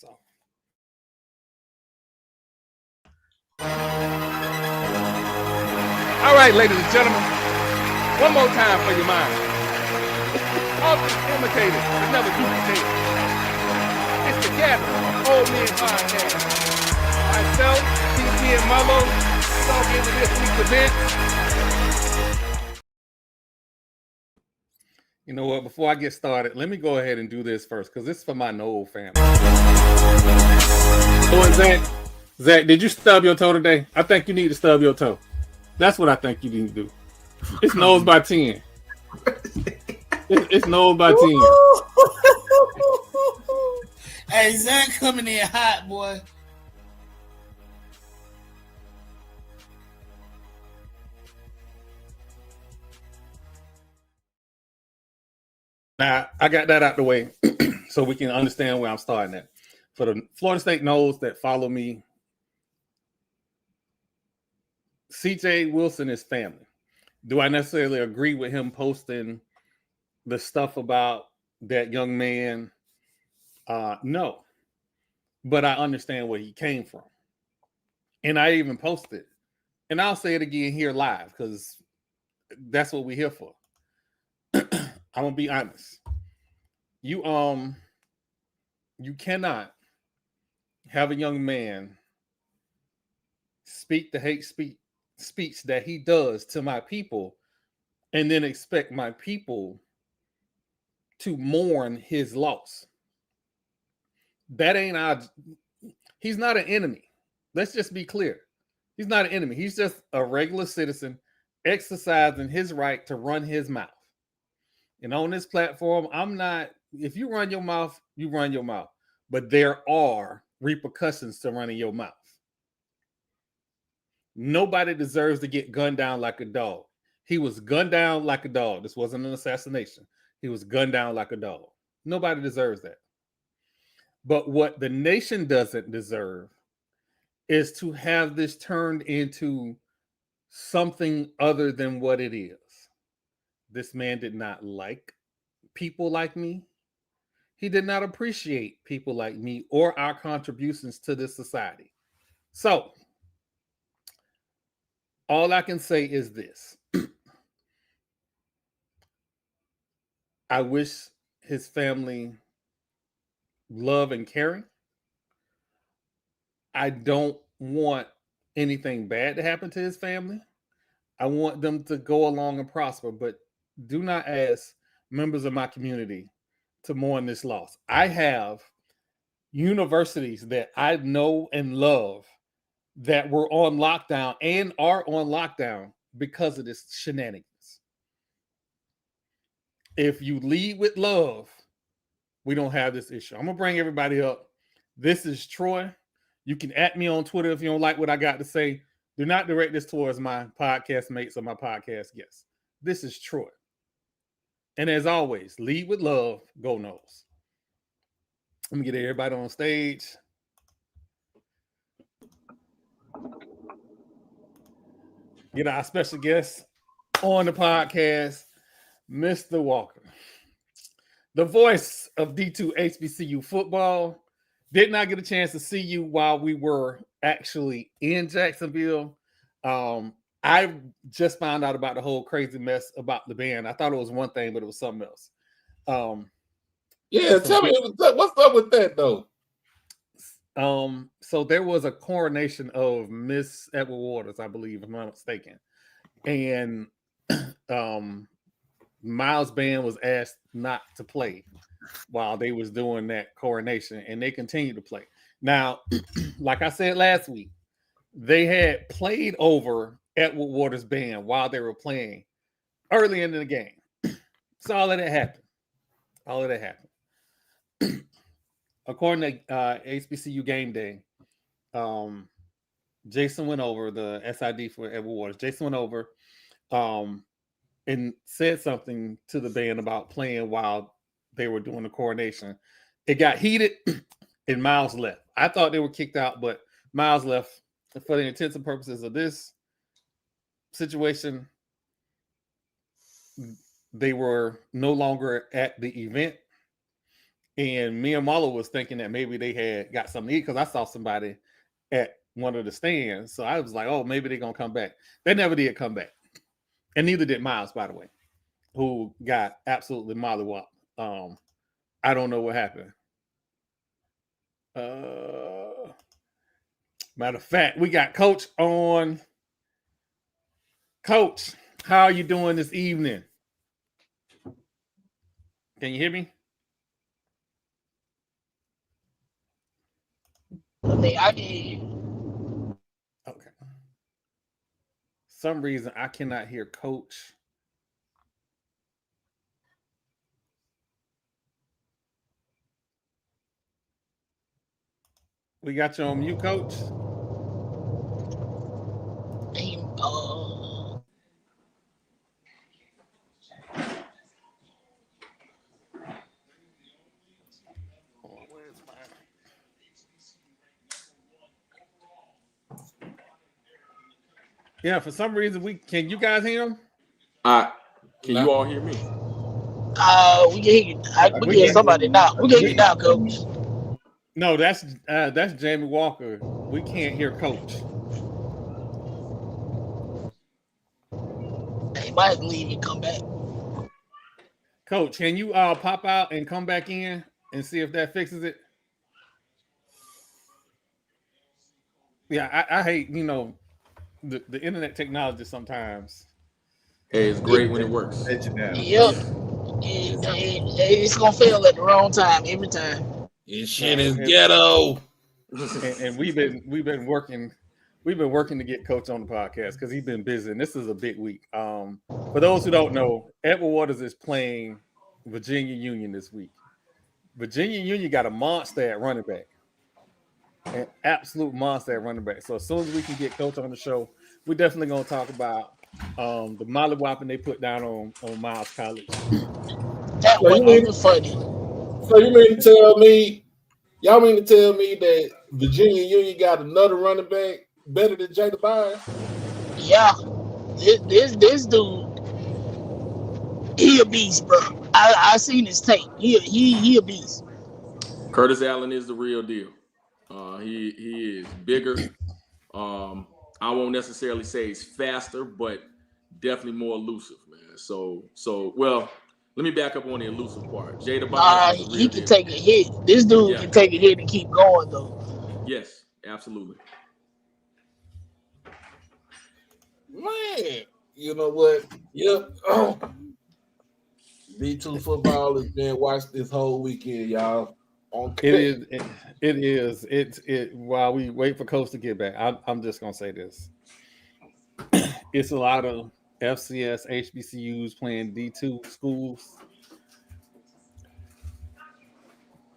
So, all right, ladies and gentlemen, one more time for your mind. Often imitated, but never duplicated. It's the gathering of old men podcast. Myself, TP and Mello, talk into this week's event. You know what? Before I get started, let me go ahead and do this first because this is for my Noel family. Oh, Zach, did you stub your toe today? I think you need to stub your toe. That's what I think you need to do. It's nose by 10. It's nose by 10. Hey, Zach coming in hot, boy. Now, I got that out the way so we can understand where I'm starting at. For the Florida State knows that follow me, CJ Wilson is family. Do I necessarily agree with him posting the stuff about that young man? No. But I understand where he came from. And I even posted. And I'll say it again here live because that's what we're here for. I'm gonna be honest. You cannot have a young man speak the hate speech that he does to my people and then expect my people to mourn his loss. That ain't he's not an enemy. Let's just be clear. He's not an enemy. He's just a regular citizen exercising his right to run his mouth. And on this platform, if you run your mouth, you run your mouth. But there are repercussions to running your mouth. Nobody deserves to get gunned down like a dog. He was gunned down like a dog. This wasn't an assassination. He was gunned down like a dog. Nobody deserves that. But what the nation doesn't deserve is to have this turned into something other than what it is. This man did not like people like me. He did not appreciate people like me or our contributions to this society. So, all I can say is this. I wish his family love and caring. I don't want anything bad to happen to his family. I want them to go along and prosper, but do not ask members of my community to mourn this loss. I have universities that I know and love that were on lockdown and are on lockdown because of this shenanigans. If you lead with love, we don't have this issue. I'm going to bring everybody up. This is Troy. You can @ me on Twitter if you don't like what I got to say. Do not direct this towards my podcast mates or my podcast guests. This is Troy. And as always, lead with love, go Noles. Let me get everybody on stage. Get our special guest on the podcast, Mr. Walker. The voice of D2 HBCU football. Did not get a chance to see you while we were actually in Jacksonville. I just found out about the whole crazy mess about the band. I thought it was one thing, but it was something else. Yeah, tell me what's up with that though. So there was a coronation of Miss Edward Waters, I believe, if I'm not mistaken, and Miles' band was asked not to play while they was doing that coronation, and they continued to play. Now, like I said last week, they had played over Edward Waters' band while they were playing early in the game. So all of that happened. According to HBCU Game Day, Jason went over, the SID for Edward Waters. Jason went over and said something to the band about playing while they were doing the coronation. It got heated and Miles left. I thought they were kicked out, but Miles left. For the intents and purposes of this situation, they were no longer at the event. And me and Marlo was thinking that maybe they had got something to eat because I saw somebody at one of the stands. So I was like, oh, maybe they're going to come back. They never did come back. And neither did Miles, by the way, who got absolutely mollywopped. I don't know what happened. Matter of fact, we got Coach on. Coach, how are you doing this evening? Can you hear me? I can. Okay. Some reason I cannot hear Coach. We got you on mute, Coach. Yeah, for some reason can you guys hear him? Can you all hear me? We can hear you. We can hear somebody now. We can hear you now, Coach. No, that's Jamie Walker. We can't hear Coach. He might leave and come back. Coach, can you pop out and come back in and see if that fixes it? Yeah, I hate, the internet technology sometimes. Hey, it's great when it works. Yep. It's gonna fail at the wrong time every time. This shit is ghetto. And we've been working to get Coach on the podcast because he's been busy, and this is a big week. For those who don't know, Edward Waters is playing Virginia Union this week. Virginia Union got a monster at running back, an absolute monster at running back. So as soon as we can get Coach on the show, we're definitely going to talk about the mollywopping they put down on Miles College. That was funny. So you mean to tell me? Y'all mean to tell me that Virginia Union got another running back better than Jada Bynes? Yeah, this dude, he a beast, bro. I seen his tape. He a beast. Curtis Allen is the real deal. He is bigger. I won't necessarily say he's faster, but definitely more elusive, man. So well, let me back up on the elusive part. Jada Bynes is the real he can deal. take a hit. This dude can take a hit and keep going though. Yes, absolutely. Man, you know what? Yep. D2 football has been watched this whole weekend, y'all. It is. While we wait for Coach to get back, I'm just gonna say this. It's a lot of FCS HBCUs playing D2 schools.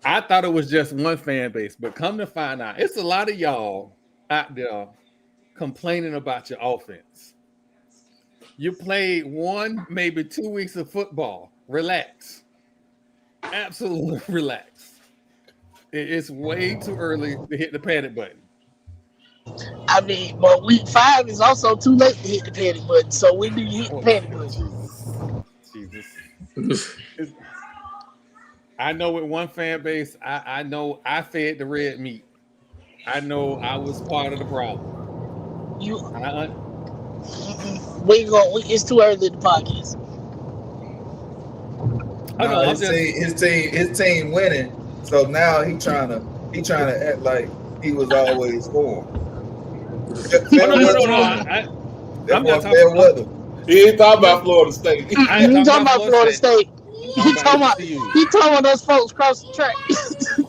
I thought it was just one fan base, but come to find out, it's a lot of y'all out there complaining about your offense. You played 1, maybe 2 weeks of football. Relax. Absolutely relax. It's way too early to hit the panic button. I mean, but week 5 is also too late to hit the panic button. So when do you hit the panic button? Jesus. I know with one fan base, I know I fed the red meat. I know I was part of the problem. It's too early in the podcast. His team winning, so now he trying to act like he was always for him. No. I'm not talking weather. He ain't talking about Florida State. He talking about Florida State. He talking about those folks across the track.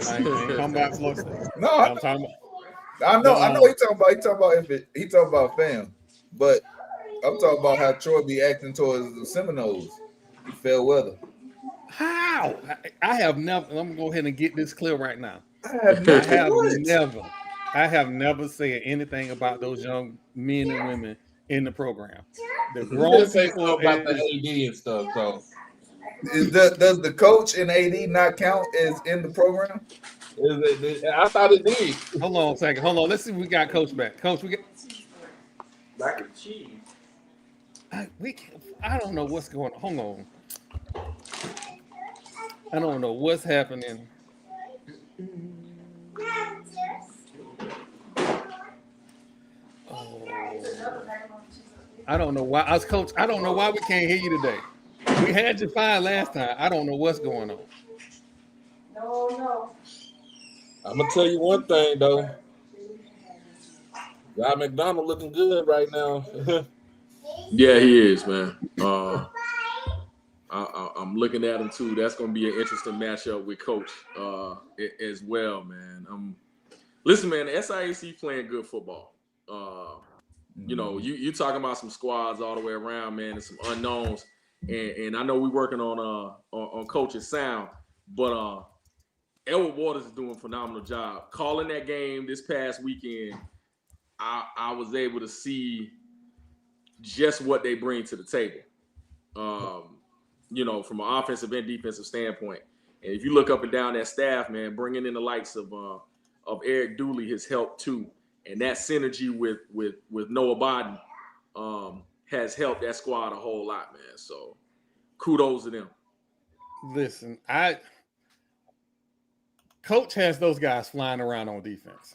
I ain't talking about Florida State. No, I'm talking about. I know he talking about fam, but I'm talking about how Troy be acting towards the Seminoles. He fair weather. How? I have never. I'm gonna go ahead and get this clear right now. I have never said anything about those young men and women in the program. The grown people about the AD and stuff. So, does the coach and AD not count as in the program? I thought it did. Hold on a second. Hold on. Let's see if we got Coach back. Coach, we got Mac and cheese. I don't know what's going on. Hold on. I don't know what's happening I don't know why. Us coach, I don't know why we can't hear you today. We had you fine last time. I don't know what's going on. I'm gonna tell you one thing though. Guy McDonald looking good right now. Yeah, he is, man. I'm looking at him too. That's going to be an interesting matchup with Coach as well, man. Listen, man, the SIAC playing good football. You know, you talking about some squads all the way around, man, and some unknowns. And I know we're working on coaching sound, but Edward Waters is doing a phenomenal job calling that game this past weekend. I was able to see just what they bring to the table. You know, from an offensive and defensive standpoint. And if you look up and down that staff, man, bringing in the likes of Eric Dooley has helped too. And that synergy with Noah Biden has helped that squad a whole lot, man. So kudos to them. Listen, Coach has those guys flying around on defense.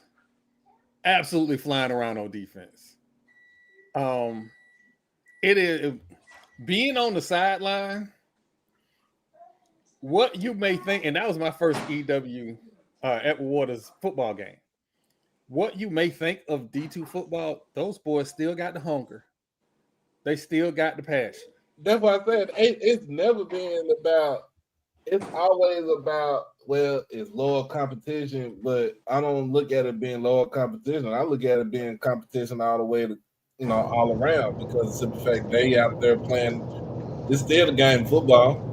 Absolutely flying around on defense. It is being on the sideline. What you may think, and that was my first EW Edward Waters football game. What you may think of D2 football, those boys still got the hunger. They still got the passion. That's what I said. It's never been about. It's always about, well, it's lower competition, but I don't look at it being lower competition. I look at it being competition all the way to, all around, because of the fact they out there playing. It's still a game of football.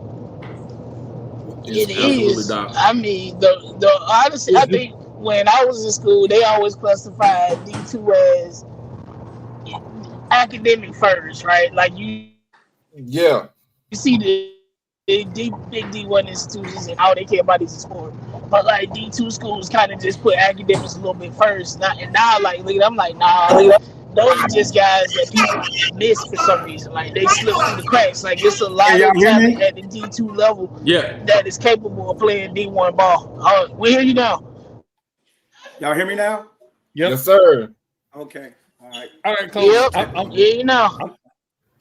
It is. I mean, the honestly, I think when I was in school, they always classified D2 as academic first, right? Like you see the big D1 institutions and all they care about is the sport. But like D2 schools kind of just put academics a little bit first. Now like, look, I'm like, nah. Those are just guys that people miss for some reason. Like they slip through the cracks. Like it's a lot of talent at the D2 level that is capable of playing D1 ball. We hear you now. Y'all hear me now? Yep. Yes, sir. Okay. All right, Coach. Yep.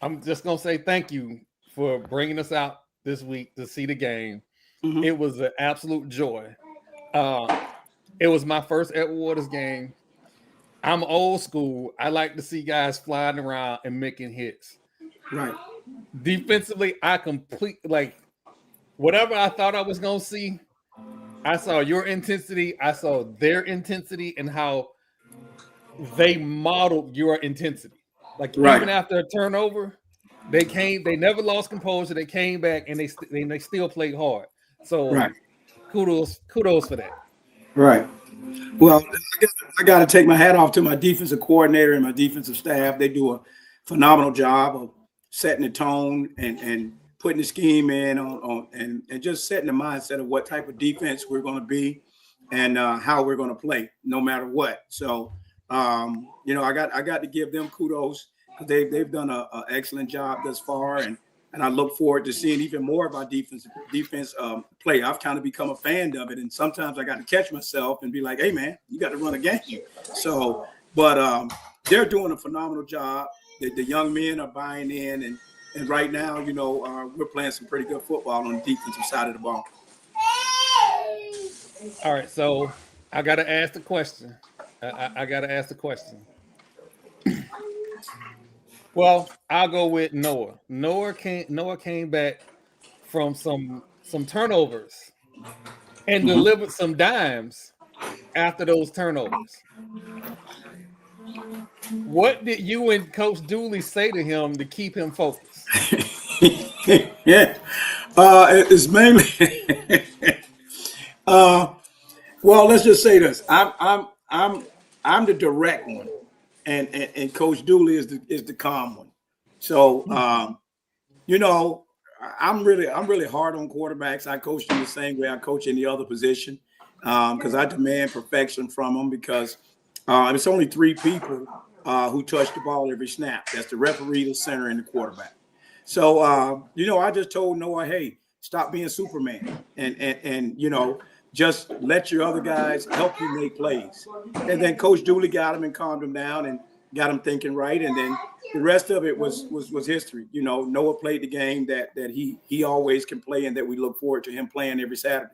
I'm just gonna say thank you for bringing us out this week to see the game. Mm-hmm. It was an absolute joy. It was my first Edward Waters game. I'm old school. I like to see guys flying around and making hits. Right. Defensively, I whatever I thought I was going to see, I saw your intensity. I saw their intensity and how they modeled your intensity. Like even after a turnover, they never lost composure. They came back and they still played hard. So kudos for that. Right. Well, I got to take my hat off to my defensive coordinator and my defensive staff. They do a phenomenal job of setting the tone and putting the scheme in on and just setting the mindset of what type of defense we're going to be and how we're going to play, no matter what. So, I got to give them kudos because they've done an excellent job thus far, and I look forward to seeing even more of our defense play. I've kind of become a fan of it, and sometimes I got to catch myself and be like, "Hey, man, you got to run against you." So, but they're doing a phenomenal job. The young men are buying in, and right now, we're playing some pretty good football on the defensive side of the ball. All right, so I got to ask the question. I got to ask the question. Well, I'll go with Noah. Noah came back from some turnovers and delivered some dimes after those turnovers. What did you and Coach Dooley say to him to keep him focused? It's mainly well, let's just say this. I'm the direct one. And Coach Dooley is the calm one. So I'm really hard on quarterbacks. I coach them the same way I coach any other position because I demand perfection from them because it's only three people who touch the ball every snap. That's the referee, the center, and the quarterback. So I just told Noah, hey, stop being Superman and just let your other guys help you make plays. And then Coach Dooley got him and calmed him down. And got him thinking right, and then the rest of it was history. You know, Noah played the game that he always can play, and that we look forward to him playing every Saturday.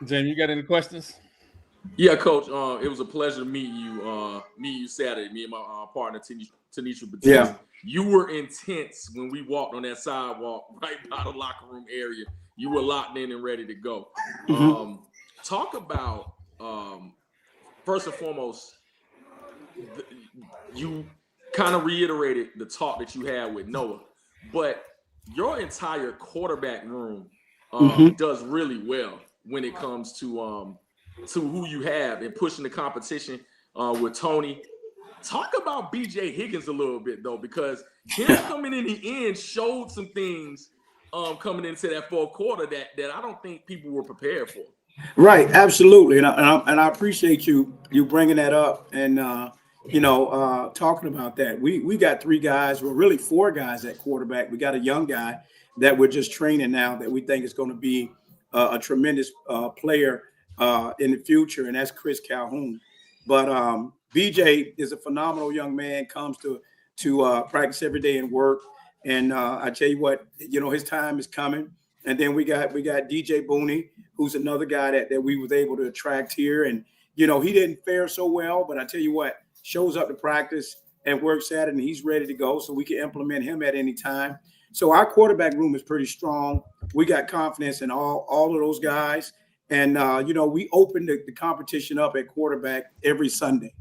Jamie, you got any questions? Yeah, Coach. It was a pleasure to meet you Saturday. Me and my partner Tanisha Batiste. Yeah. You were intense when we walked on that sidewalk right by the locker room area. You were locked in and ready to go. Mm-hmm. Talk about first and foremost. You kind of reiterated the talk that you had with Noah, but your entire quarterback room does really well when it comes to who you have and pushing the competition with Tony. Talk about BJ Higgins a little bit though, because him coming in the end showed some things coming into that fourth quarter that I don't think people were prepared for. Right, absolutely, and I appreciate you bringing that up and talking about that. We got 3 guys, well, really 4 guys at quarterback. We got a young guy that we're just training now that we think is going to be a tremendous player in the future, and that's Chris Calhoun. But BJ is a phenomenal young man. Comes to practice every day and work. And I tell you what, his time is coming. And then we got DJ Booney, who's another guy that we was able to attract here. And he didn't fare so well, but I tell you what, shows up to practice and works at it, and he's ready to go, so we can implement him at any time. So our quarterback room is pretty strong. We got confidence in all of those guys. And, we open the competition up at quarterback every Sunday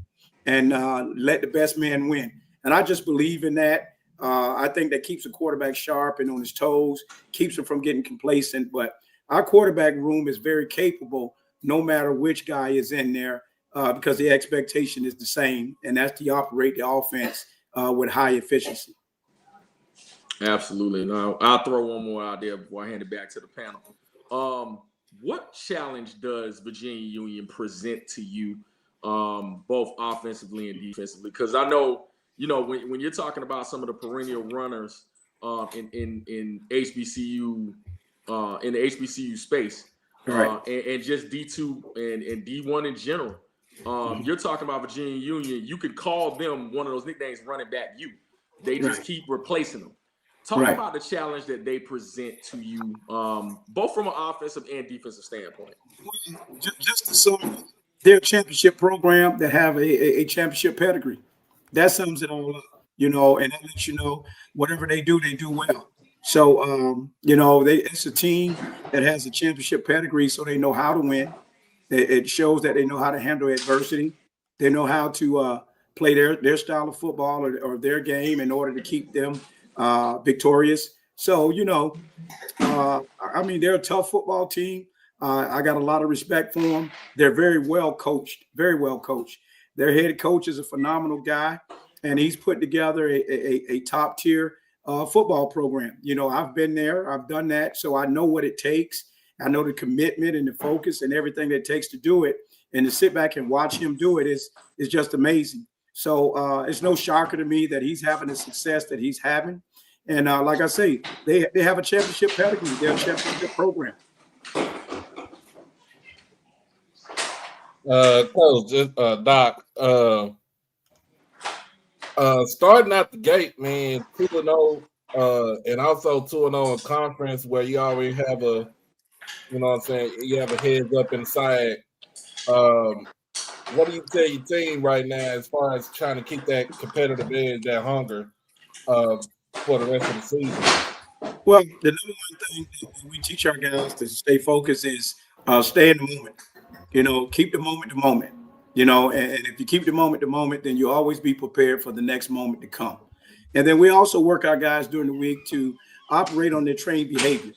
and let the best man win. And I just believe in that. I think that keeps the quarterback sharp and on his toes, keeps him from getting complacent. But our quarterback room is very capable no matter which guy is in there because the expectation is the same, and that's to operate the offense with high efficiency. Absolutely. Now, I'll throw one more out there before I hand it back to the panel. What challenge does Virginia Union present to you, both offensively and defensively? Because I know, when you're talking about some of the perennial runners in HBCU, in the HBCU space, Right. and just D2 and D1 in general, you're talking about Virginia Union. You could call them one of those nicknames, running back U. They just keep replacing them. Talk about the challenge that they present to you, both from an offensive and defensive standpoint. Just to sum, they're a championship program that have a championship pedigree. That sums it all up, and that lets you know whatever they do well. So, it's a team that has a championship pedigree, so they know how to win. It shows that they know how to handle adversity. They know how to play their style of football or their game in order to keep them victorious. So, they're a tough football team. I got a lot of respect for them. They're very well coached. Their head coach is a phenomenal guy, and he's put together a top tier football program. I've been there, I've done that, so I know what it takes. I know the commitment and the focus and everything that it takes to do it. And to sit back and watch him do it is just amazing. So it's no shocker to me that he's having the success that he's having. And like I say, they have a championship pedigree. They're a championship program. Coach, Doc, starting out the gate, man, 2-0, and also 2-0 in conference where you already have you have a heads up inside. What do you tell your team right now as far as trying to keep that competitive edge, that hunger for the rest of the season? Well, the number one thing that we teach our guys to stay focused is stay in the moment. Keep the moment to moment. And if you keep the moment to moment, then you'll always be prepared for the next moment to come. And then we also work our guys during the week to operate on their trained behavior.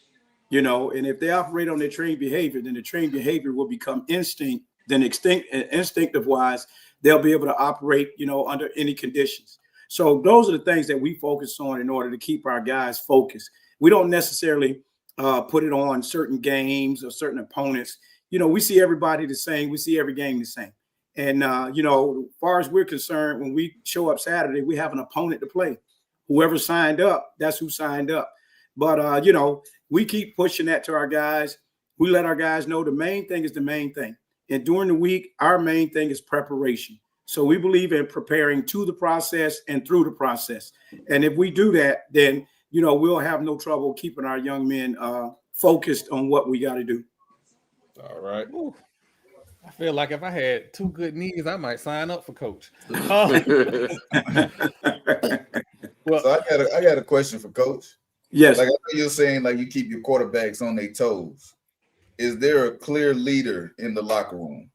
And if they operate on their trained behavior, then the trained behavior will become instinct. Then instinctive wise, they'll be able to operate, under any conditions. So those are the things that we focus on in order to keep our guys focused. We don't necessarily put it on certain games or certain opponents. We see everybody the same. We see every game the same. And, as far as we're concerned, when we show up Saturday, we have an opponent to play. Whoever signed up, that's who signed up. But, we keep pushing that to our guys. We let our guys know the main thing is the main thing. And during the week, our main thing is preparation. So we believe in preparing to the process and through the process. And if we do that, then, we'll have no trouble keeping our young men focused on what we got to do. All right. Ooh, I feel like if I had 2 good knees, I might sign up for coach. Well, so I got a question for Coach. Yes. Like I know you're saying, like you keep your quarterbacks on their toes. Is there a clear leader in the locker room?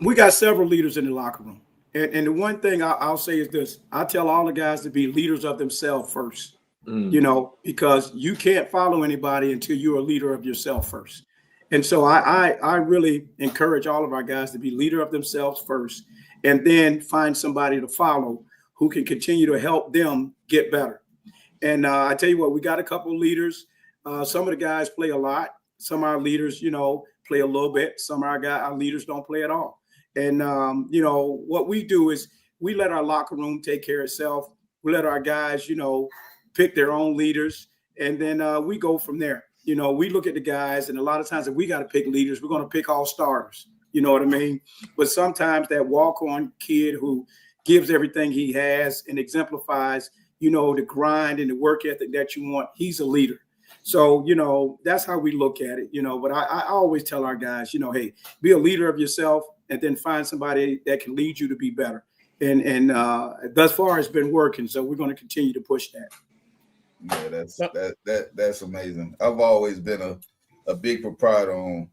We got several leaders in the locker room. And the one thing I'll say is this: I tell all the guys to be leaders of themselves first, because you can't follow anybody until you're a leader of yourself first. And so I really encourage all of our guys to be leader of themselves first, and then find somebody to follow who can continue to help them get better. And I tell you what, we got a couple of leaders. Some of the guys play a lot. Some of our leaders, play a little bit. Some of our leaders don't play at all. And, what we do is we let our locker room take care of itself. We let our guys, pick their own leaders. And then we go from there. We look at the guys, and a lot of times if we got to pick leaders, we're going to pick all starters. You know what I mean? But sometimes that walk-on kid who gives everything he has and exemplifies, the grind and the work ethic that you want, he's a leader. So, that's how we look at it, but I always tell our guys, hey, be a leader of yourself and then find somebody that can lead you to be better. And thus far it's been working. So we're going to continue to push that. Yeah, that's amazing. I've always been a big proprietor on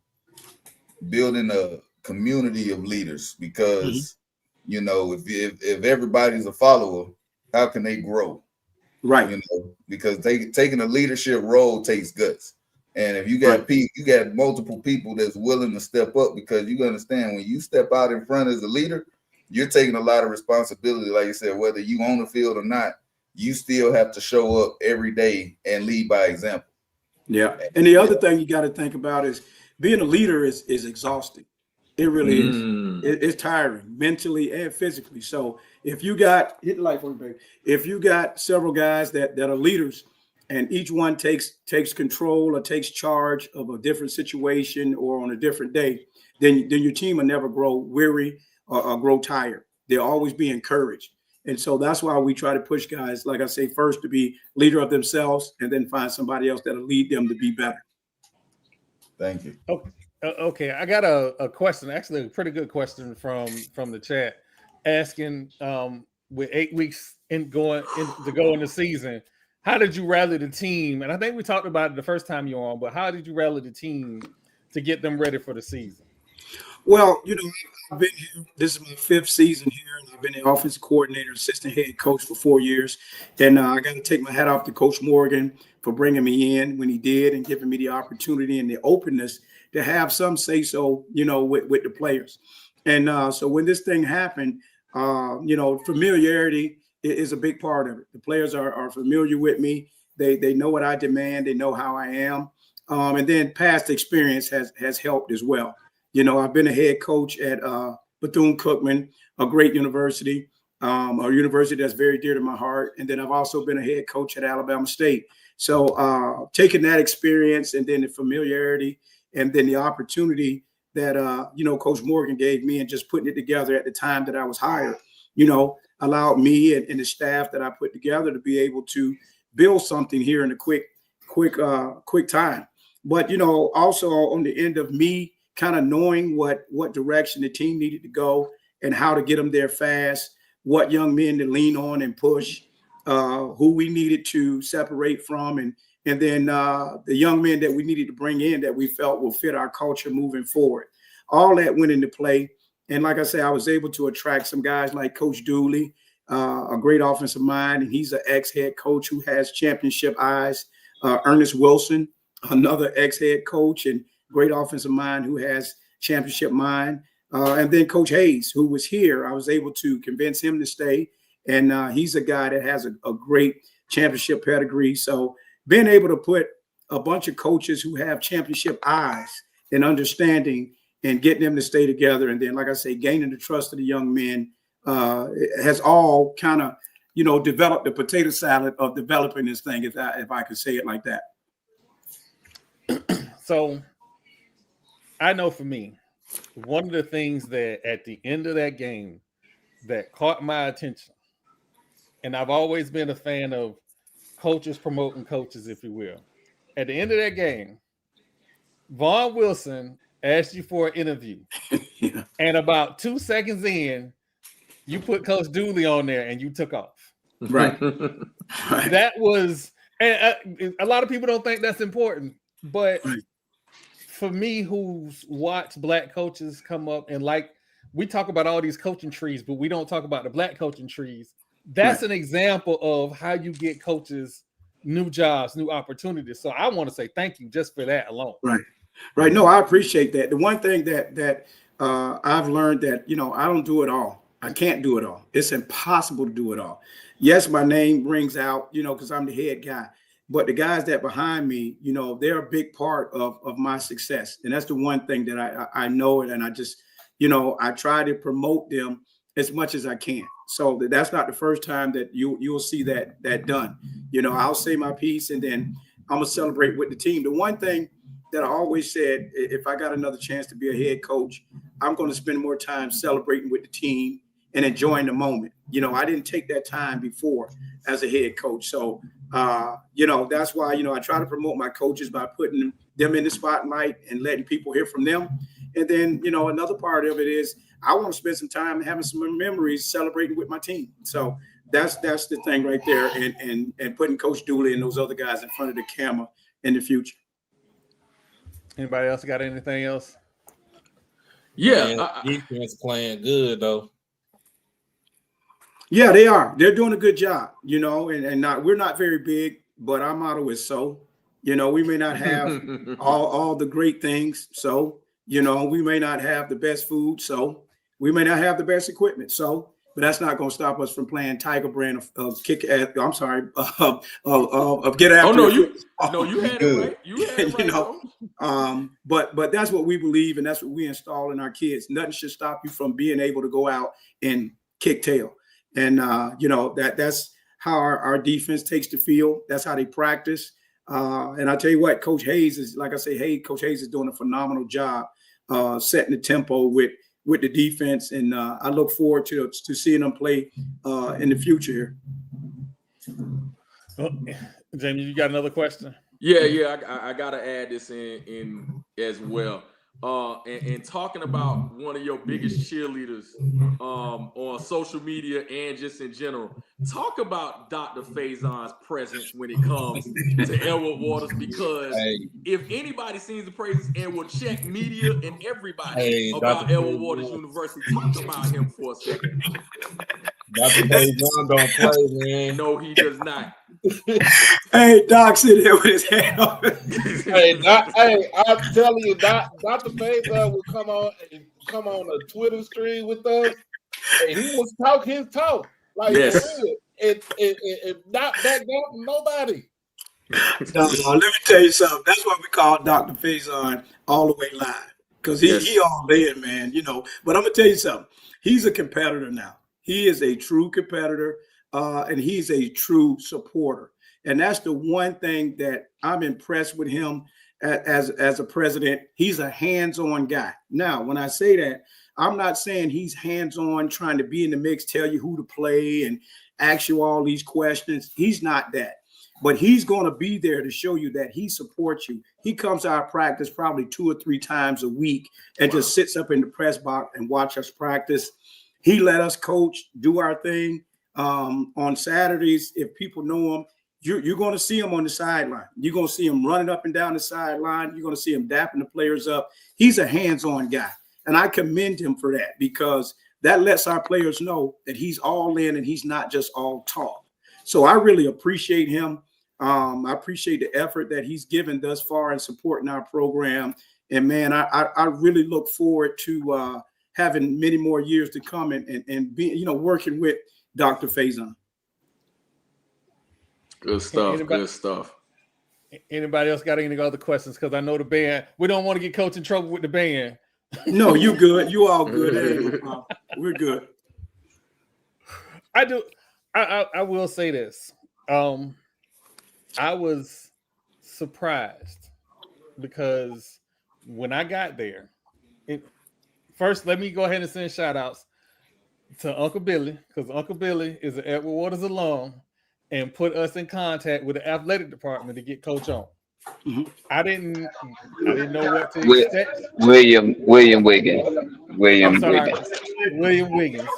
building a community of leaders because, if everybody's a follower, how can they grow? Right. Because taking a leadership role takes guts. And if you got you got multiple people that's willing to step up, because you understand when you step out in front as a leader, you're taking a lot of responsibility. Like you said, whether you own the field or not, you still have to show up every day and lead by example. Yeah. And the other thing you got to think about is being a leader is exhausting. It really is. It's tiring mentally and physically. So if you got if you got several guys that are leaders, and each one takes control or takes charge of a different situation or on a different day, then your team will never grow weary or grow tired. They'll always be encouraged. And so that's why we try to push guys, like I say, first to be leader of themselves, and then find somebody else that'll lead them to be better. Thank you. Okay, I got a question, actually a pretty good question from the chat, asking with 8 weeks to go in the season, how did you rally the team? And I think we talked about it the first time you were on, but how did you rally the team to get them ready for the season? Well, I've been here. This is my 5th season here, and I've been the offensive coordinator, assistant head coach for 4 years. And I got to take my hat off to Coach Morgan for bringing me in when he did and giving me the opportunity and the openness to have some say so, with the players. And so when this thing happened, familiarity is a big part of it. The players are familiar with me. They know what I demand. They know how I am. And then past experience has helped as well. I've been a head coach at Bethune-Cookman, a great university, a university that's very dear to my heart. And then I've also been a head coach at Alabama State. So taking that experience and then the familiarity and then the opportunity that, Coach Morgan gave me and just putting it together at the time that I was hired, allowed me and the staff that I put together to be able to build something here in a quick time. But, also on the end of me kind of knowing what direction the team needed to go and how to get them there fast, what young men to lean on and push, who we needed to separate from, and then the young men that we needed to bring in that we felt will fit our culture moving forward. All that went into play. And like I say, I was able to attract some guys like Coach Dooley, a great offensive mind, and he's an ex-head coach who has championship eyes. Ernest Wilson, another ex-head coach and great offensive mind who has championship mind. And then Coach Hayes, who was here, I was able to convince him to stay. And he's a guy that has a great championship pedigree. So being able to put a bunch of coaches who have championship eyes and understanding and getting them to stay together. And then, like I say, gaining the trust of the young men has all kind of, developed the potato salad of developing this thing, if I could say it like that. So I know for me, one of the things that at the end of that game that caught my attention, and I've always been a fan of coaches promoting coaches, if you will. At the end of that game, Vaughn Wilson asked you for an interview. Yeah. And about 2 seconds in, you put Coach Dooley on there and you took off. Right. That was, and a lot of people don't think that's important, but for me, who's watched black coaches come up and like, we talk about all these coaching trees, but we don't talk about the black coaching trees. That's an example of how you get coaches new jobs, new opportunities. So I want to say thank you just for that alone. Right. No, I appreciate that. The one thing that I've learned that, I don't do it all. I can't do it all. It's impossible to do it all. Yes, my name rings out, because I'm the head guy. But the guys that behind me, they're a big part of my success. And that's the one thing that I know it. And I just, I try to promote them as much as I can. So that's not the first time that you'll see that done. I'll say my piece and then I'm going to celebrate with the team. The one thing that I always said, if I got another chance to be a head coach, I'm going to spend more time celebrating with the team and enjoying the moment. I didn't take that time before as a head coach. So, that's why, I try to promote my coaches by putting them in the spotlight and letting people hear from them. And then, another part of it is I want to spend some time having some memories celebrating with my team. So that's the thing right there. And putting Coach Dooley and those other guys in front of the camera in the future. Anybody else got anything else? Yeah. Defense playing good though. Yeah, they are. They're doing a good job, and we're not very big, but our motto is so. We may not have all the great things. So, we may not have the best food. So we may not have the best equipment. So, but that's not going to stop us from playing Tiger brand of kick. I'm sorry, of get after. Oh no, you had it right. You had it right, but that's what we believe, and that's what we install in our kids. Nothing should stop you from being able to go out and kick tail. And that's how our defense takes the field. That's how they practice. And I tell you what, Coach Hayes is, like I say, Coach Hayes is doing a phenomenal job setting the tempo with the defense. And I look forward to seeing them play in the future here. Well, Jamie, you got another question? Yeah. I got to add this in as well. And talking about one of your biggest cheerleaders on social media and just in general, talk about Dr. Faison's presence when it comes to Elwood Waters, because if anybody sings the praises and will check media and everybody about Elwood Waters University, talk about him for a second. Dr. Faison don't play, man. No, he does not. Hey, Doc sitting there with his hand up. I'm telling you, Dr. Faison will come on a Twitter stream with us, and he will talk his talk. Like, it not back down from nobody. Let me tell you something. That's why we call Dr. Faison all the way live, because he all there, man. But I'm gonna tell you something. He's a competitor now. He is a true competitor, and he's a true supporter. And that's the one thing that I'm impressed with him as a president. He's a hands-on guy. Now, when I say that, I'm not saying he's hands-on trying to be in the mix, tell you who to play and ask you all these questions. He's not that. But he's going to be there to show you that he supports you. He comes to our practice probably 2 or 3 times a week and just sits up in the press box and watch us practice. He let us coach, do our thing. On Saturdays, if people know him, you're going to see him on the sideline. You're going to see him running up and down the sideline. You're going to see him dapping the players up. He's a hands-on guy. And I commend him for that, because that lets our players know that he's all in and he's not just all talk. So I really appreciate him. I appreciate the effort that he's given thus far in supporting our program. And, man, I really look forward to having many more years to come and be, working with Dr. Faison. Good stuff. Good stuff. Anybody else got any other questions? Because I know the band, we don't want to get Coach in trouble with the band. No, you good. You all good. Hey, we're good. I do. I will say this. I was surprised because when I got there, first, let me go ahead and send shout outs to Uncle Billy, because Uncle Billy is an Edward Waters alum and put us in contact with the athletic department to get Coach on. Mm-hmm. I didn't know what to expect. William Wiggins. I'm sorry, William Wiggins.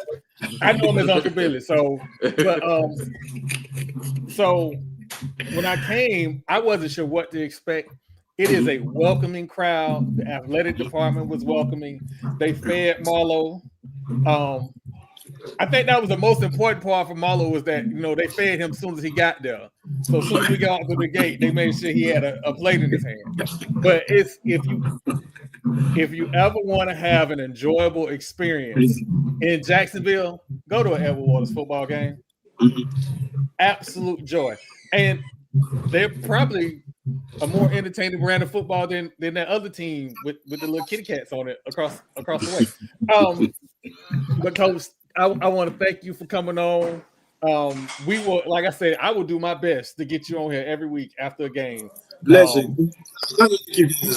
I know him as Uncle Billy. So when I came, I wasn't sure what to expect. It is a welcoming crowd. The athletic department was welcoming. They fed Marlo. I think that was the most important part for Marlo was that, they fed him as soon as he got there. So as soon as we got through the gate, they made sure he had a plate in his hand. But it's if you ever want to have an enjoyable experience in Jacksonville, go to an Edward Waters football game. Absolute joy. And they're probably a more entertaining brand of football than that other team with the little kitty cats on it across the way. But Coach, I want to thank you for coming on. We will, like I said, I will do my best to get you on here every week after a game. Listen,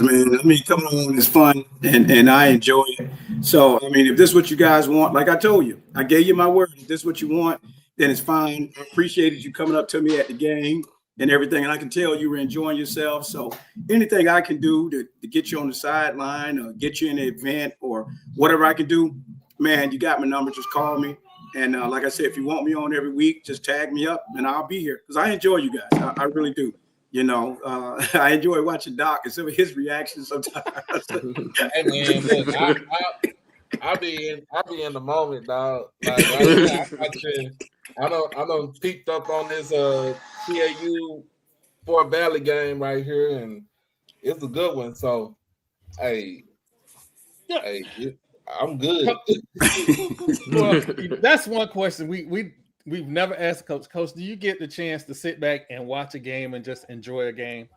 man. I mean, coming on is fun, and I enjoy it. So, I mean, if this is what you guys want, like I told you, I gave you my word. If this is what you want, then it's fine. I appreciated you coming up to me at the game and everything, and I can tell you were enjoying yourself. So, anything I can do to get you on the sideline or get you in an event or whatever I can do, man, you got my number. Just call me. And like I said, if you want me on every week, just tag me up, and I'll be here because I enjoy you guys. I really do. I enjoy watching Doc and some of his reactions sometimes. Hey man, look, I be in the moment, dog. Like I don't peeked up on this CAU Fort Valley game right here, and it's a good one. So, I'm good. Well, that's one question we've never asked Coach. Coach, do you get the chance to sit back and watch a game and just enjoy a game?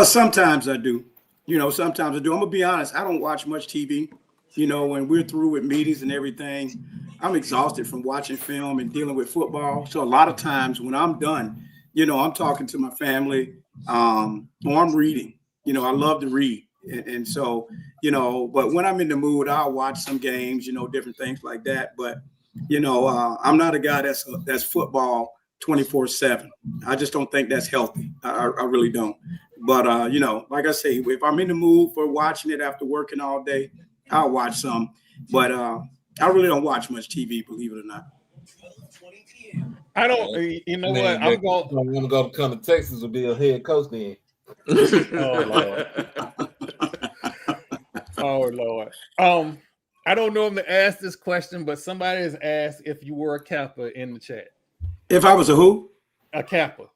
Sometimes I do. Sometimes I do. I'm gonna be honest. I don't watch much TV. When we're through with meetings and everything, I'm exhausted from watching film and dealing with football. So a lot of times when I'm done, I'm talking to my family, or I'm reading. I love to read. And so, but when I'm in the mood, I'll watch some games, different things like that. But, I'm not a guy that's football 24/7. I just don't think that's healthy. I really don't. But, like I say, if I'm in the mood for watching it after working all day, I'll watch some. But I really don't watch much TV, believe it or not. I don't, you know what? I'm going to go come to Texas to be a head coach then. Oh, Lord. Oh, Lord. I don't normally ask this question, but somebody has asked if you were a Kappa in the chat. If I was a who? A Kappa.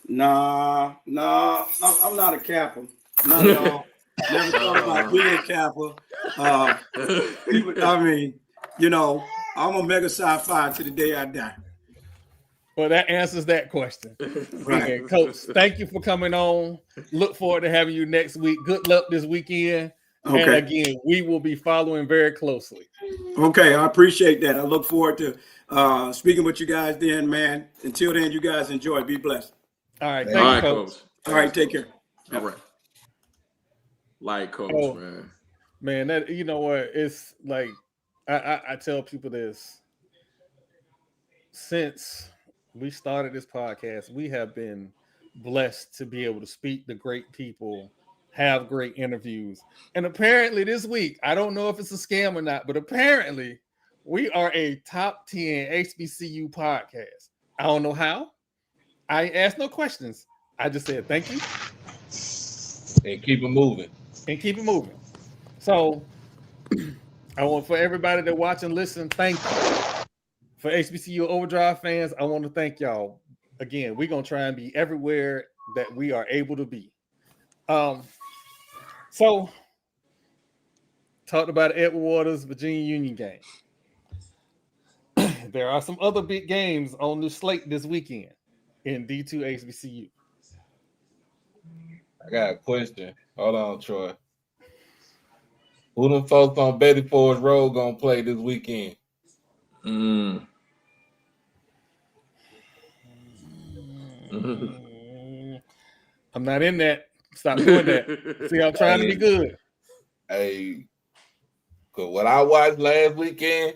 Nah, I'm not a Kappa. Not at all. Never thought about being a Kappa. I mean, I'm a mega sci-fi to the day I die. Well, that answers that question. Right. And Coach, thank you for coming on. Look forward to having you next week. Good luck this weekend. Okay. And again, we will be following very closely. Okay, I appreciate that. I look forward to speaking with you guys then, man. Until then, you guys enjoy. Be blessed. All right. Thank you, Coach. All right, take care. All right. Like Coach, man, that you know what? It's like I tell people this. Since we started this podcast, we have been blessed to be able to speak to great people, have great interviews. And apparently this week, I don't know if it's a scam or not, but apparently we are a top 10 HBCU podcast. I don't know how. I asked no questions. I just said thank you. And keep it moving. So I want for everybody that watch and listen, thank you. For HBCU Overdrive fans, I want to thank y'all. Again, we're going to try and be everywhere that we are able to be. So, talked about Edward Waters, Virginia Union game. There are some other big games on the slate this weekend in D2 HBCU. I got a question. Hold on, Troy. Who them folks on Betty Ford's Road gonna play this weekend? I'm not in that. Stop doing that. See, I'm trying to be good. Hey, Because what I watched last weekend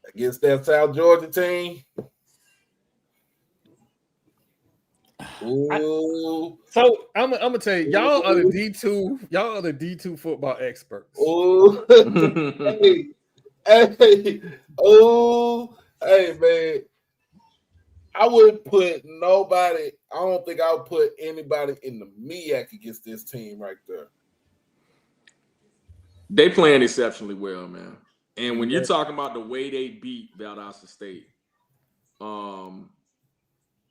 against that South Georgia team. Ooh. So I'm gonna tell you, y'all are the D2. Y'all are the D2 football experts. Ooh. hey, man. I wouldn't put nobody. I don't think I would put anybody in the MEAC against this team right there. They playing exceptionally well, man. And when you're talking about the way they beat Valdosta State,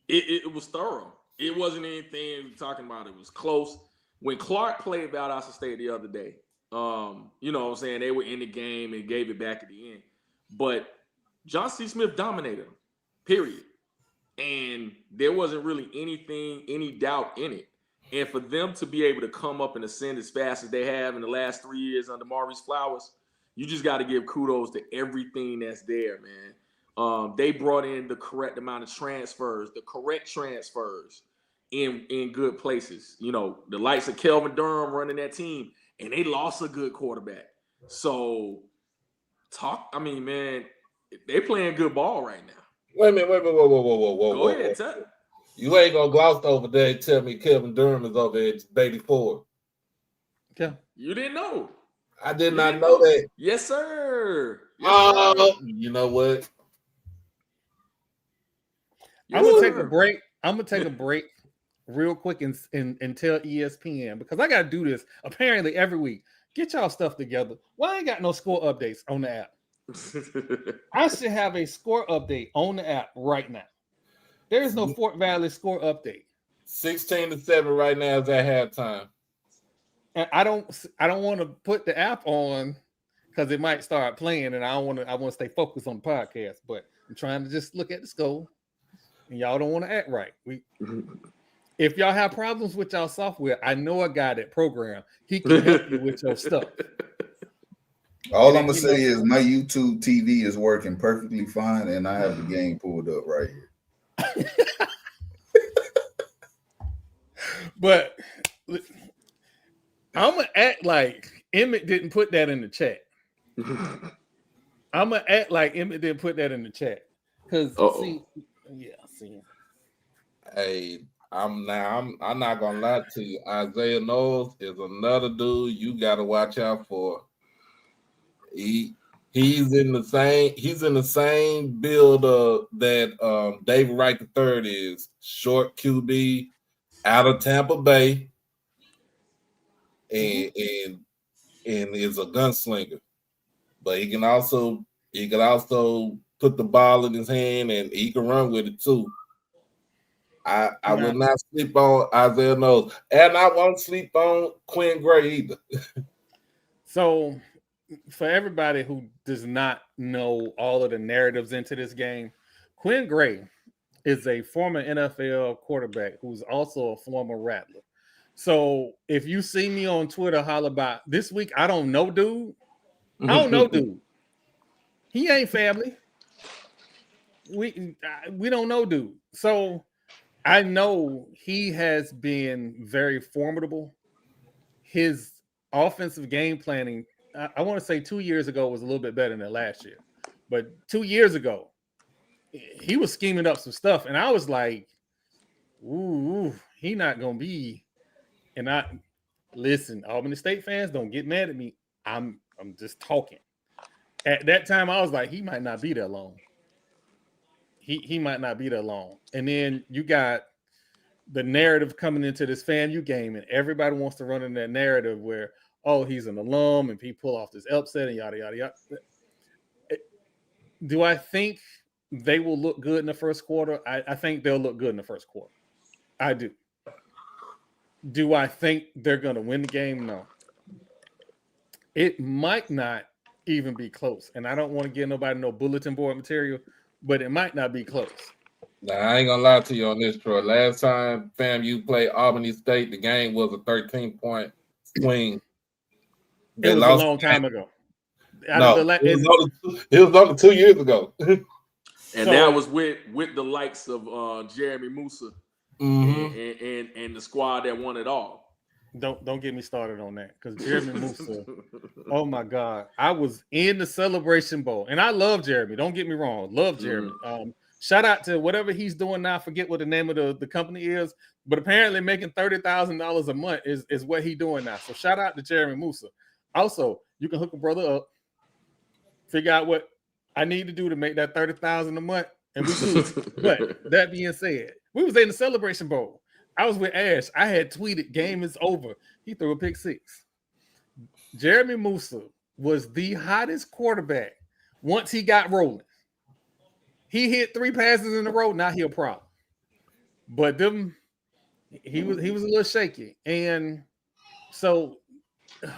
it was thorough. It wasn't anything we're talking about. It was close. When Clark played Valdosta State the other day, you know what I'm saying, they were in the game and gave it back at the end. But John C. Smith dominated them, period. And there wasn't really any doubt in it. And for them to be able to come up and ascend as fast as they have in the last 3 years under Maurice Flowers, you just got to give kudos to everything that's there, man. They brought in the correct amount of transfers, the correct transfers in good places. You know, the likes of Kelvin Durham running that team, and they lost a good quarterback. So, man, they playing good ball right now. Wait a minute, whoa. Go ahead, tell. You ain't gonna gloss over there and tell me Kevin Durham is over at Baby Ford. Yeah. You didn't know. I did not know that. Yes, sir. Yes, sir. You know what? I'm gonna take a break. I'm gonna take a break real quick and tell ESPN, because I gotta do this apparently every week. Get y'all stuff together. Why ain't got no score updates on the app? I should have a score update on the app right now. There is no Fort Valley score update. 16-7 right now is at halftime. And I don't want to put the app on because it might start playing, and I want to stay focused on the podcast. But I'm trying to just look at the score, and y'all don't want to act right. If y'all have problems with y'all software, I know a guy that program. He can help you with your stuff. All I'm gonna say is my YouTube TV is working perfectly fine, and I have the game pulled up right here. But I'm gonna act like Emmett didn't put that in the chat. I'm gonna act like Emmett didn't put that in the chat because see. Hey, I'm not gonna lie to you. Isaiah Knowles is another dude you gotta watch out for. He's in the same build that David Wright III is. Short QB out of Tampa Bay, and is a gunslinger. But he can also put the ball in his hand, and he can run with it too. I will not sleep on Isaiah Knowles, and I won't sleep on Quinn Gray either. So, for everybody who does not know all of the narratives into this game, Quinn Gray is a former NFL quarterback who's also a former Rattler. So if you see me on Twitter holler about this week, I don't know, dude. I don't know, dude. He ain't family. We don't know, dude. So I know he has been very formidable. His offensive game planning, I want to say 2 years ago was a little bit better than last year. But 2 years ago, he was scheming up some stuff. And I was like, ooh, he not going to be. And listen, Albany State fans, don't get mad at me. I'm just talking. At that time, I was like, he might not be there long. He might not be there long. And then you got the narrative coming into this FAMU game, and everybody wants to run in that narrative where, oh, he's an alum and he pull off this upset and yada, yada, yada. Do I think they will look good in the first quarter? I think they'll look good in the first quarter. I do. Do I think they're going to win the game? No. It might not even be close. And I don't want to give nobody no bulletin board material, but it might not be close. Now, I ain't going to lie to you on this, Troy. Last time FAMU played Albany State, the game was a 13-point swing. It was a long time ago. It was only 2 years ago. And that was with the likes of Jeremy Musa and the squad that won it all. Don't get me started on that, because Jeremy Musa Oh my God. I was in the Celebration Bowl and I love Jeremy. Don't get me wrong. Love Jeremy. Shout out to whatever he's doing now. Forget what the name of the company is, but apparently making $30,000 a month is what he's doing now. So shout out to Jeremy Musa. Also, you can hook a brother up, figure out what I need to do to make that $30,000 a month, and we could. But that being said, we was in the Celebration Bowl. I was with Ash. I had tweeted, "Game is over." He threw a pick six. Jeremy Musa was the hottest quarterback once he got rolling. He hit 3 passes in a row. Now he a problem. But he was a little shaky. And so,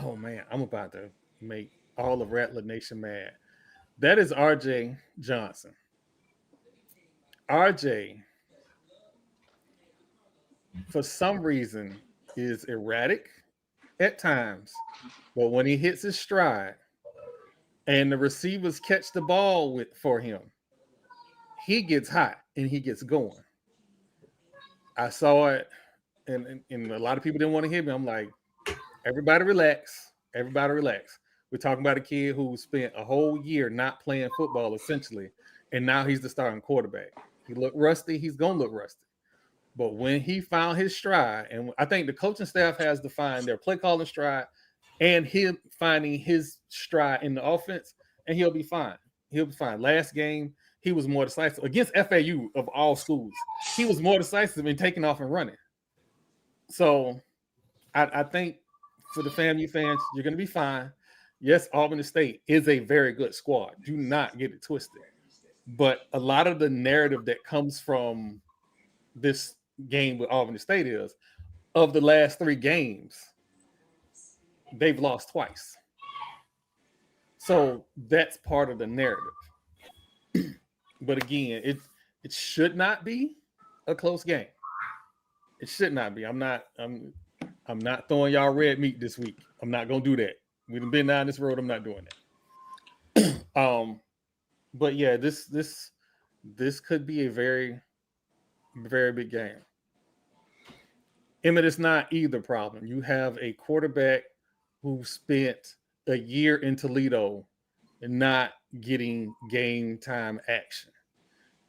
oh man, I'm about to make all of Rattler Nation mad. That is RJ Johnson. RJ, for some reason, is erratic at times, but when he hits his stride and the receivers catch the ball for him, he gets hot and he gets going. I saw it, and a lot of people didn't want to hear me. I'm like, everybody relax. Everybody relax. We're talking about a kid who spent a whole year not playing football, essentially, and now he's the starting quarterback. He looked rusty. He's going to look rusty. But when he found his stride, and I think the coaching staff has to find their play calling stride and him finding his stride in the offense, and he'll be fine. He'll be fine. Last game, he was more decisive against FAU of all schools. He was more decisive in taking off and running. So I think for the FAMU fans, you're going to be fine. Yes, Albany State is a very good squad. Do not get it twisted. But a lot of the narrative that comes from this game with Albany State is, of the last 3 games, they've lost twice. So that's part of the narrative. But again, it should not be a close game. It should not be. I'm not throwing y'all red meat this week. I'm not gonna do that. We've been down this road. I'm not doing that. But yeah, this could be a very, very big game. Emmett, it's not either problem. You have a quarterback who spent a year in Toledo and not getting game time action.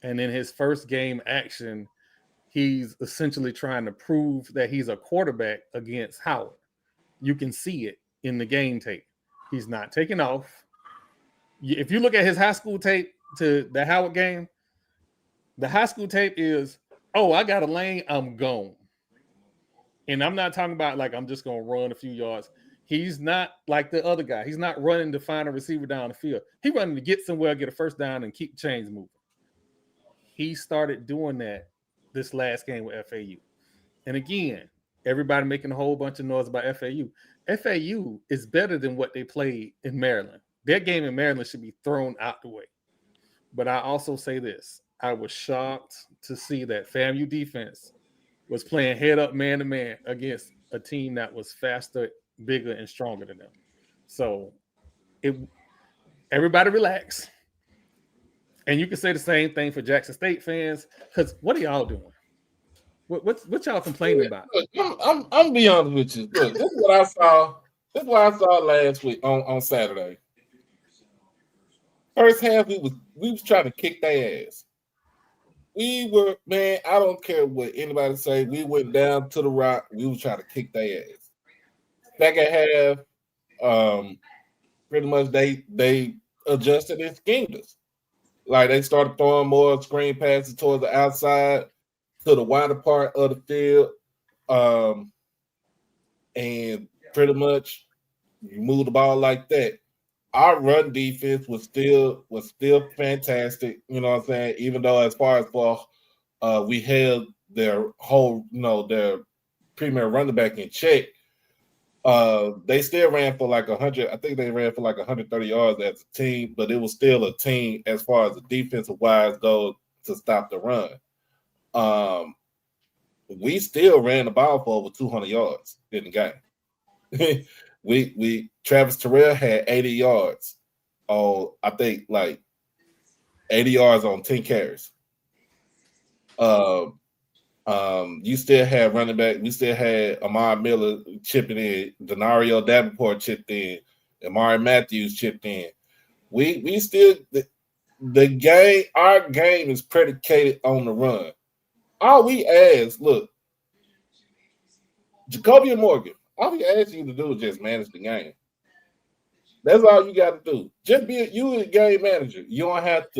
And in his first game action, he's essentially trying to prove that he's a quarterback against Howard. You can see it in the game tape. He's not taking off. If you look at his high school tape to the Howard game, the high school tape is, oh, I got a lane, I'm gone. And I'm not talking about like I'm just going to run a few yards. He's not like the other guy. He's not running to find a receiver down the field. He's running to get somewhere, get a first down, and keep chains moving. He started doing that this last game with FAU. And again, everybody making a whole bunch of noise about FAU. FAU is better than what they played in Maryland. Their game in Maryland should be thrown out the way. But I also say this. I was shocked to see that FAMU defense was playing head-up, man-to-man against a team that was faster, bigger, and stronger than them. So everybody relax. And you can say the same thing for Jackson State fans, because what are y'all doing? What y'all complaining about? Look, I'm be honest with you. Look, this is what I saw. This is what I saw last week on Saturday. First half, we was trying to kick their ass. We were, man, I don't care what anybody say. We went down to the rock. We was trying to kick their ass. Second half, pretty much they adjusted and schemed us. Like they started throwing more screen passes towards the outside to the wider part of the field. And pretty much you move the ball like that. Our run defense was still fantastic, you know what I'm saying? Even though as far as we held their whole, their premier running back in check, they still ran for like 100. I think they ran for like 130 yards as a team, but it was still a team as far as the defensive wise goes to stop the run. We still ran the ball for over 200 yards in the game. we Travis Terrell had 80 yards on, I think, like 80 yards on 10 carries. You still had running back. We still had Amar Miller chipping in. Denario Davenport chipped in. Amari Matthews chipped in. We still the game. Our game is predicated on the run. All we ask, look, Jacoby Morgan. All we ask you to do is just manage the game. That's all you got to do. Just be a game manager. You don't have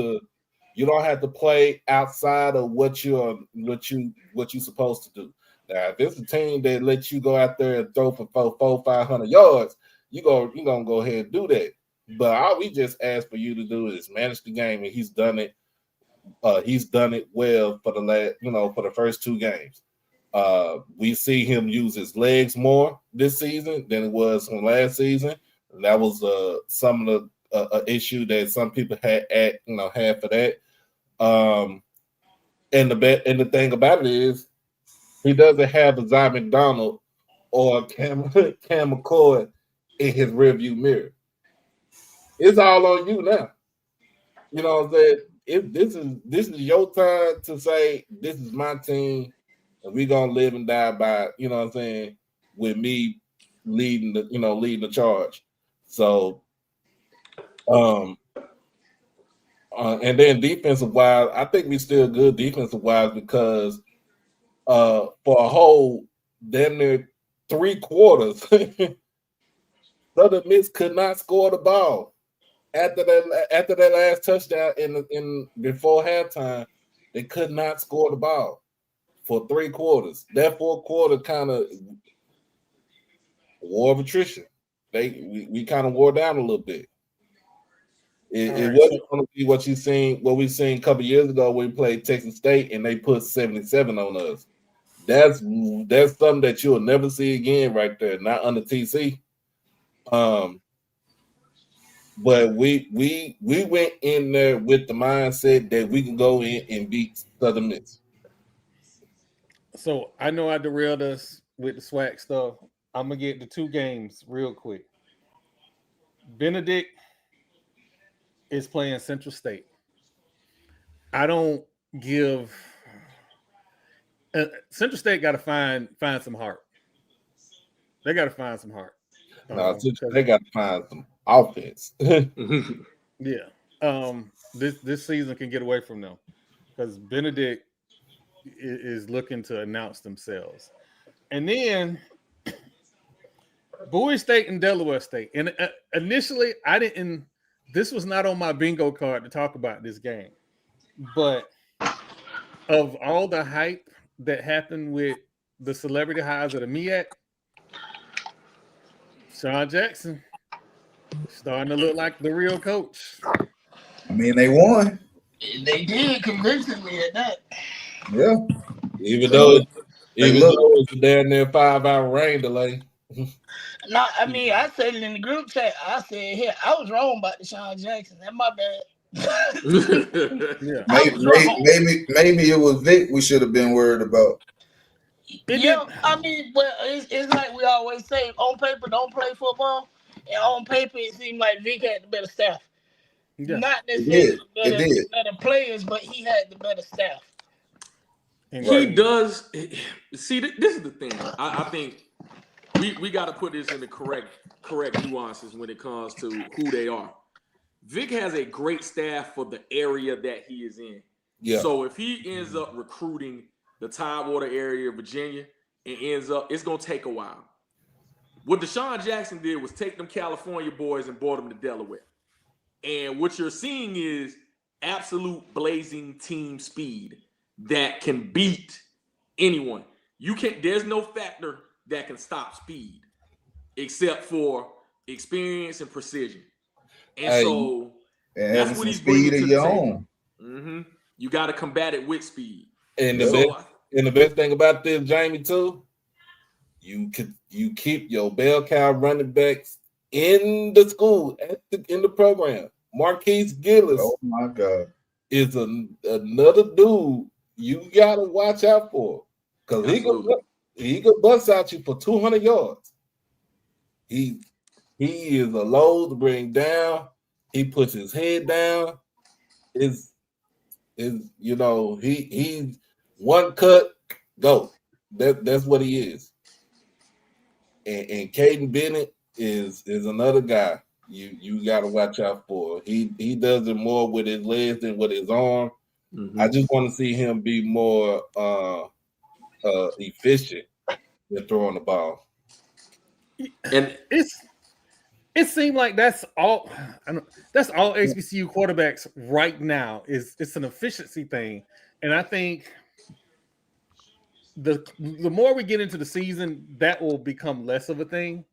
to play outside of what you're supposed to do. Now, if it's a team that lets you go out there and throw for 500 yards, you're gonna go ahead and do that. But all we just ask for you to do is manage the game, and he's done it. He's done it well for the first 2 games. We see him use his legs more this season than it was from last season. And that was some of the issue that some people had for that. And the thing about it is he doesn't have a Zy McDonald or Cam McCoy in his rearview mirror. It's all on you now. You know what I'm saying? If this is your time to say this is my team and we're gonna live and die by it, you know what I'm saying, with me leading the charge. So and then defensive wise, I think we still good defensive wise because for a whole damn near 3 quarters, Southern Miss could not score the ball. After that last touchdown in before halftime, they could not score the ball for 3 quarters. That 4th quarter kind of war of attrition. We kind of wore down a little bit. It wasn't going to be what we seen a couple years ago when we played Texas State and they put 77 on us. That's something that you'll never see again right there, not under TC. But we went in there with the mindset that we can go in and beat Southern Miss. So I know I derailed us with the SWAC stuff. I'm gonna get the 2 games real quick. Benedict is playing Central State. I don't give Central State got to find some heart. They got to find some heart. They got to find some offense. Yeah. This season can get away from them because Benedict is looking to announce themselves. And then Bowie State and Delaware State. And initially, this was not on my bingo card to talk about this game. But of all the hype that happened with the celebrity hires of the MEAC, Sean Jackson starting to look like the real coach. I mean, they won. They did convincingly at that. Yeah. Even though it's a damn near 5-hour rain delay. No, I mean, I said it in the group chat. I said, "Here, I was wrong about the Sean Jackson. That's my bad." Yeah. Maybe it was Vic we should have been worried about. Yeah, I mean, well, it's like we always say, on paper, don't play football. And on paper, it seemed like Vic had the better staff. Yeah. Not necessarily the better players, but he had the better staff. He does. See, this is the thing. I think we got to put this in the correct nuances when it comes to who they are. Vic has a great staff for the area that he is in. Yeah. So if he ends up recruiting the Tidewater area of Virginia and ends up, it's going to take a while. What Deshaun Jackson did was take them California boys and brought them to Delaware. And what you're seeing is absolute blazing team speed that can beat anyone. There's no factor that can stop speed except for experience and precision. And so that's what he's bringing to the table. Mm-hmm. You got to combat it with speed. And the best thing about this, Jamie, too, you keep your bell cow running backs in the school in the program. Marquise Gillis, oh my God, is another dude you gotta watch out for because he could bust out you for 200 yards. He is a load to bring down. He puts his head down. He's one cut, go. That's what he is. And Caden Bennett is another guy. you got to watch out for. He does it more with his legs than with his arm. Mm-hmm. I just want to see him be more efficient in throwing the ball. And it seemed like that's all HBCU quarterbacks right now. It's an efficiency thing, and I think the more we get into the season, that will become less of a thing.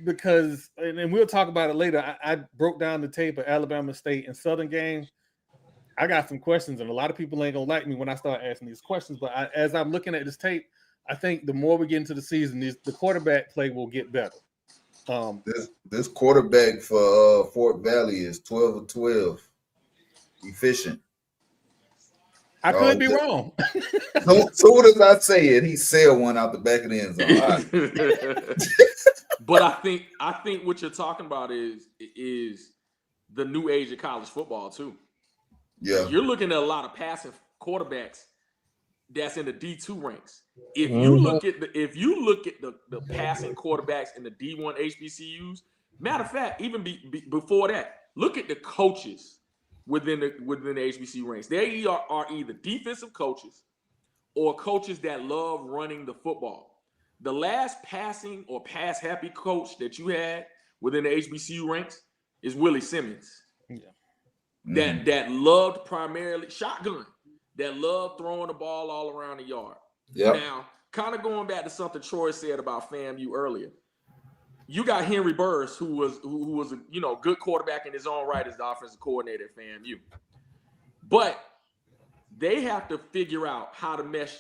Because, and we'll talk about it later. I broke down the tape of Alabama State and Southern game. I got some questions, and a lot of people ain't gonna like me when I start asking these questions. But as I'm looking at this tape, I think the more we get into the season, the quarterback play will get better. This quarterback for Fort Valley is 12 of 12, efficient. I could be wrong. Soon as I say it, he sailed one out the back of the end zone. But I think what you're talking about is the new age of college football too. Yeah, you're looking at a lot of passing quarterbacks that's in the D2 ranks. If you look at the passing quarterbacks in the D1 HBCUs, matter of fact, even before that, look at the coaches within the HBCU ranks. They are either defensive coaches or coaches that love running the football. The last passing or pass happy coach that you had within the HBCU ranks is Willie Simmons. Yeah. That loved primarily shotgun, that loved throwing the ball all around the yard. Yep. Now, kind of going back to something Troy said about FAMU earlier, you got Henry Burris, who was a good quarterback in his own right as the offensive coordinator at FAMU. But they have to figure out how to mesh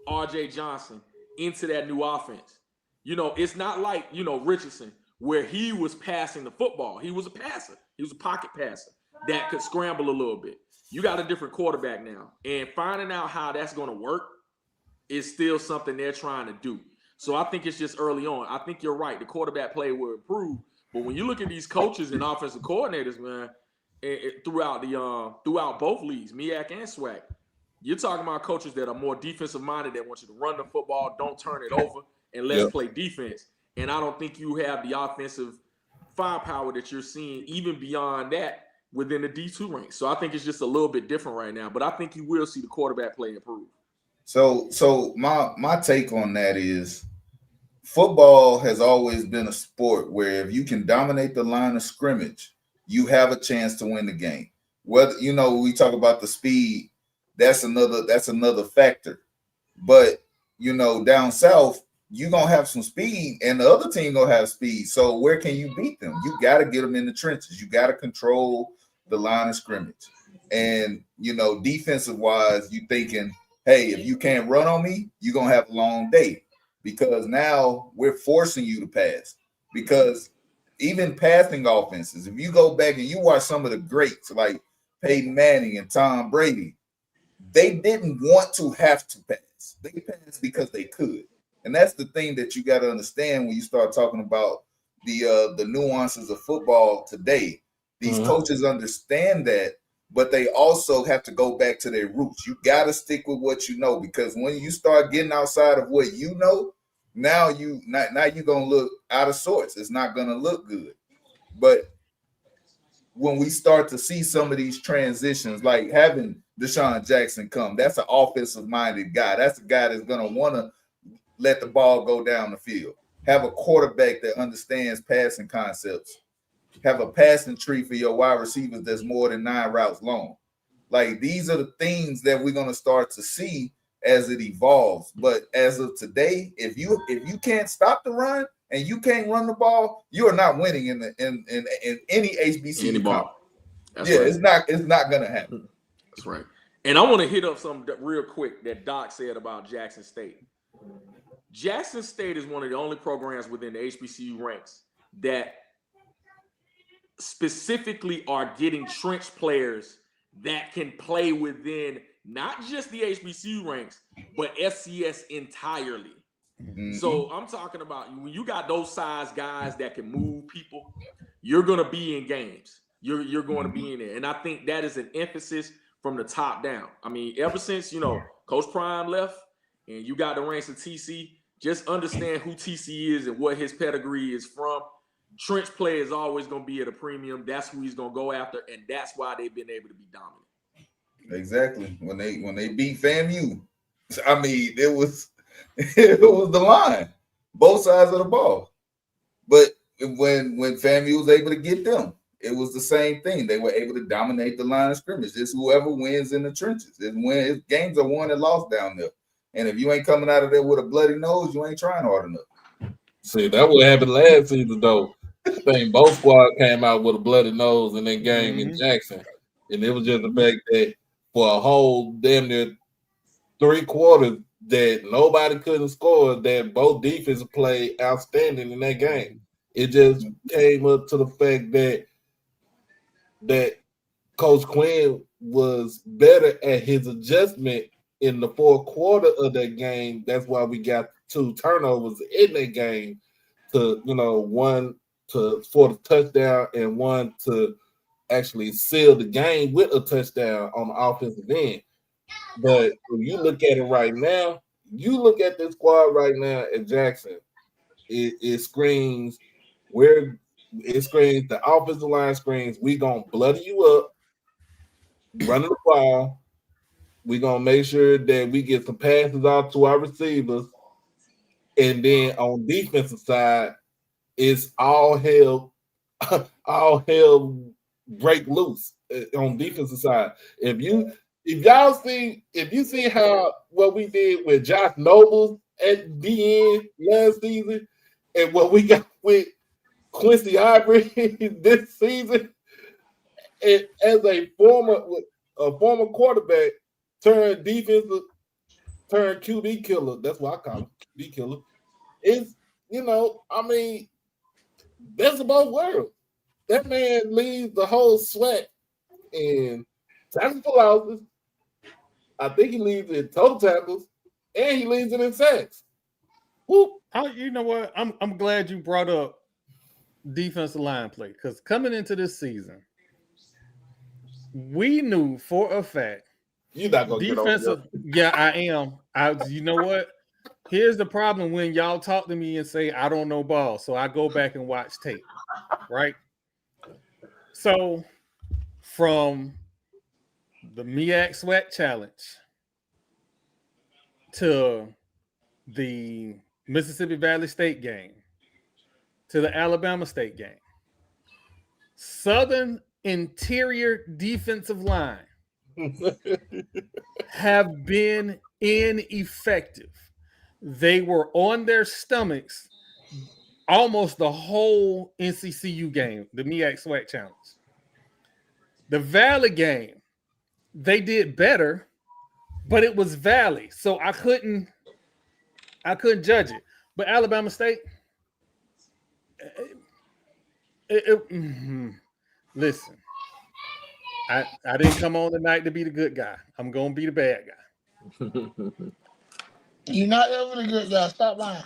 R.J. Johnson into that new offense. It's not like, Richardson, where he was passing the football. He was a passer. He was a pocket passer that could scramble a little bit. You got a different quarterback now. And finding out how that's going to work is still something they're trying to do. So I think it's just early on. I think you're right. The quarterback play will improve. But when you look at these coaches and offensive coordinators, man, throughout both leagues, MEAC and SWAC, you're talking about coaches that are more defensive minded, that want you to run the football, don't turn it over, and let's play defense. And I don't think you have the offensive firepower that you're seeing even beyond that within the D2 ranks. So I think it's just a little bit different right now. But I think you will see the quarterback play improve. So my take on that is football has always been a sport where if you can dominate the line of scrimmage, you have a chance to win the game. Whether we talk about the speed, that's another factor. But down south, you're gonna have some speed and the other team gonna have speed. So where can you beat them? You gotta get them in the trenches. You gotta control the line of scrimmage. And defensive wise, you thinking, hey, if you can't run on me, you're gonna have a long day, because now we're forcing you to pass. Because even passing offenses, if you go back and you watch some of the greats like Peyton Manning and Tom Brady, they didn't want to have to pass. They passed because they could. And that's the thing that you got to understand when you start talking about the nuances of football today. These coaches understand that, but they also have to go back to their roots. You got to stick with what you know, because when you start getting outside of what you know, now you're going to look out of sorts. It's not going to look good. But when we start to see some of these transitions, like having Deshaun Jackson come, that's an offensive-minded guy. That's a guy that's going to want to let the ball go down the field. Have a quarterback that understands passing concepts. Have a passing tree for your wide receivers that's more than 9 routes long. Like, these are the things that we're going to start to see as it evolves. But as of today, if you can't stop the run and you can't run the ball, you are not winning in any HBCU. Any ball. Right. It's not going to happen. That's right. And I want to hit up something real quick that Doc said about Jackson State. Jackson State is one of the only programs within the HBCU ranks that specifically are getting trench players that can play within not just the HBCU ranks, but FCS entirely. Mm-hmm. So I'm talking about when you got those size guys that can move people, you're going to be in games. You're going to be in there. And I think that is an emphasis from the top down. I mean, ever since, Coach Prime left and you got the ranks of TC, just understand who TC is and what his pedigree is from. trench play is always going to be at a premium. That's who he's going to go after, and that's why they've been able to be dominant. Exactly. When they beat FAMU, I mean, it was the line, both sides of the ball. But when FAMU was able to get them, it was the same thing. They were able to dominate the line of scrimmage. It's whoever wins in the trenches. Games are won and lost down there. And if you ain't coming out of there with a bloody nose, you ain't trying hard enough. See, that what happened last season, though. I think both squads came out with a bloody nose in that game in Jackson. And it was just the fact that for a whole damn near 3 quarters that nobody couldn't score, that both defenses played outstanding in that game. It just came up to the fact that Coach Quinn was better at his adjustment in the 4th quarter of that game. That's why we got 2 turnovers in that game, one for the touchdown and one to actually seal the game with a touchdown on the offensive end. But if you look at it right now, you look at this squad right now at Jackson, it screams the offensive line screams, we gonna bloody you up, running the ball. We gonna make sure that we get some passes out to our receivers, and then on defensive side, it's all hell break loose on defensive side. If you see how what we did with Josh Nobles at the end last season, and what we got with Quincy Ivory this season, and as a former quarterback turned defensive, turned QB killer, that's what I call him, QB killer. It's that's about world. That man leads the whole sweat in tackles for losses. I think he leads in total tackles, and he leads it in sacks. Whoop. You know what? I'm glad you brought up defensive line play, because coming into this season, we knew for a fact you're not gonna defensive. Yeah, I am. You know what? Here's the problem when y'all talk to me and say I don't know ball, so I go back and watch tape, right? So from the MEAC Sweat Challenge to the Mississippi Valley State game to the Alabama State game, Southern interior defensive line have been ineffective. They were on their stomachs almost the whole NCCU game, the MEAC Sweat Challenge. The Valley game, they did better, but it was Valley, so I couldn't judge it. But Alabama State, listen, I didn't come on tonight to be the good guy. I'm gonna be the bad guy. You're not ever the good guy. Stop lying.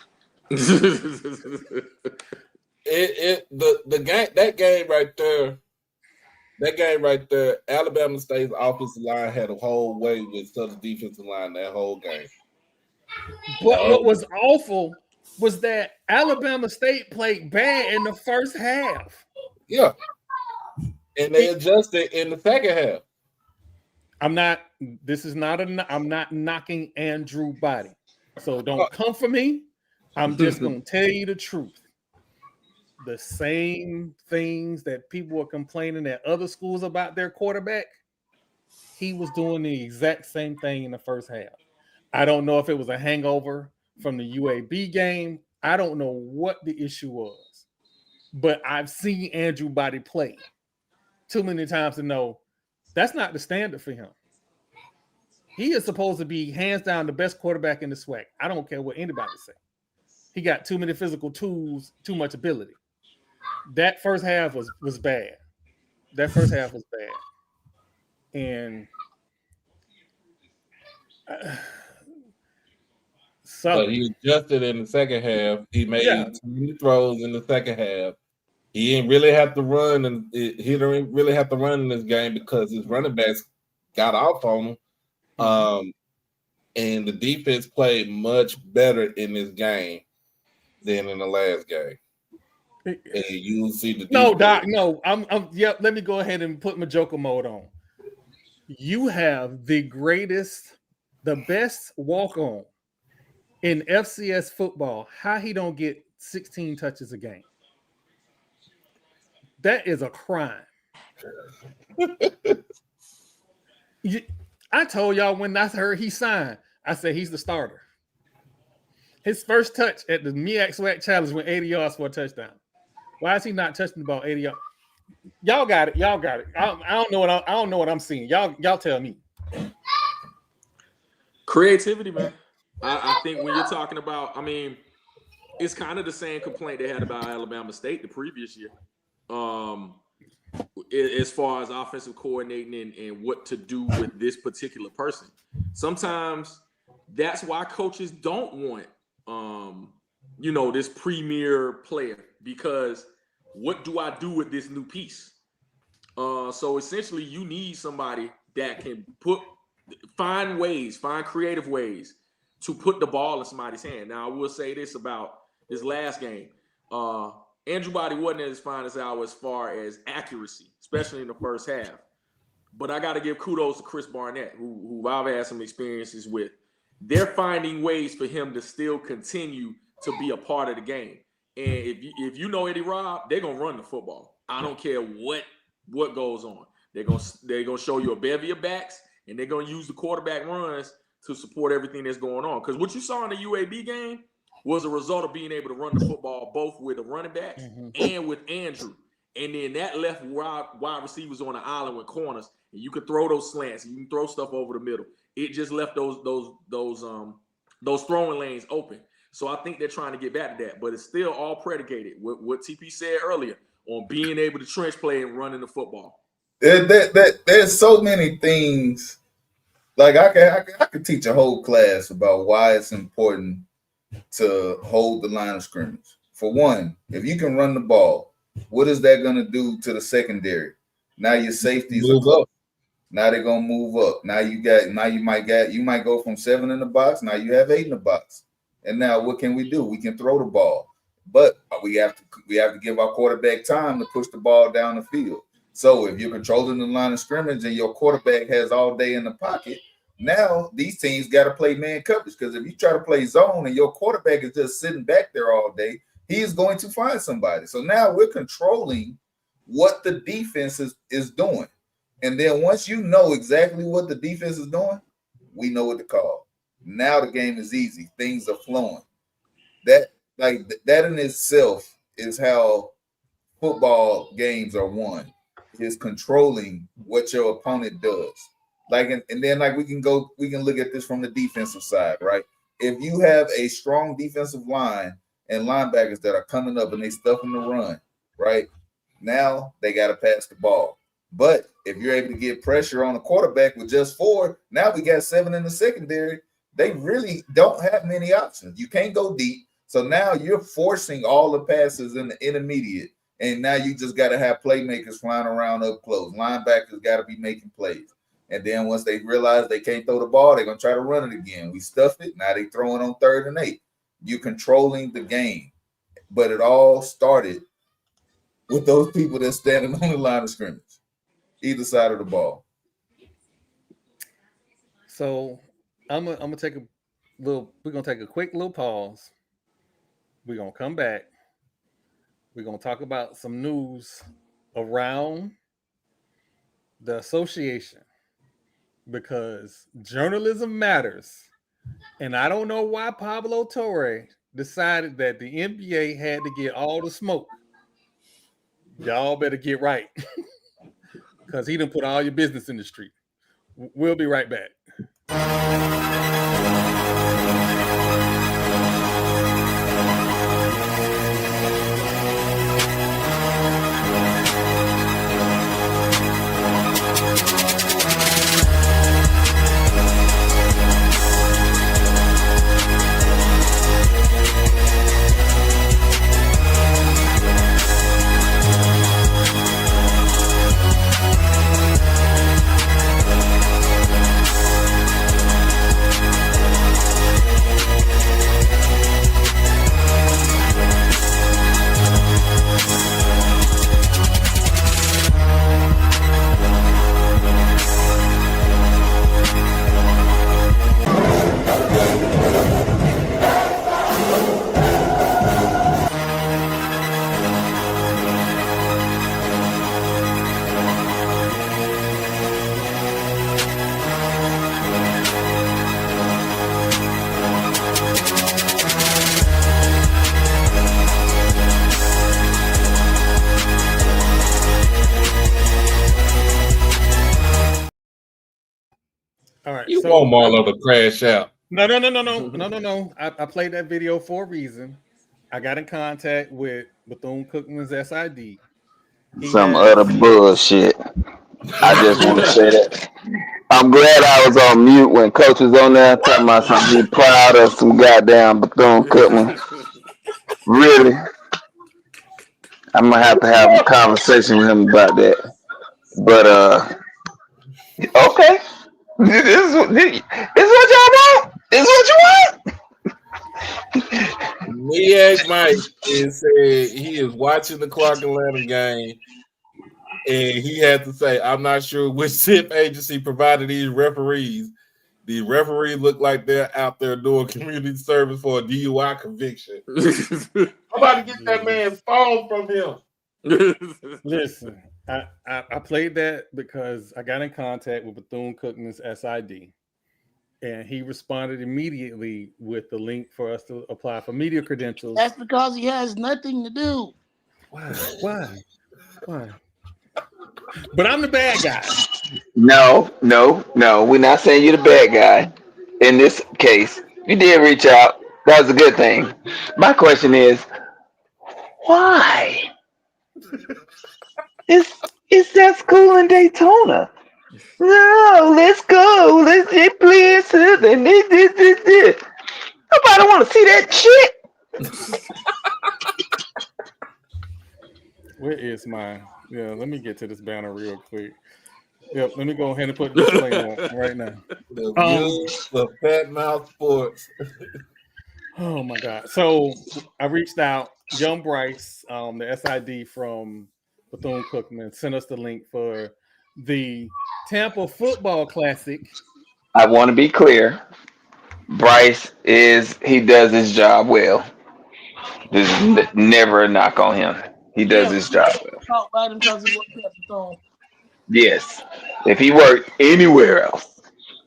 That game right there, Alabama State's offensive line had a whole way with Southern defensive line that whole game. But what was awful was that Alabama State played bad in the first half. Yeah. And they adjusted in the second half. I'm not knocking Andrew Body. So don't come for me. I'm just going to tell you the truth. The same things that people were complaining at other schools about their quarterback, he was doing the exact same thing in the first half. I don't know if it was a hangover from the UAB game. I don't know what the issue was. But I've seen Andrew Body play too many times to know that's not the standard for him. He is supposed to be hands down the best quarterback in the SWAC. I don't care what anybody say. He got too many physical tools, too much ability. That first half was bad. That first half was bad. And so he adjusted in the second half. He made too many throws in the second half. He didn't really have to run, and he didn't really have to run in this game because his running backs got off on him. And the defense played much better in this game than in the last game. and you'll see the no, Doc. No, I'm. Yep. Let me go ahead and put my Joker mode on. You have the best walk on in FCS football. How he don't get 16 touches a game? That is a crime. I told y'all when I heard he signed, I said he's the starter. His first touch at the MEAC SWAC Challenge went 80 yards for a touchdown. Why is he not touching the ball 80 yards? Y'all got it. Y'all got it. I don't know what I'm seeing. Y'all tell me. Creativity, man. I think when you're talking about, I mean, it's kind of the same complaint they had about Alabama State the previous year. As far as offensive coordinating and what to do with this particular person. Sometimes that's why coaches don't want this premier player, because what do I do with this new piece? So essentially you need somebody that can find creative ways to put the ball in somebody's hand. Now I will say this about this last game. Andrew Body wasn't as fine as far as accuracy, especially in the first half. But I got to give kudos to Chris Barnett, who I've had some experiences with. They're finding ways for him to still continue to be a part of the game. And if you know Eddie Robb, they're gonna run the football. I don't care what goes on. They're gonna show you a bevy of backs, and they're gonna use the quarterback runs to support everything that's going on. Because what you saw in the UAB game was a result of being able to run the football both with the running backs and with Andrew. And then that left wide receivers on the island with corners, and you could throw those slants, and you can throw stuff over the middle. It just left those throwing lanes open. So I think they're trying to get back to that, but it's still all predicated with what TP said earlier on being able to trench play and running the football. There's so many things. Like I could teach a whole class about why it's important to hold the line of scrimmage. For one, if you can run the ball, what is that going to do to the secondary? Now your safeties are close. Now they're gonna move up. You might go from 7 in the box. Now you have 8 in the box. And now what can we do? We can throw the ball, but we have to give our quarterback time to push the ball down the field. So if you're controlling the line of scrimmage and your quarterback has all day in the pocket, now these teams got to play man coverage, because if you try to play zone and your quarterback is just sitting back there all day, he is going to find somebody. So now we're controlling what the defense is doing. And then once you know exactly what the defense is doing, we know what to call. Now the game is easy. Things are flowing. That in itself is how football games are won, is controlling what your opponent does. And then we can look at this from the defensive side, right? If you have a strong defensive line and linebackers that are coming up and they stuffing the run, right? Now they got to pass the ball. But if you're able to get pressure on the quarterback with just 4, now we got 7 in the secondary. They really don't have many options. You can't go deep. So now you're forcing all the passes in the intermediate. And now you just got to have playmakers flying around up close. Linebackers got to be making plays. And then once they realize they can't throw the ball, they're going to try to run it again. We stuffed it. Now they throwing on 3rd and 8. You're controlling the game. But it all started with those people that's standing on the line of scrimmage, either side of the ball. So I'm gonna take we're gonna take a quick little pause. We're gonna come back. We're gonna talk about some news around the association, because journalism matters. And I don't know why Pablo Torre decided that the NBA had to get all the smoke. Y'all better get right, because he done put all your business in the street. We'll be right back. right. You So want Marlo to crash out. No. I played that video for a reason. I got in contact with Bethune-Cookman's SID. Some other bullshit. I just want to say that. I'm glad I was on mute when Coach was on there talking about something. Be proud of some goddamn Bethune-Cookman. Really? I'm gonna have to have a conversation with him about that. But okay. This is what y'all want. This is what you want. Miag Mike said he is watching the Clark Atlanta game, and he had to say, "I'm not sure which tip agency provided these referees. The referees look like they're out there doing community service for a DUI conviction." I'm about to get that man's phone from him. Listen, I played that because I got in contact with Bethune-Cookman's SID, and he responded immediately with the link for us to apply for media credentials. That's because he has nothing to do. Why? But I'm the bad guy. No. We're not saying you're the bad guy. In this case, you did reach out. That was a good thing. My question is, why? It's that school in Daytona. No, let's go. Let's get places and this. Nobody want to see that shit. Where is my? Yeah, let me get to this banner real quick. Yep, let me go ahead and put the disclaimer on right now. The Fat Mouth Sports. Oh my God! So I reached out. Young Bryce, the SID from Bethune-Cookman, sent us the link for the Tampa Football Classic. I want to be clear. Bryce he does his job well. There's never a knock on him. He does his job well. Talk about him because he worked at Bethune. Yes. If he worked anywhere else,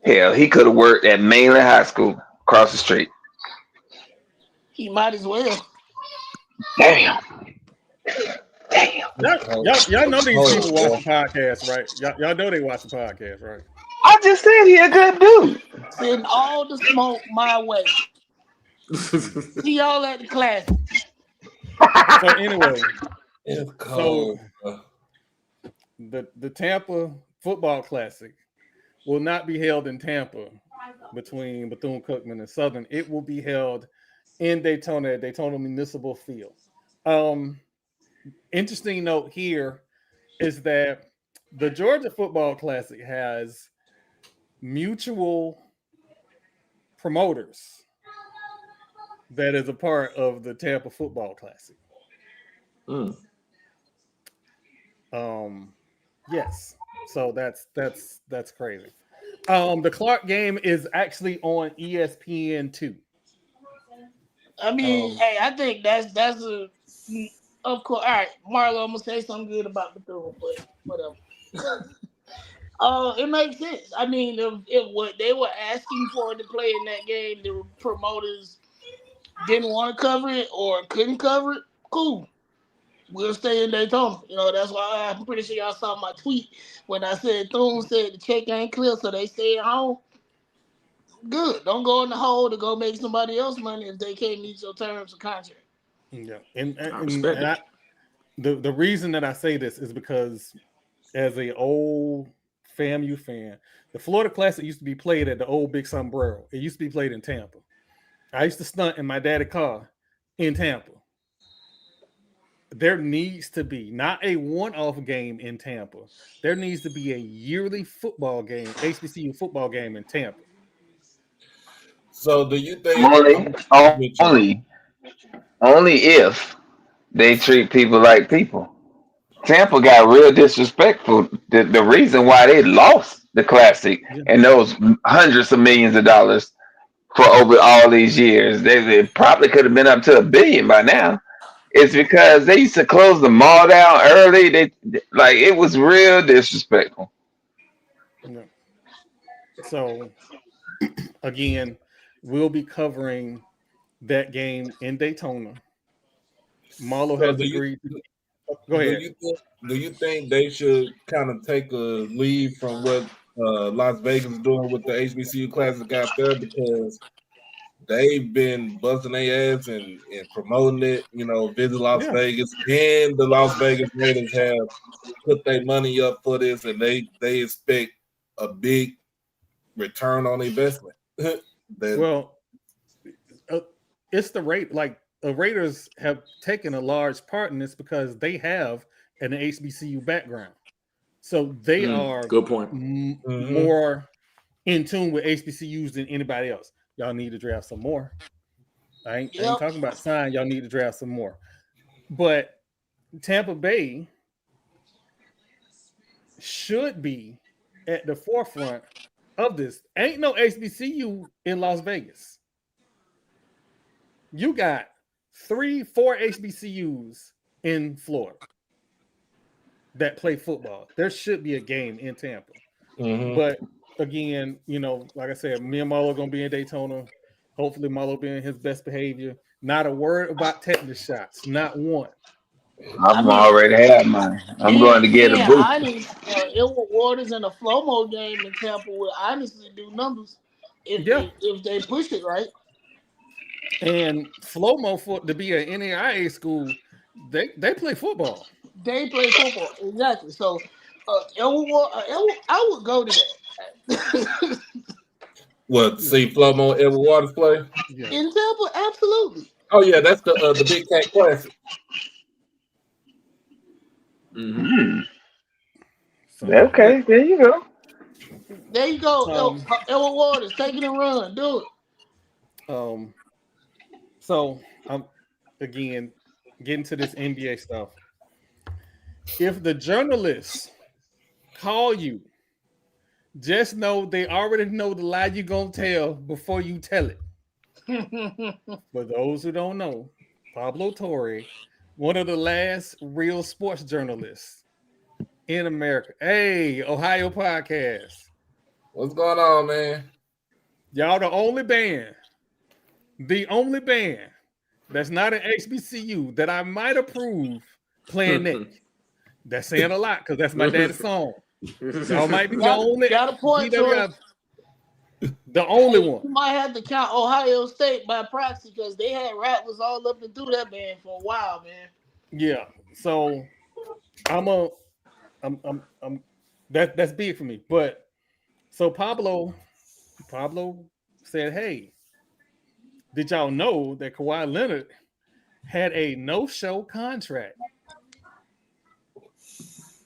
hell, he could have worked at Mainland High School across the street. He might as well. Damn. Y'all know these people watch the podcast, right? Y'all know they watch the podcast, right? I just said he a good dude. Send all the smoke my way. See y'all at the class. So anyway, it's cold. So the Tampa Football Classic will not be held in Tampa between Bethune-Cookman and Southern. It will be held in Daytona at Daytona Municipal Field. Interesting note here is that the Georgia Football Classic has mutual promoters that is a part of the Tampa Football Classic. Yes. So that's crazy. The Clark game is actually on ESPN2. I mean, hey, I think that's a of course. All right, Marlo, I'm gonna say something good about Bethune, but whatever. It makes sense. I mean, if what they were asking for to play in that game, the promoters didn't want to cover it or couldn't cover it, cool. We'll stay in Daytona. You know, that's why I'm pretty sure y'all saw my tweet when I said Thune said the check ain't clear, so they stay at home. Good. Don't go in the hole to go make somebody else money if they can't meet your terms of contract. Yeah, and the reason that I say this is because as a old FAMU fan, the Florida Classic used to be played at the old Big Sombrero. It used to be played in Tampa. I used to stunt in my daddy's car in Tampa. There needs to be not a one-off game in Tampa. There needs to be a yearly football game, HBCU football game in Tampa. So do you think only if they treat people like people? Tampa got real disrespectful. The reason why they lost the Classic and those hundreds of millions of dollars for over all these years, they probably could have been up to $1 billion by now. It's because they used to close the mall down early. It was real disrespectful. Yeah. So again, we'll be covering that game in Daytona. Marlo has agreed. Go ahead. Do you think they should kind of take a lead from what Las Vegas is doing with the HBCU classes got there because they've been busting their ass and promoting it. Visit Las Vegas, and the Las Vegas Raiders have put their money up for this, and they expect a big return on investment. Well, it's the rate. Like the Raiders have taken a large part in this because they have an HBCU background, so they are good point. More in tune with HBCUs than anybody else. Y'all need to draft some more. I ain't talking about sign. Y'all need to draft some more. But Tampa Bay should be at the forefront of this. Ain't no HBCU in Las Vegas. You got 3-4 HBCUs in Florida that play football. There should be a game in Tampa. But again, like I said, me and Marlo are gonna be in Daytona. Hopefully Marlo be in his best behavior. Not a word about tetanus shots. Not one. Already had mine. I'm going to get a boost. Edward Waters and the Flomo game in Tampa will honestly do numbers if they push it right. And Flomo to be an NAIA school, they play football. They play football, exactly. So I would go to that. What? See Flomo Edward Waters play in Tampa? Absolutely. Oh yeah, that's the Big Cat Classic. Okay, there you go. There you go. Edward Waters, take it and run. Do it. So I'm again getting to this NBA stuff. If the journalists call you, just know they already know the lie you're gonna tell before you tell it. For those who don't know, Pablo Torre, one of the last real sports journalists in America. Hey, Ohio Podcast. What's going on, man? Y'all the only band that's not an HBCU that I might approve playing Nick. That's saying a lot because that's my daddy's song. Y'all might be the only. Got a point, the only one. You might have to count Ohio State by proxy because they had rattlers all up and through that band for a while, man. Yeah, so that's big for me. But so Pablo said, "Hey, did y'all know that Kawhi Leonard had a no-show contract?"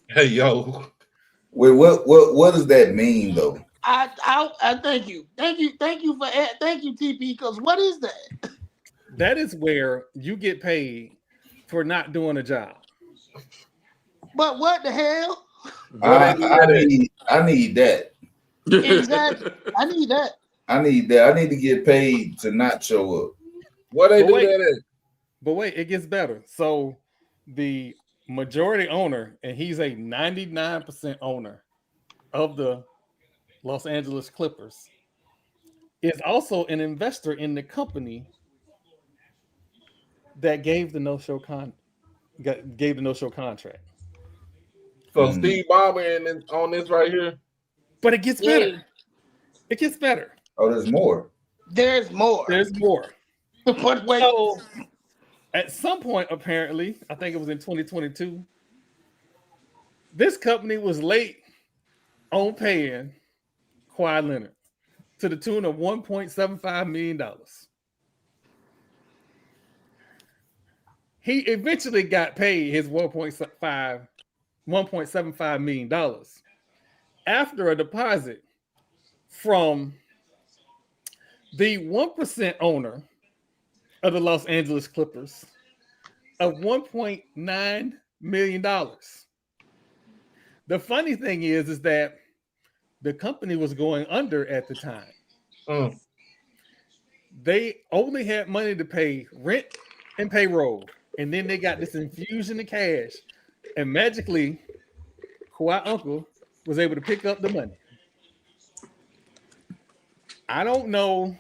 Hey, yo. Wait, what does that mean, though? I thank you TP, because what is that? That is where you get paid for not doing a job. But what the hell? I need that. Exactly. I need that. I need to get paid to not show up. What they do that at? But wait, it gets better. So the majority owner, and he's a 99% owner of the Los Angeles Clippers, is also an investor in the company that gave the no-show contract. So Steve Ballmer on this right here. But it gets better. It gets better. Oh, there's more. There's more. But wait. So, at some point, apparently, I think it was in 2022, this company was late on paying Kawhi Leonard to the tune of $1.75 million. He eventually got paid his $1.75 million after a deposit from the 1% owner of the Los Angeles Clippers of $1.9 million. The funny thing is that the company was going under at the time. They only had money to pay rent and payroll, and then they got this infusion of cash, and magically, Kawhi uncle was able to pick up the money. I don't know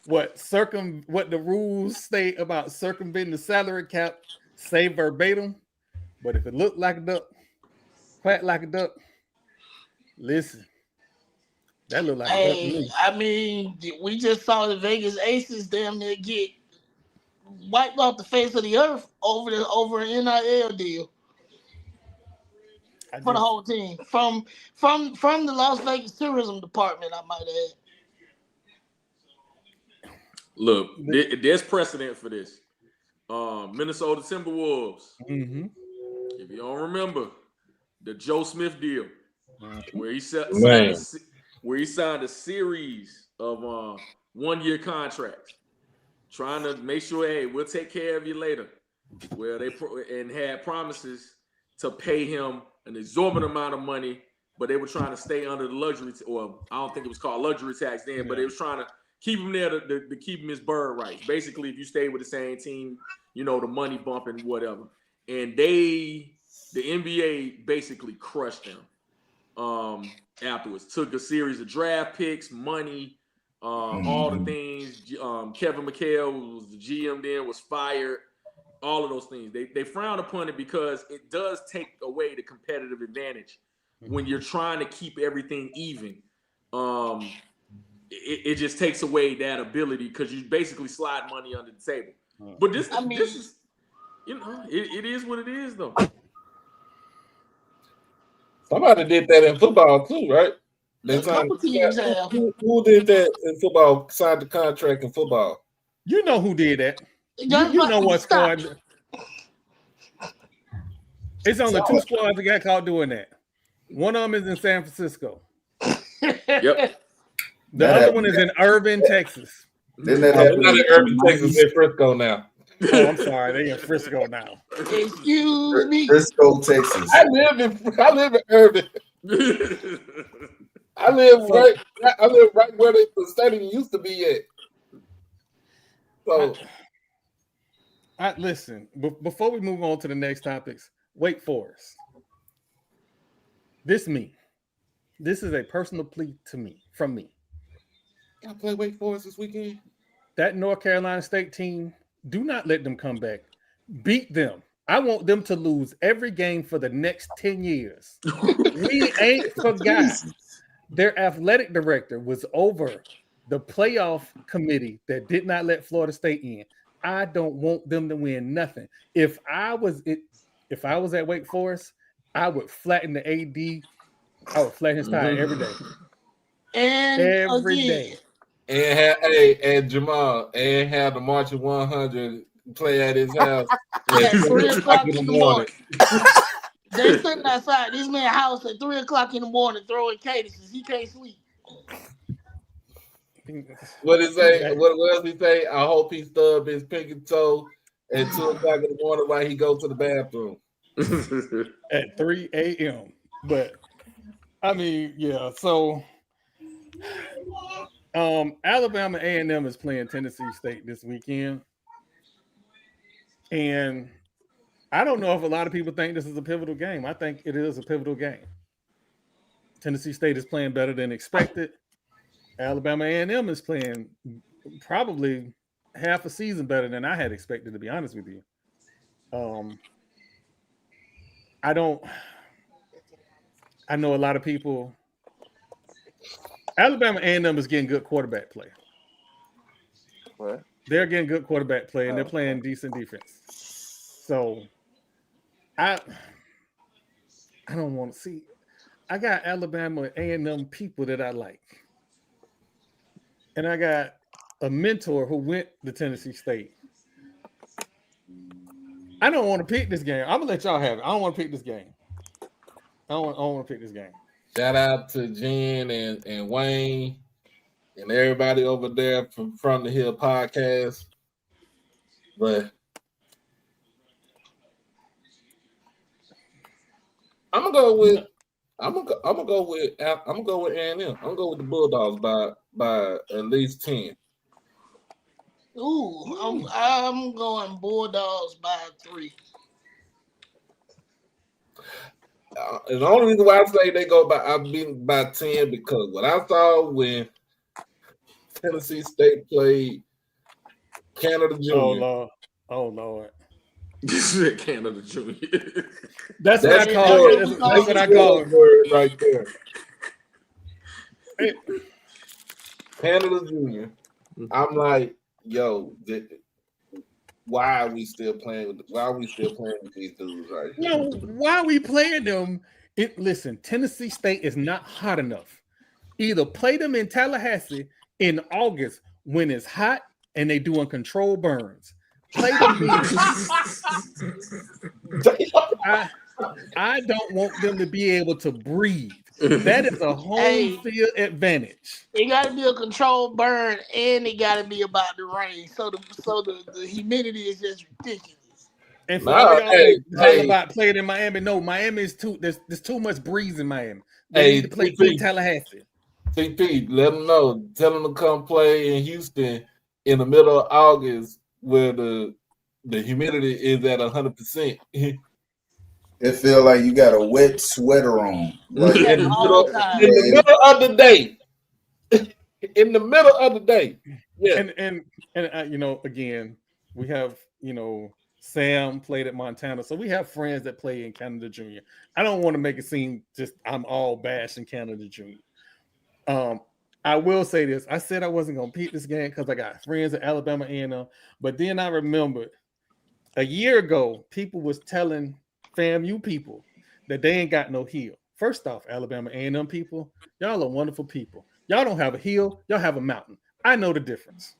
what the rules state about circumventing the salary cap, say verbatim, but if it looked like a duck, quack like a duck, listen, That looked like a bet to Hey, me. I mean, we just saw the Vegas Aces damn near get wiped off the face of the earth over an NIL deal for the whole team from the Las Vegas tourism department. I might add. Look, there's precedent for this. Minnesota Timberwolves. Mm-hmm. If you don't remember the Joe Smith deal, where he signed a series of 1-year contracts, trying to make sure, hey, we'll take care of you later. Where they had promises to pay him an exorbitant amount of money, but they were trying to stay under the luxury, or I don't think it was called luxury tax then, but they was trying to keep him there to keep him his bird rights. Basically, if you stay with the same team, you know, the money bump and whatever. And the NBA basically crushed them afterwards. Took a series of draft picks, money, all the things. Kevin McHale, who was the GM then, was fired. All of those things. They frown upon it because it does take away the competitive advantage when you're trying to keep everything even. It just takes away that ability because you basically slide money under the table. But this is, you know, it is what it is, though. Somebody did that in football too, right? They signed, who did that in football? Signed the contract in football. You know who did that? You know what squad? It's only 2 squads that got caught doing that. One of them is in San Francisco. Yep. The other one is in Irving, Texas. They're not in Irving, Texas. They're Frisco now. Oh, I'm sorry. They're in Frisco now. Excuse me. Frisco, Texas. I live in Irving. I live right where the stadium used to be at. So, listen. Before we move on to the next topics, Wake Forest. This is a personal plea from me. Y'all play Wake Forest this weekend? That North Carolina State team, do not let them come back. Beat them. I want them to lose every game for the next 10 years. We ain't forgot. Their athletic director was over the playoff committee that did not let Florida State in. I don't want them to win nothing. If I was at Wake Forest, I would flatten the AD. I would flatten his tire every day. And every day. And Jamal and have the Marching 100 play at his house at 3 o'clock in the morning. They sitting outside this man's house at 3 o'clock in the morning throwing cadences. He can't sleep. What did he say? What else he say? I hope he stub his pinky toe at 2 o'clock in the morning while he goes to the bathroom. At 3 a.m. But I mean, yeah. So Alabama A&M is playing Tennessee State this weekend. And I don't know if a lot of people think this is a pivotal game. I think it is a pivotal game. Tennessee State is playing better than expected. Alabama A&M is playing probably half a season better than I had expected, to be honest with you. I know a lot of people. Alabama A&M is getting good quarterback play. What? They're getting good quarterback play, and they're playing decent defense. So I don't want to see. I got Alabama A&M people that I like. And I got a mentor who went to Tennessee State. I don't want to pick this game. I'm going to let y'all have it. I don't want to pick this game. I don't want to pick this game. Shout out to Jen and Wayne and everybody over there from the Hill podcast. But I'm gonna go with A&M. I'm gonna go with the Bulldogs by at least 10. Ooh, I'm going Bulldogs by 3. The only reason why I say they go by 10 because what I saw when Tennessee State played Canada Junior. Oh Lord. Canada Junior. That's what I call it. That's what I call it word right there. Canada Junior. I'm like, yo, why are we still playing with these dudes right here? No, why are we playing them? Listen, Tennessee State is not hot enough. Either play them in Tallahassee in August when it's hot and they doing controlled burns. Play them I don't want them to be able to breathe. That is a home field advantage. It got to be a controlled burn, and it got to be about the rain. So the humidity is just ridiculous. And for all y'all talking about playing in Miami, no, Miami is there's too much breeze in Miami. They need to play in Tallahassee. TP, let them know. Tell them to come play in Houston in the middle of August where the humidity is at 100%. It feel like you got a wet sweater on. Like in the middle of the day. In the middle of the day. Yeah. And you know, again, we have, you know, Sam played at Montana, so we have friends that play in Canada Junior. I don't want to make it seem just I'm all bashing Canada Junior. I will say this. I said I wasn't going to pick this game because I got friends at Alabama A&M, but then I remembered a year ago, people was telling FAMU people that they ain't got no hill. First off, Alabama A&M people, y'all are wonderful people. Y'all don't have a hill, y'all have a mountain. I know the difference.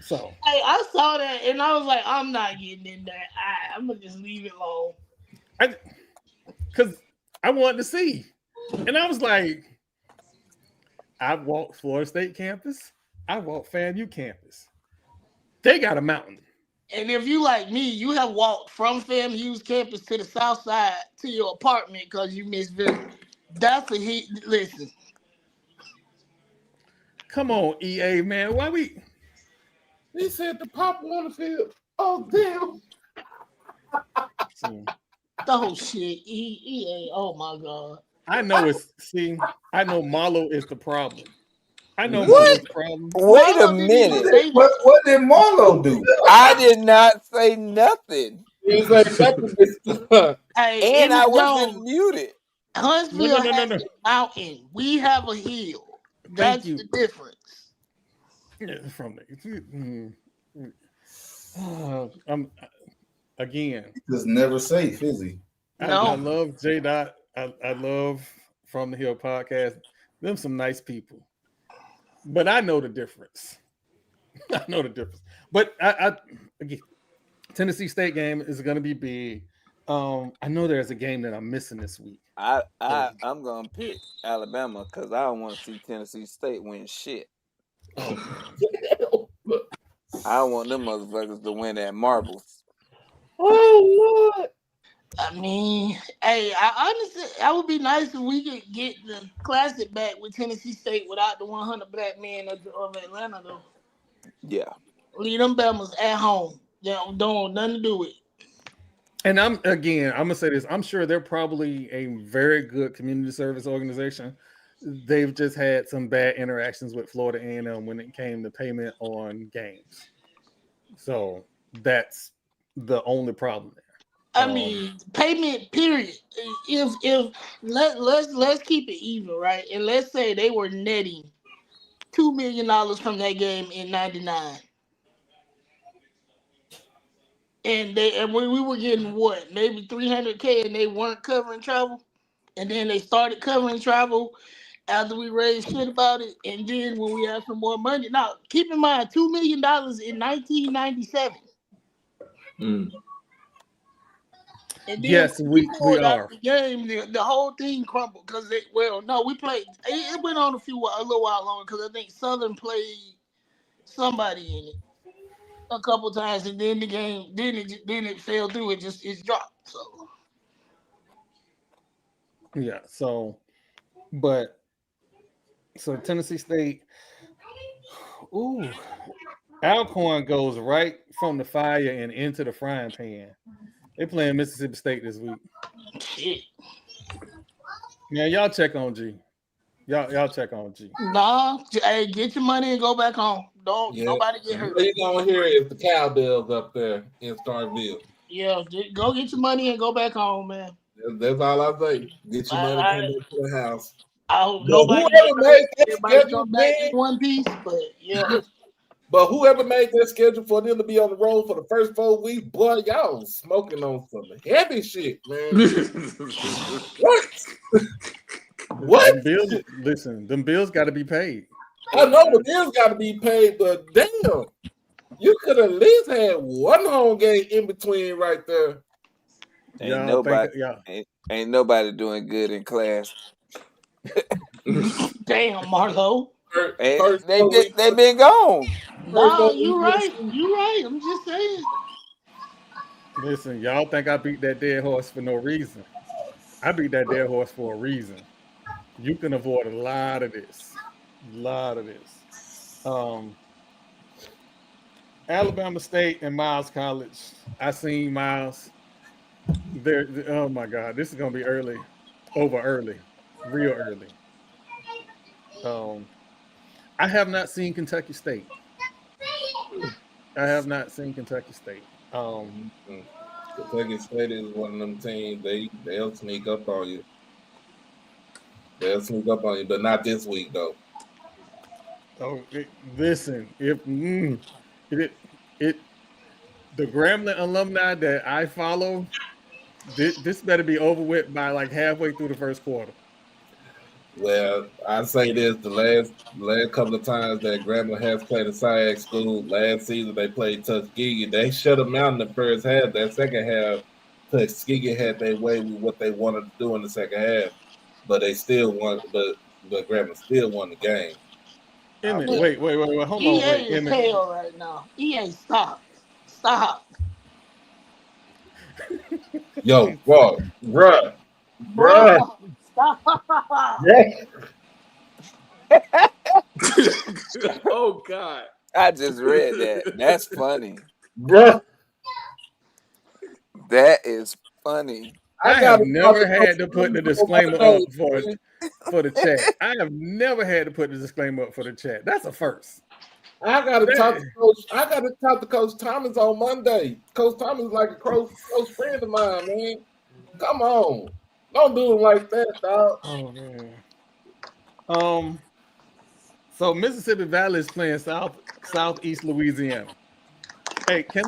So I saw that and I was like, I'm not getting in there. I'm gonna just leave it alone. Because I wanted to see. And I was like, I walked Florida State campus. I walked FAMU campus. They got a mountain. And if you like me, you have walked from FAMU's campus to the south side to your apartment because you missed visit. That's a heat. Listen. Come on, EA, man. Why we? They said the pop on the field. Oh, damn. Oh, shit. EA. Oh, my God. I know I know Marlo is the problem. I know Marlo's the problem. Wait a minute. What did Marlo do? I did not say nothing. He was like, hey, and I wasn't muted. Huntsville has a mountain. We have a hill. That's the difference. Yeah, from again. He's never safe, is he? I love J Dot. I love From the Hill podcast. Them some nice people. But I know the difference. I know the difference. But again, Tennessee State game is going to be big. I know there's a game that I'm missing this week. I'm gonna pick Alabama because I don't want to see Tennessee State win shit. I don't want them motherfuckers to win at marbles. Oh Lord! I mean, hey, I would be nice if we could get the classic back with Tennessee State without the 100 black men of Atlanta, though. Yeah. Leave them Bama's at home. They don't want nothing to do with it. And I'm gonna say this. I'm sure they're probably a very good community service organization. They've just had some bad interactions with Florida A&M when it came to payment on games. So that's the only problem there. I mean, payment period. If let's keep it even, right? And let's say they were netting $2 million from that game in '99. And we were getting what, maybe $300K, and they weren't covering travel. And then they started covering travel after we raised shit about it. And then when we had some more money, now keep in mind, $2 million in 1997. Mm. And then yes, we are. The game, the whole thing crumbled because we played. It went on a little while longer because I think Southern played somebody in it a couple times, and then the game, then it fell through. It dropped. So yeah. So Tennessee State. Ooh, Alcorn goes right from the fire and into the frying pan. They playing Mississippi State this week. Shit. Yeah, y'all check on G. Y'all check on G. Nah, hey, get your money and go back home. Nobody get hurt. What you gonna hear is the Cowbells up there in Starkville. Yeah, go get your money and go back home, man. That's all I say. Get your money, come back to the house. I hope But nobody whoever made that everybody schedule, come back man, in one piece. But yeah, but whoever made that schedule for them to be on the road for the first 4 weeks, boy, y'all smoking on some heavy shit, man. What? What? Them bills, listen, them bills got to be paid. I know the bills got to be paid, but damn, you could at least had one home game in between right there. Ain't nobody doing good in class. damn, Marlo. They been gone. Nah, you right. You right. I'm just saying. Listen, y'all think I beat that dead horse for no reason. I beat that dead horse for a reason. You can avoid a lot of this. Alabama State and Miles College. I seen Miles. Oh my God, this is gonna be early, real early. I have not seen Kentucky State. Kentucky State is one of them teams. They'll sneak up on you. But not this week though. Listen, if the Grambling alumni that I follow, this better be over with by like halfway through the first quarter. Well, I say this: the last couple of times that Grambling has played a SIAC school, last season they played Tuskegee. They shut them out in the first half. That second half, Tuskegee had their way with what they wanted to do in the second half, but they still won. But Grambling still won the game. Emmett, wait, hold on. EA is hell right now. EA, stop. Yo, bruh. Stop. Oh God. I just read that. That's funny. Bruh. That is funny. I have never had to put the disclaimer up for the chat. I have never had to put the disclaimer up for the chat. That's a first. I gotta talk to Coach. I gotta talk to Coach Thomas on Monday. Coach Thomas is like a close friend of mine, man. Come on. Don't do it like that, dog. Oh man. So Mississippi Valley is playing Southeast Louisiana. Hey, can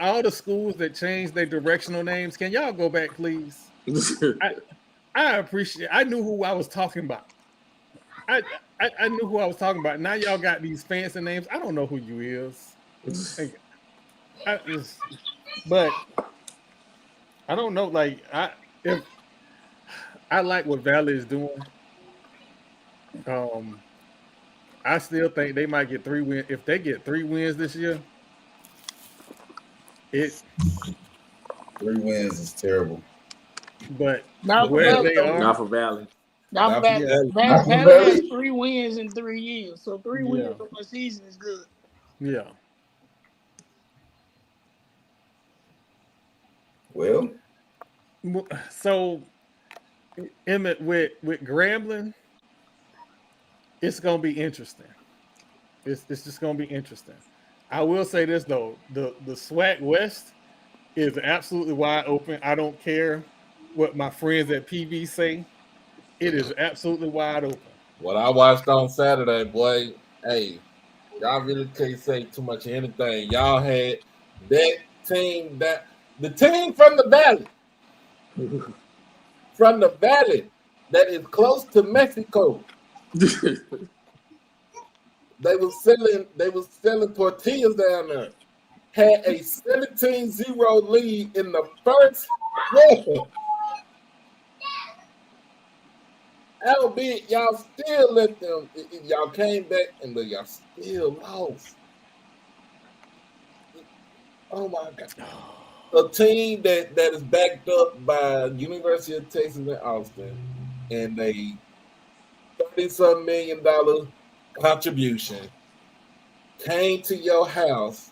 all the schools that changed their directional names, can y'all go back, please? I appreciate. I knew who I was talking about. I knew who I was talking about. Now y'all got these fancy names. I don't know who you is. But I don't know. Like if I like what Valley is doing. I still think they might get 3 wins. If they get 3 wins this year, 3 wins is terrible. But where they are, not for Valley. Valley has 3 wins in 3 years, so 3 wins from a season is good. Yeah. Well, so Emmett with Grambling, it's gonna be interesting. It's just gonna be interesting. I will say this though, the SWAC West is absolutely wide open. I don't care what my friends at PV say. It is absolutely wide open. What I watched on Saturday, boy, hey, y'all really can't say too much of anything. Y'all had that team, the team from the Valley, that is close to Mexico. They was selling tortillas down there. Had a 17-0 lead in the first quarter. Albeit y'all still let them, y'all came back and y'all still lost. Oh my God. A team that is backed up by University of Texas in Austin and a $30-some million contribution came to your house,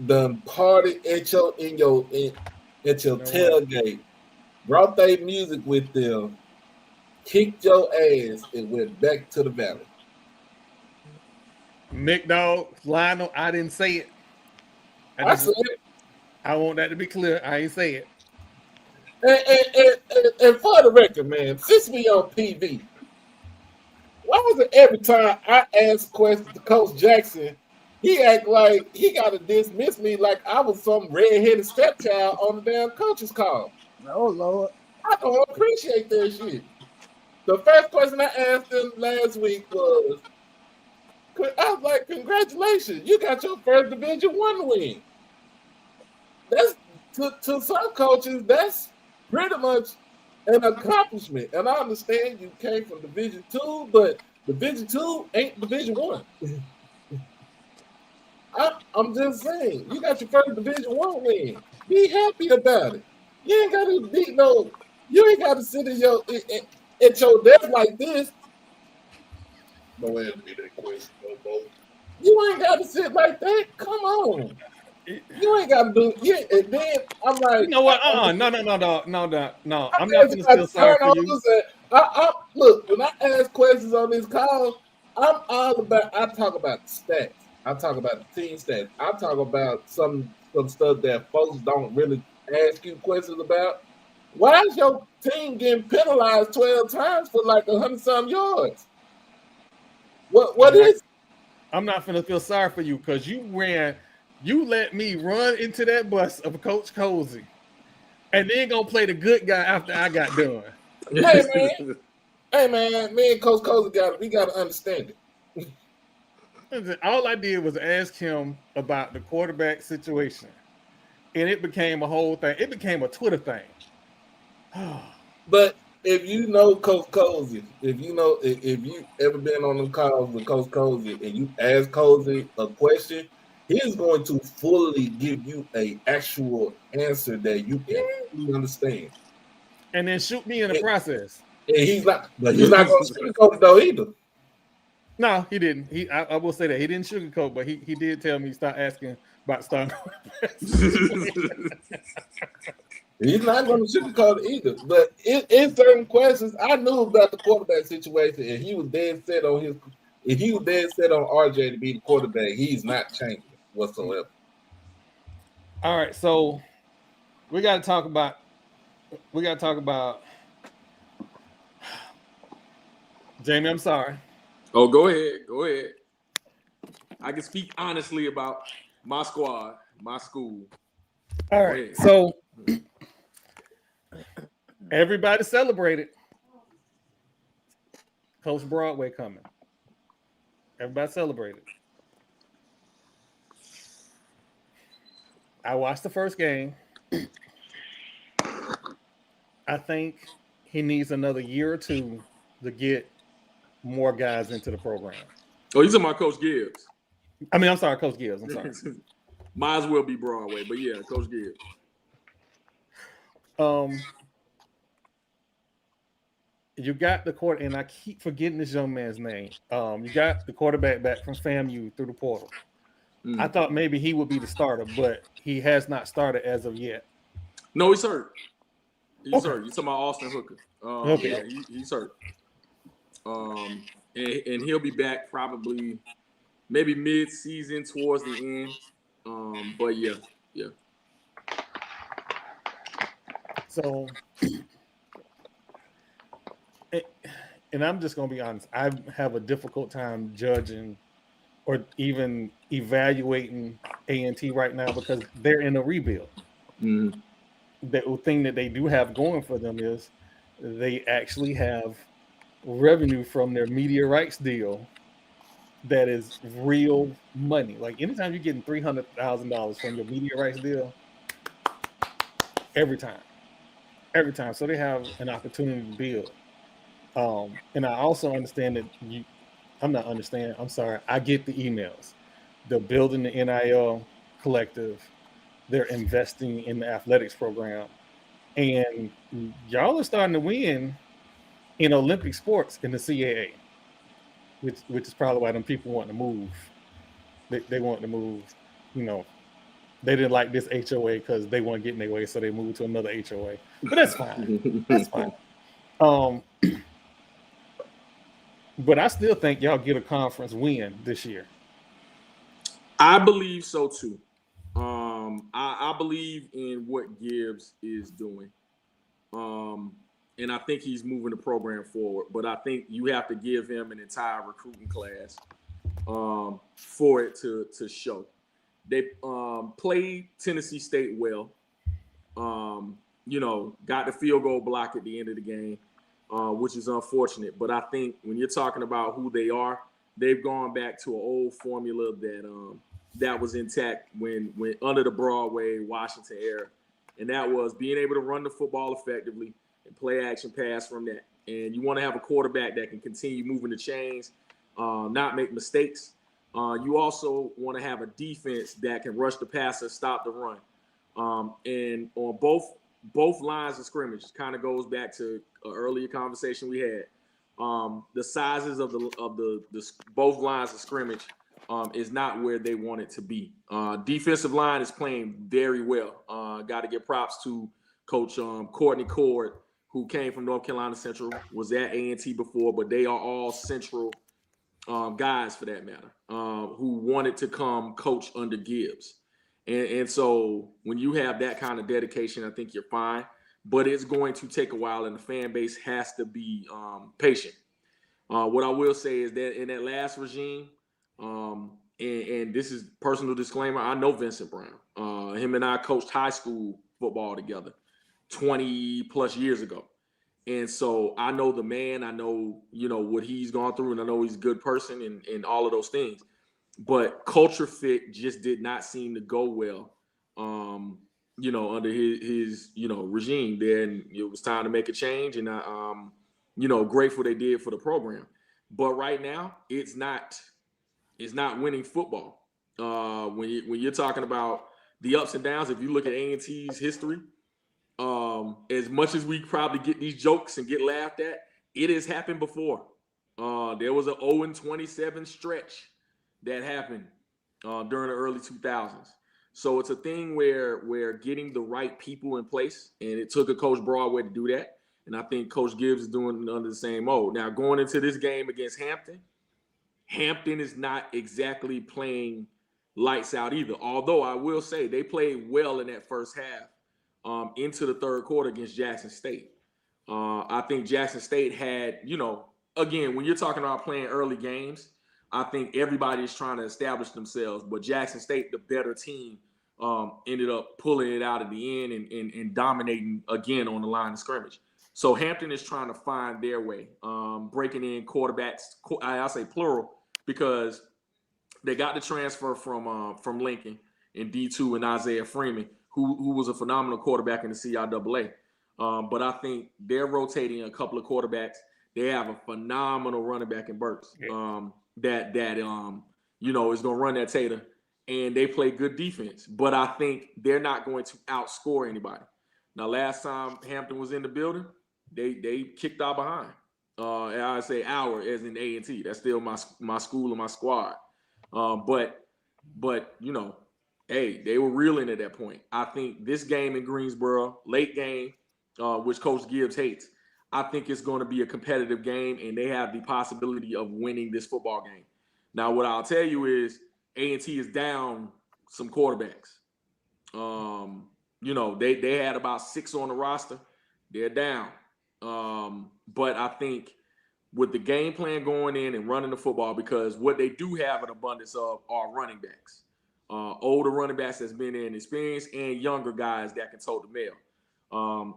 done party at your tailgate, brought their music with them, kicked your ass, and went back to the Valley. Mick Dog, Lionel, I didn't say it. I said it. I want that to be clear. I ain't say it. And for the record, man, since we on PV, why is it every time I ask questions to Coach Jackson, he act like he got to dismiss me like I was some red-headed stepchild on the damn coach's call? Oh Lord. I don't appreciate that shit. The first question I asked him last week was, I was like, congratulations, you got your first Division I win. That's to some coaches, that's pretty much an accomplishment. And I understand you came from Division II, but Division II ain't Division I. I'm just saying, you got your first Division I win. Be happy about it. You ain't got to be you ain't got to sit at your desk like this. No answer to that question, no. You ain't got to sit like that. Come on. You ain't got to do it. And then I'm like, you know what? No. I'm not gonna feel sorry for you. Look, when I ask questions on this call, I talk about stats. I talk about the team stats. I talk about some stuff that folks don't really ask you questions about. Why is your team getting penalized 12 times for like 100-some yards? What is? I'm not gonna feel sorry for you because you let me run into that bus of Coach Cozy, and then gonna play the good guy after I got done. Hey man, me and Coach Cozy we gotta understand it. All I did was ask him about the quarterback situation, and it became a whole thing. It became a Twitter thing. But if you know Coach Cozy, if you ever been on the calls with Coach Cozy and you ask Cozy a question, he's going to fully give you an actual answer that you can understand. And then shoot me in the process. And he's not going to sugarcoat it though either. No, he didn't. I will say that he didn't sugarcoat, but he did tell me stop asking about starting. He's not going to sugarcoat it either. But in certain questions, I knew about the quarterback situation, and he was dead set on if he was dead set on RJ to be the quarterback, he's not changing whatsoever. All right, so we got to talk about. Jamie, I'm sorry. Oh, go ahead. I can speak honestly about my squad, my school. All right, so everybody celebrated Coach Broadway coming. Everybody celebrated. I watched the first game. I think he needs another year or two to get more guys into the program. Oh, he's talking about Coach Gibbs. I'm sorry, Coach Gibbs. I'm sorry. Might as well be Broadway, but yeah, Coach Gibbs. You got the quarter, and I keep forgetting this young man's name. You got the quarterback back from FAMU through the portal. I thought maybe he would be the starter, but he has not started as of yet. No, he's hurt. He's hurt. You talking about Austin Hooker? Okay. Yeah, he's hurt. And he'll be back probably maybe mid-season towards the end. But yeah. So, and I'm just gonna be honest. I have a difficult time judging or even evaluating A&T right now because they're in a rebuild. The thing that they do have going for them is they actually have revenue from their media rights deal that is real money. Like anytime you're getting $300,000 from your media rights deal, every time. So they have an opportunity to build. And I also understand that I get the emails. They're building the NIL collective. They're investing in the athletics program. And y'all are starting to win in Olympic sports in the CAA, which is probably why them people want to move. They want to move, they didn't like this HOA because they weren't getting their way, so they moved to another HOA. But that's fine. That's fine. But I still think y'all get a conference win this year. I believe so too. I believe in what Gibbs is doing. And I think he's moving the program forward. But I think you have to give him an entire recruiting class for it to show. They played Tennessee State well. Got the field goal block at the end of the game, which is unfortunate. But I think when you're talking about who they are, they've gone back to an old formula that was intact when under the Broadway Washington era, and that was being able to run the football effectively and play action pass from that. And you want to have a quarterback that can continue moving the chains, not make mistakes. You also want to have a defense that can rush the passer, stop the run. And on both lines of scrimmage, kind of goes back to an earlier conversation we had. The sizes of the both lines of scrimmage is not where they want it to be. Defensive line is playing very well. Got to give props to Coach Courtney Cord, who came from North Carolina Central, was at A&T before, but they are all Central guys for that matter, who wanted to come coach under Gibbs. And so when you have that kind of dedication, I think you're fine. But it's going to take a while, and the fan base has to be patient. What I will say is that in that last regime, and this is personal disclaimer, I know Vincent Brown. Him and I coached high school football together 20 plus years ago. And so I know the man, I know, what he's gone through, and I know he's a good person and all of those things. But culture fit just did not seem to go well, under his regime there. And it was time to make a change. And I'm, grateful they did for the program. But right now, it's not winning football. When you're talking about the ups and downs, if you look at A&T's history, as much as we probably get these jokes and get laughed at, it has happened before. There was an 0-27 stretch that happened during the early 2000s. So it's a thing where getting the right people in place, and it took a Coach Broadway to do that. And I think Coach Gibbs is doing it under the same mode. Now, going into this game against Hampton is not exactly playing lights out either. Although I will say they played well in that first half into the third quarter against Jackson State. I think Jackson State had, again, when you're talking about playing early games, I think everybody is trying to establish themselves. But Jackson State, the better team, ended up pulling it out at the end and dominating again on the line of scrimmage. So Hampton is trying to find their way, breaking in quarterbacks. I'll say plural, because they got the transfer from Lincoln in D2 and Isaiah Freeman, who was a phenomenal quarterback in the CIAA. But I think they're rotating a couple of quarterbacks. They have a phenomenal running back in Burks that is going to run that tater, and they play good defense. But I think they're not going to outscore anybody. Now, last time Hampton was in the building, they kicked out behind. And I say our as in A&T. That's still my school and my squad. But hey, they were reeling at that point. I think this game in Greensboro, late game, which Coach Gibbs hates, I think it's going to be a competitive game, and they have the possibility of winning this football game. Now, what I'll tell you is A&T is down some quarterbacks. They had about 6 on the roster. They're down. But I think with the game plan going in and running the football, because what they do have an abundance of are running backs. Older running backs that's been in experience and younger guys that can tote the mail.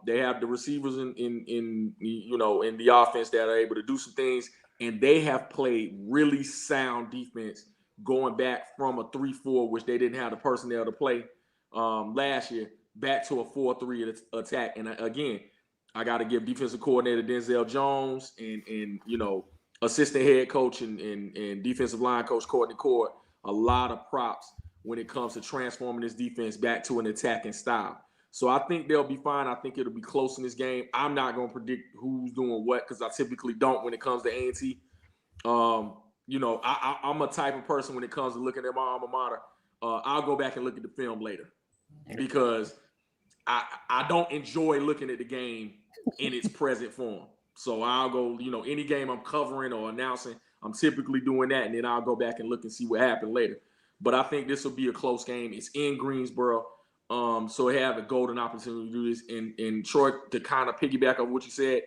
They have the receivers in the offense that are able to do some things, and they have played really sound defense going back from a 3-4, which they didn't have the personnel to play last year, back to a 4-3 attack. And again, I got to give defensive coordinator Denzel Jones and assistant head coach and defensive line coach Courtney Cord a lot of props when it comes to transforming this defense back to an attacking style. So I think they'll be fine. I think it'll be close in this game. I'm not going to predict who's doing what, because I typically don't when it comes to A&T. I'm a type of person when it comes to looking at my alma mater. I'll go back and look at the film later, because I don't enjoy looking at the game in its present form. So I'll go, any game I'm covering or announcing, I'm typically doing that, and then I'll go back and look and see what happened later. But I think this will be a close game. It's in Greensboro. So they have a golden opportunity to do this. And Troy, to kind of piggyback on what you said,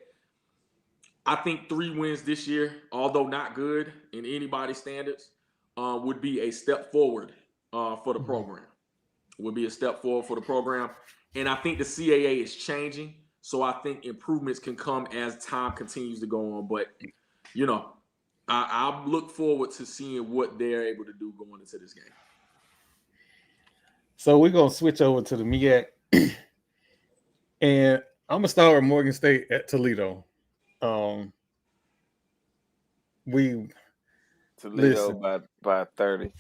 I think 3 wins this year, although not good in anybody's standards, would be a step forward for the program. Would be a step forward for the program. And I think the CAA is changing. So I think improvements can come as time continues to go on. But, I look forward to seeing what they're able to do going into this game. So we're going to switch over to the MEAC. And I'm going to start with Morgan State at Toledo. Toledo by 30.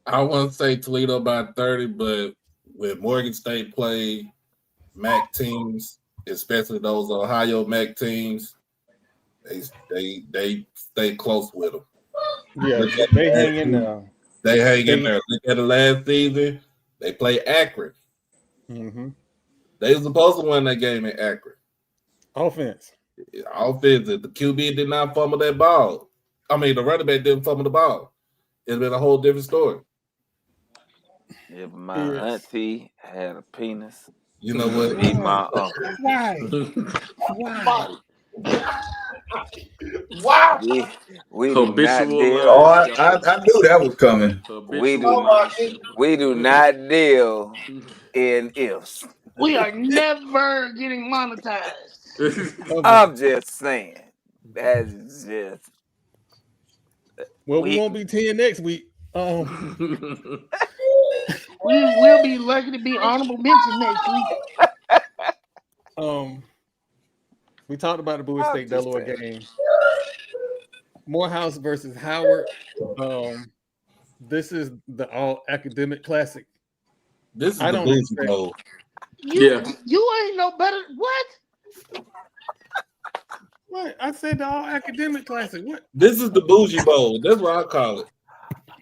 I want to say Toledo by 30, but when Morgan State play MAC teams, especially those Ohio MAC teams, they stay close with them. Yeah, they hang in there. They hang in there. Look at the last season, they play Akron. Mm-hmm. They were supposed to win that game in Akron. Offense. The QB did not fumble that ball. I mean, the running back didn't fumble the ball. It's been a whole different story. Yeah, but my auntie had a penis. You know what? Me, my uncle. Why? Wow. We do not deal. Oh, I knew that was coming. We do not deal in ifs. We are never getting monetized. I'm just saying. That's just. Well, we won't be 10 next week. We will be lucky to be honorable mention next week. We talked about the Bowie State Delaware game. Morehouse versus Howard. This is the all academic classic. This is the Bougie Bowl. You ain't no better. What? What? I said the all academic classic. What? This is the Bougie Bowl. That's what I call it.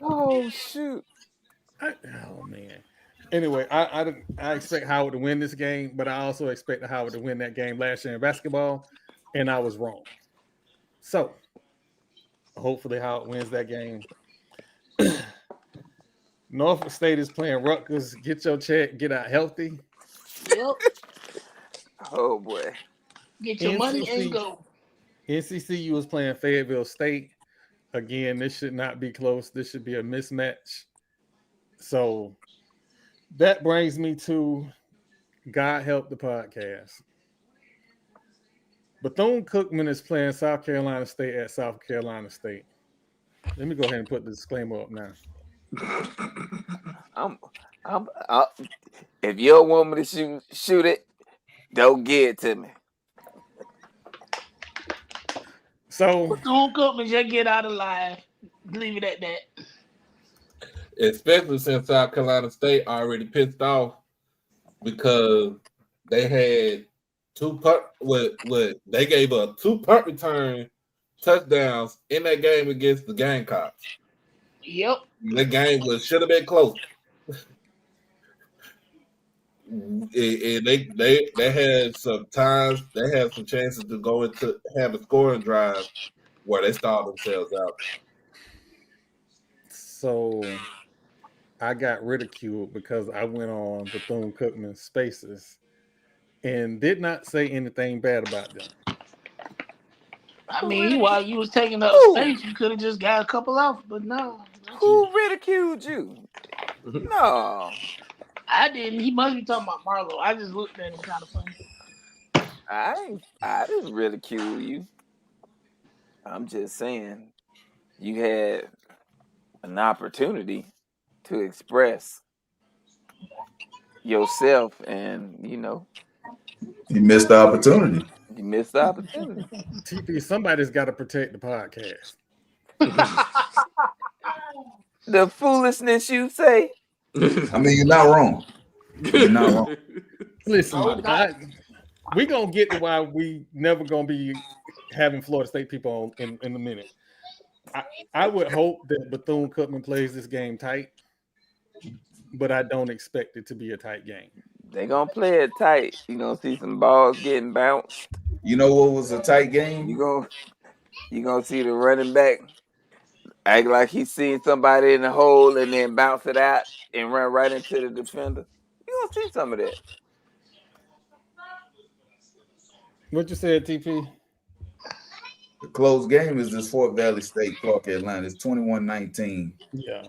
Oh shoot! Oh man. Anyway, I expect Howard to win this game, but I also expect Howard to win that game last year in basketball, and I was wrong. So hopefully Howard wins that game. Norfolk State is playing Rutgers. Get your check, get out healthy. Yep. Oh boy. Get your money and go. NCCU is playing Fayetteville State. Again, this should not be close. This should be a mismatch. So that brings me to God Help the Podcast. Bethune-Cookman is playing South Carolina State at South Carolina State. Let me go ahead and put the disclaimer up now. If you don't want me to shoot it, don't give it to me. So Bethune-Cookman just get out of line. Leave it at that. Especially since South Carolina State already pissed off because they had they gave up 2 punt return touchdowns in that game against the Gamecocks. Yep. The game should have been close. And they had some times, they had some chances to go into have a scoring drive where they stalled themselves out. So I got ridiculed because I went on Bethune-Cookman Spaces and did not say anything bad about them. I mean, while you was taking up space, you could have just got a couple off, but no. Who ridiculed you? No. I didn't. He must be talking about Marlo. I just looked at him kind of funny. I didn't ridicule you. I'm just saying you had an opportunity to express yourself, and you missed the opportunity. You missed the opportunity. TP, somebody's got to protect the podcast. The foolishness you say. I mean, you're not wrong. You're not wrong. Listen, we're going to get to why we never going to be having Florida State people on in a minute. I would hope that Bethune-Cookman plays this game tight, but I don't expect it to be a tight game. They're going to play it tight. You're going to see some balls getting bounced. You know what was a tight game? You're going to see the running back Act like he seen somebody in the hole and then bounce it out and run right into the defender. You gonna see some of that. What you said, TP? The close game is this Fort Valley State, Clark Atlanta. It's 21-19. Yeah.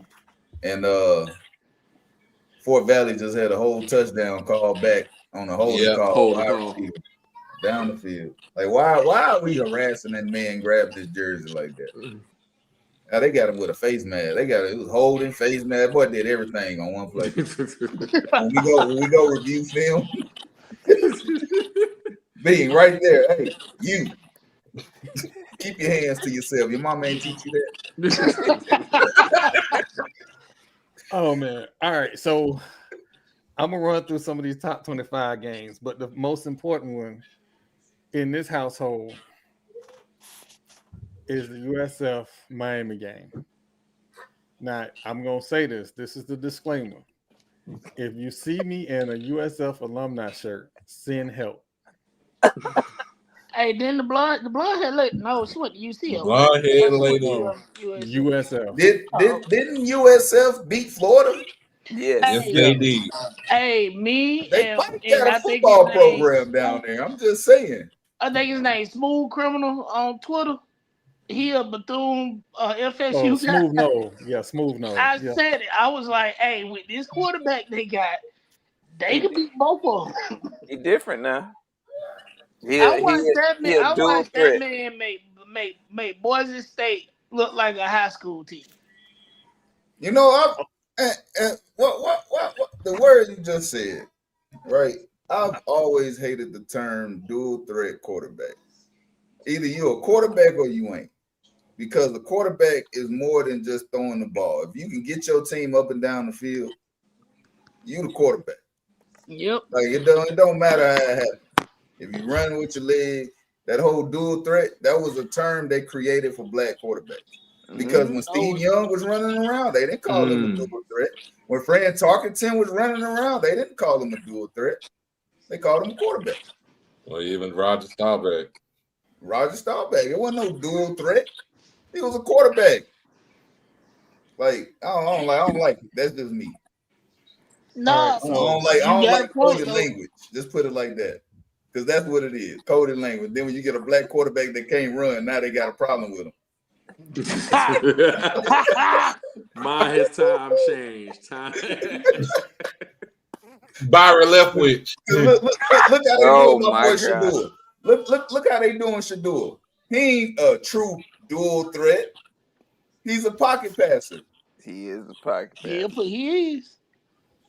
And Fort Valley just had a whole touchdown call back on a holding call. Holding call. Down the field. Like, why are we harassing that man grabbing his jersey like that? Now they got him with a face mask. It was holding, face mask. Boy did everything on one play. when we go review film, being right there. Hey, you keep your hands to yourself. Your mama ain't teach you that. Oh man. All right. So I'm gonna run through some of these top 25 games, but the most important one in this household is the USF Miami game. Now, I'm going to say this. This is the disclaimer. If you see me in a USF alumni shirt, send help. Hey, then the blonde hair lady. No, she went to UCF. Blonde hair lady. USF. Didn't USF beat Florida? Yes, they did. Hey, me They and got I a think football his name, program down there. I'm just saying. I think his name Smooth Criminal on Twitter. He a Bethune FSU guy. Smooth nose. Yeah, smooth nose. I said it. I was like, hey, with this quarterback they got, they could beat both of them. he different now. I watched that man make Boise State look like a high school team. You know, what the word you just said, right? I've always hated the term dual threat quarterback. Either you're a quarterback or you ain't. Because the quarterback is more than just throwing the ball. If you can get your team up and down the field, you the quarterback. Yep. Like it don't matter how it happens. If you run with your leg, that whole dual threat, that was a term they created for black quarterbacks. Because when Steve Young was running around, they didn't call him a dual threat. When Fran Tarkenton was running around, they didn't call him a dual threat. They called him a quarterback. Or even Roger Staubach. It wasn't no dual threat. He was a quarterback. Like I don't like it. That's just me. No, I don't like coded language. Just put it like that, because that's what it is. Coded language. Then when you get a black quarterback that can't run, now they got a problem with him. His time changed. Byron Leftwich. Look how they doing my boy Shador. Look how they doing Shador. He ain't a true dual threat. He's a pocket passer. He is a pocket passer. Yeah, but he is.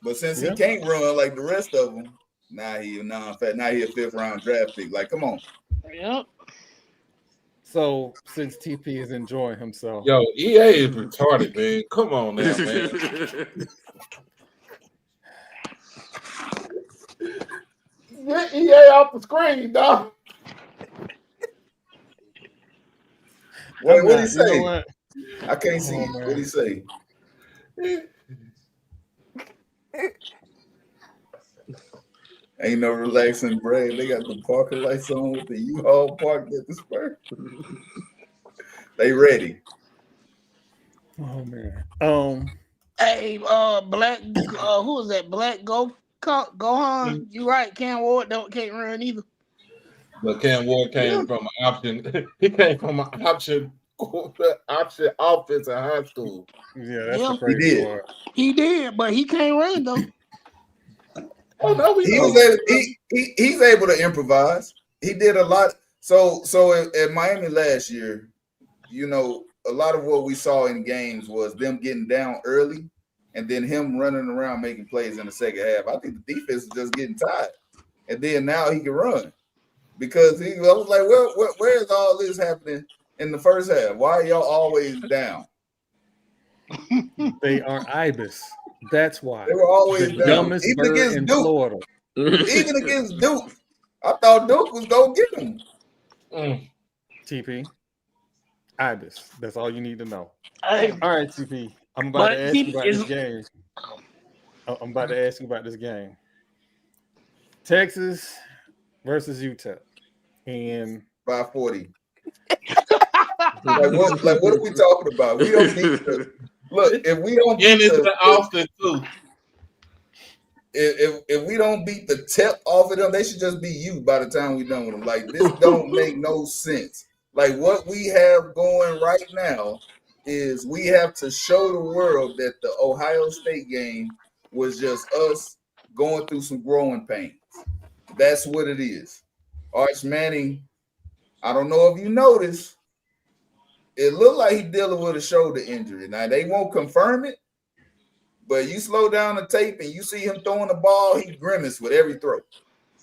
But since he can't run like the rest of them, now he a 5th round draft pick. Like, come on. Yep. So since TP is enjoying himself, Yo, EA is retarded, man. Come on now, man. Get EA off the screen, dog. What did he say? I can't see. What did he say? Ain't no relaxing break. They got the parking lights on with the U-Haul parked at the Spur. They ready. Oh man. Hey, Black. Who is that? Black Gohan. You right? Cam Ward can't run either. But Cam Ward came from an option. He came from an option offense in high school. Yeah, that's the crazy part. He did, but he can't run though. Oh no, he's able to improvise. He did a lot. So at Miami last year, you know, a lot of what we saw in games was them getting down early and then him running around making plays in the second half. I think the defense is just getting tired. And then now he can run. Because I was like, where is all this happening in the first half? Why are y'all always down? They are Ibis. That's why. They were always the down. dumbest Even bird against in Duke. Florida. Even against Duke. I thought Duke was going to get him. TP. Ibis. That's all you need to know. Hey. All right, TP. I'm about to ask you about this game. I'm about to ask you about this game. Texas versus Utah. And 540. what are we talking about? We don't beat look, if we don't beat Austin too. If we don't beat the tip off of them, they should just be you by the time we done with them. Like, this don't make no sense. Like, what we have going right now is we have to show the world that the Ohio State game was just us going through some growing pains. That's what it is. Arch Manning, I don't know if you noticed, it looked like he's dealing with a shoulder injury. Now, they won't confirm it, but you slow down the tape and you see him throwing the ball, he grimaces with every throw.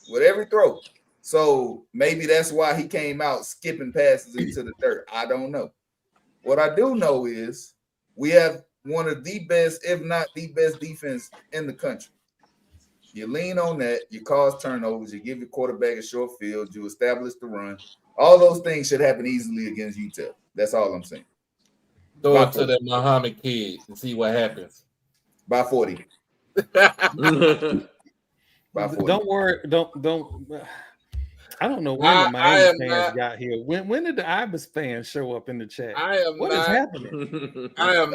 With every throw. So maybe that's why he came out skipping passes into the dirt. I don't know. What I do know is we have one of the best, if not the best defense in the country. You lean on that, you cause turnovers, you give your quarterback a short field, you establish the run. All those things should happen easily against UTEP. That's all I'm saying. Throw it to that Muhammad kid and see what happens. By 40. By 40. Don't worry. Don't. I don't know when the Miami fans got here. When did the Ibis fans show up in the chat? What is happening? I am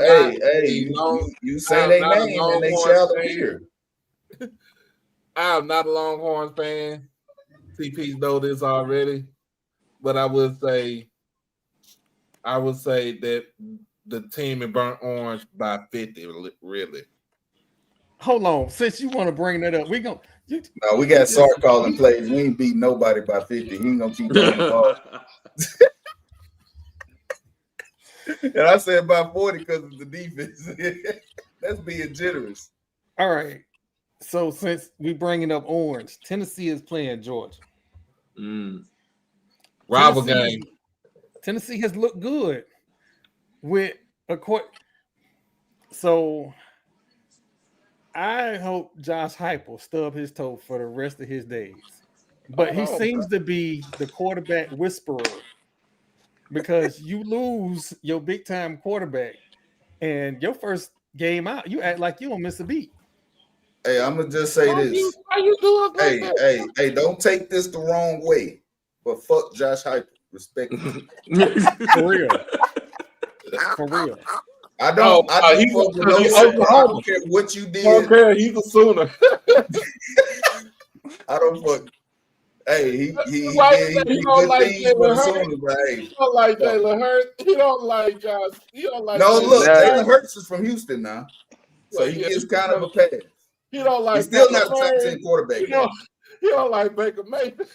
you say their name and they shall appear. I am not a Longhorns fan. TPs know this already, but I would say that the team is burnt orange by 50. Really. Hold on, since you want to bring that up, we got Sark calling plays. We ain't beat nobody by 50. He ain't gonna keep throwing the ball. And I said by 40 because of the defense. That's being generous. All right. So since we bringing up orange, Tennessee is playing Georgia. Rival game. Tennessee has looked good with a court. So I hope Josh Heupel stub his toe for the rest of his days. But he seems to be the quarterback whisperer because you lose your big time quarterback and your first game out, you act like you don't miss a beat. Hey, I'm gonna just say this. How you doing? Hey, don't take this the wrong way, but fuck Josh Heupel. Respect him. For real. For real. I don't care what you did. I don't care. He's a Sooner. I don't fuck. Hey, he don't like Jalen Hurts. He don't like Jalen Hurts. He don't like Josh. He don't like. No, look, Jalen Hurts is from Houston now, so he gets kind of a pass. He don't like. He's still not a top 10 quarterback. He don't like Baker Mayfield.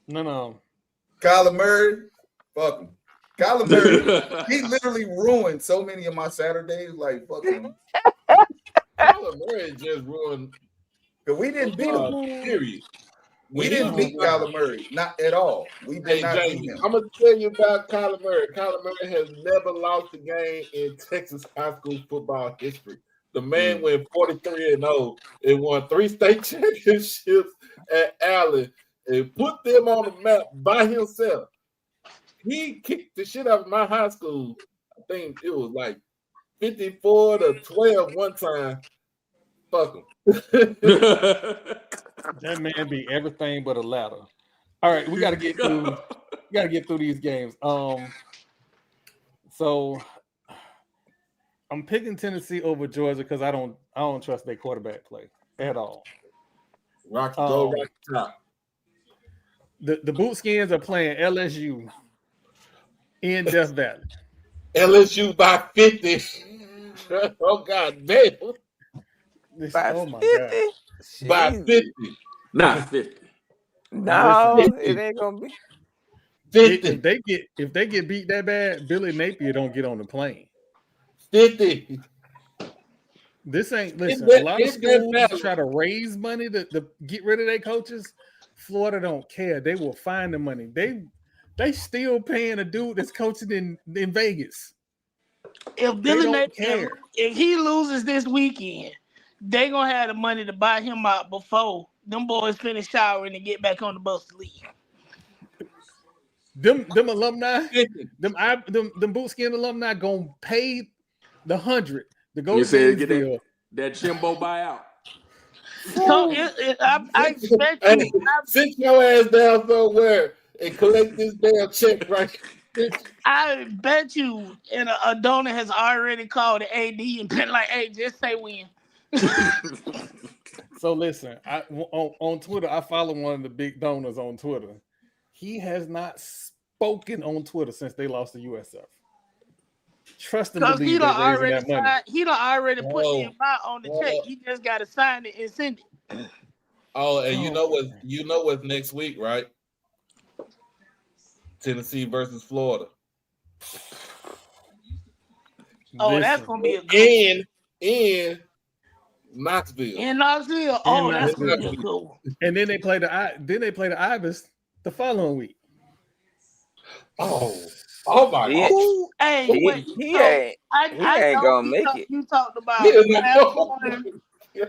No. Kyler Murray, fuck him. Kyler Murray, he literally ruined so many of my Saturdays. Like, fuck him. Kyler Murray just ruined. Because we didn't beat him. Period. We didn't beat Kyler Murray. Not at all. We did not beat him. I'm going to tell you about Kyler Murray. Kyler Murray has never lost a game in Texas high school football history. The man went 43-0 and won 3 state championships at Allen and put them on the map by himself. He kicked the shit out of my high school. I think it was like 54-12 one time. Fuck him. That man be everything but a ladder. All right, we gotta get through these games. So I'm picking Tennessee over Georgia because I don't trust their quarterback play at all. Rock top. The Bootskins are playing LSU in Death Valley. LSU by 50. Oh God damn. Oh my God. By 50. Not 50. No, it ain't gonna be 50. If they get beat that bad, Billy Napier don't get on the plane. 50. This ain't listen. A lot of schools try to raise money to get rid of their coaches. Florida don't care. They will find the money. They still paying a dude that's coaching in Vegas. If Billy Napier, if he loses this weekend, they gonna have the money to buy him out before them boys finish showering and get back on the bus to leave. Them alumni, them Bootskin alumni gonna pay the 100 to go to get that Jimbo buyout. So I expect you. Sit your ass down somewhere and collect this damn check right. I bet you, and a donor has already called the AD and been like, "Hey, just say when." So listen, on Twitter, I follow one of the big donors on Twitter. He has not spoken on Twitter since they lost to USF. Trust and Because believe they raising that money. He done already put the amount on the check. He just got to sign it and send it. Oh, and you know what's next week, right? Tennessee versus Florida. Oh, that's gonna be a good in Knoxville. In Knoxville. Oh, that's gonna be a good one. And then they play the Ibis the following week. Oh my God! Hey, he ain't gonna make it. You talked about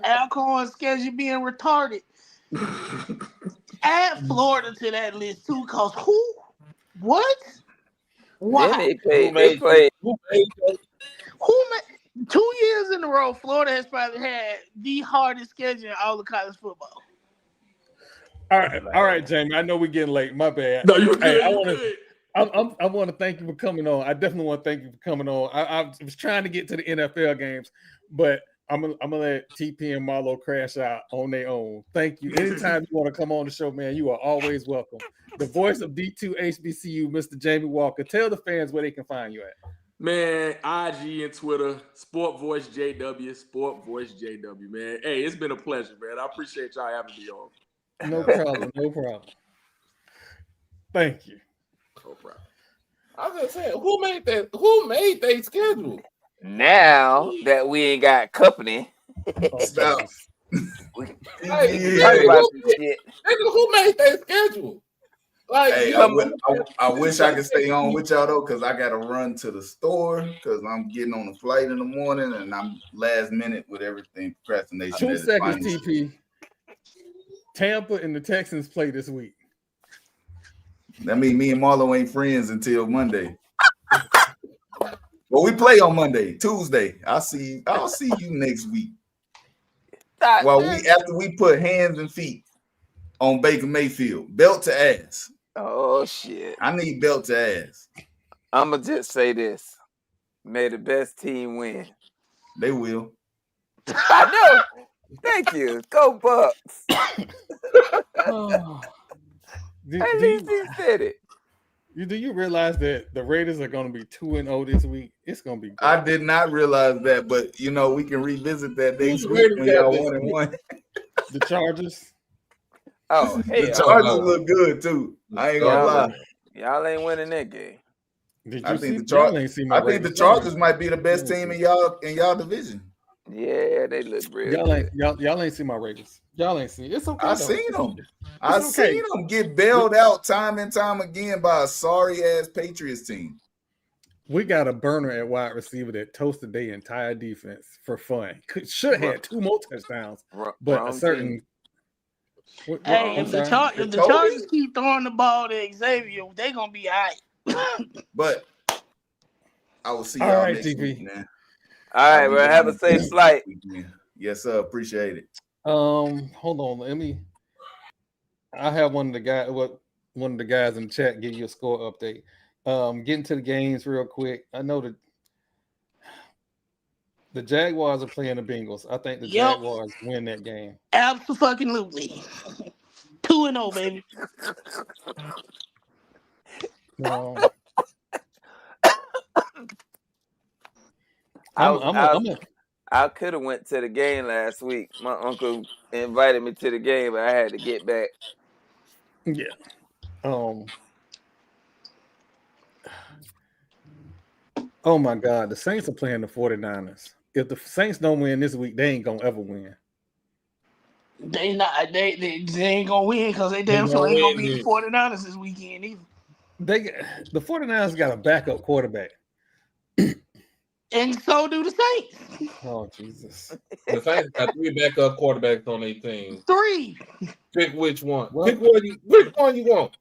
Alcorn's schedule being retarded. Add Florida to that list too, cause who? What? Why? Then they played. Who made 2 years in a row? Florida has probably had the hardest schedule in all of college football. All right, Jamie. I know we're getting late. My bad. No, you're good. I want to thank you for coming on. I definitely want to thank you for coming on. I was trying to get to the NFL games, but I'm gonna let TP and Marlo crash out on their own. Thank you. Anytime you want to come on the show, man, you are always welcome. The voice of D2 HBCU, Mr. Jamie Walker. Tell the fans where they can find you at. Man, IG and Twitter, Sport Voice JW, Sport Voice JW, man. Hey, it's been a pleasure, man. I appreciate y'all having me on. No problem. No problem. Thank you. No problem. I was just saying, who made that schedule? Now that we ain't got company, Stop. we talk about some shit. Who made that schedule? Like, hey, I wish I could stay on with y'all though, because I gotta run to the store because I'm getting on the flight in the morning and I'm last minute with everything. Procrastination. 2 seconds, TP. Tampa and the Texans play this week. That means me and Marlo ain't friends until Monday. Well, we play on Monday, Tuesday. I'll see you next week. After we put hands and feet on Baker Mayfield, belt to ass. Oh shit! I need belt to ass. I'ma just say this: may the best team win. They will. I know. Thank you. Go Bucks. At least he said it. Do you realize that the Raiders are going to be 2-0 this week? It's going to be good. I did not realize that, but we can revisit that next week when y'all 1-1. The Chargers. Oh, the Chargers look good too. I ain't gonna lie. Y'all ain't winning that game. I think the Chargers might be the best team in y'all division. Yeah, they look real. Y'all ain't see my Raiders. Y'all ain't seen. It's okay. I seen them. I seen them get bailed out time and time again by a sorry ass Patriots team. We got a burner at wide receiver that toasted their entire defense for fun. Should have had 2 more touchdowns, but a certain. If the Chargers keep throwing the ball to Xavier, they're gonna be all right. But I will see y'all next week, man. All right, well, have a safe flight. Yes, sir. Appreciate it. Hold on. I have one of the guys in the chat give you a score update. Getting to the games real quick. I know that the Jaguars are playing the Bengals. I think the Jaguars win that game. Absolutely. 2-0, baby. No. I could have went to the game last week. My uncle invited me to the game, but I had to get back. Yeah. Oh my God, the Saints are playing the 49ers. If the Saints don't win this week, they ain't gonna ever win. They ain't gonna win because they damn sure ain't gonna beat the 49ers this weekend either. The 49ers got a backup quarterback. And so do the Saints. Oh, Jesus. The Saints got 3 backup quarterbacks on their team. 3. Pick which one. Pick which one you want.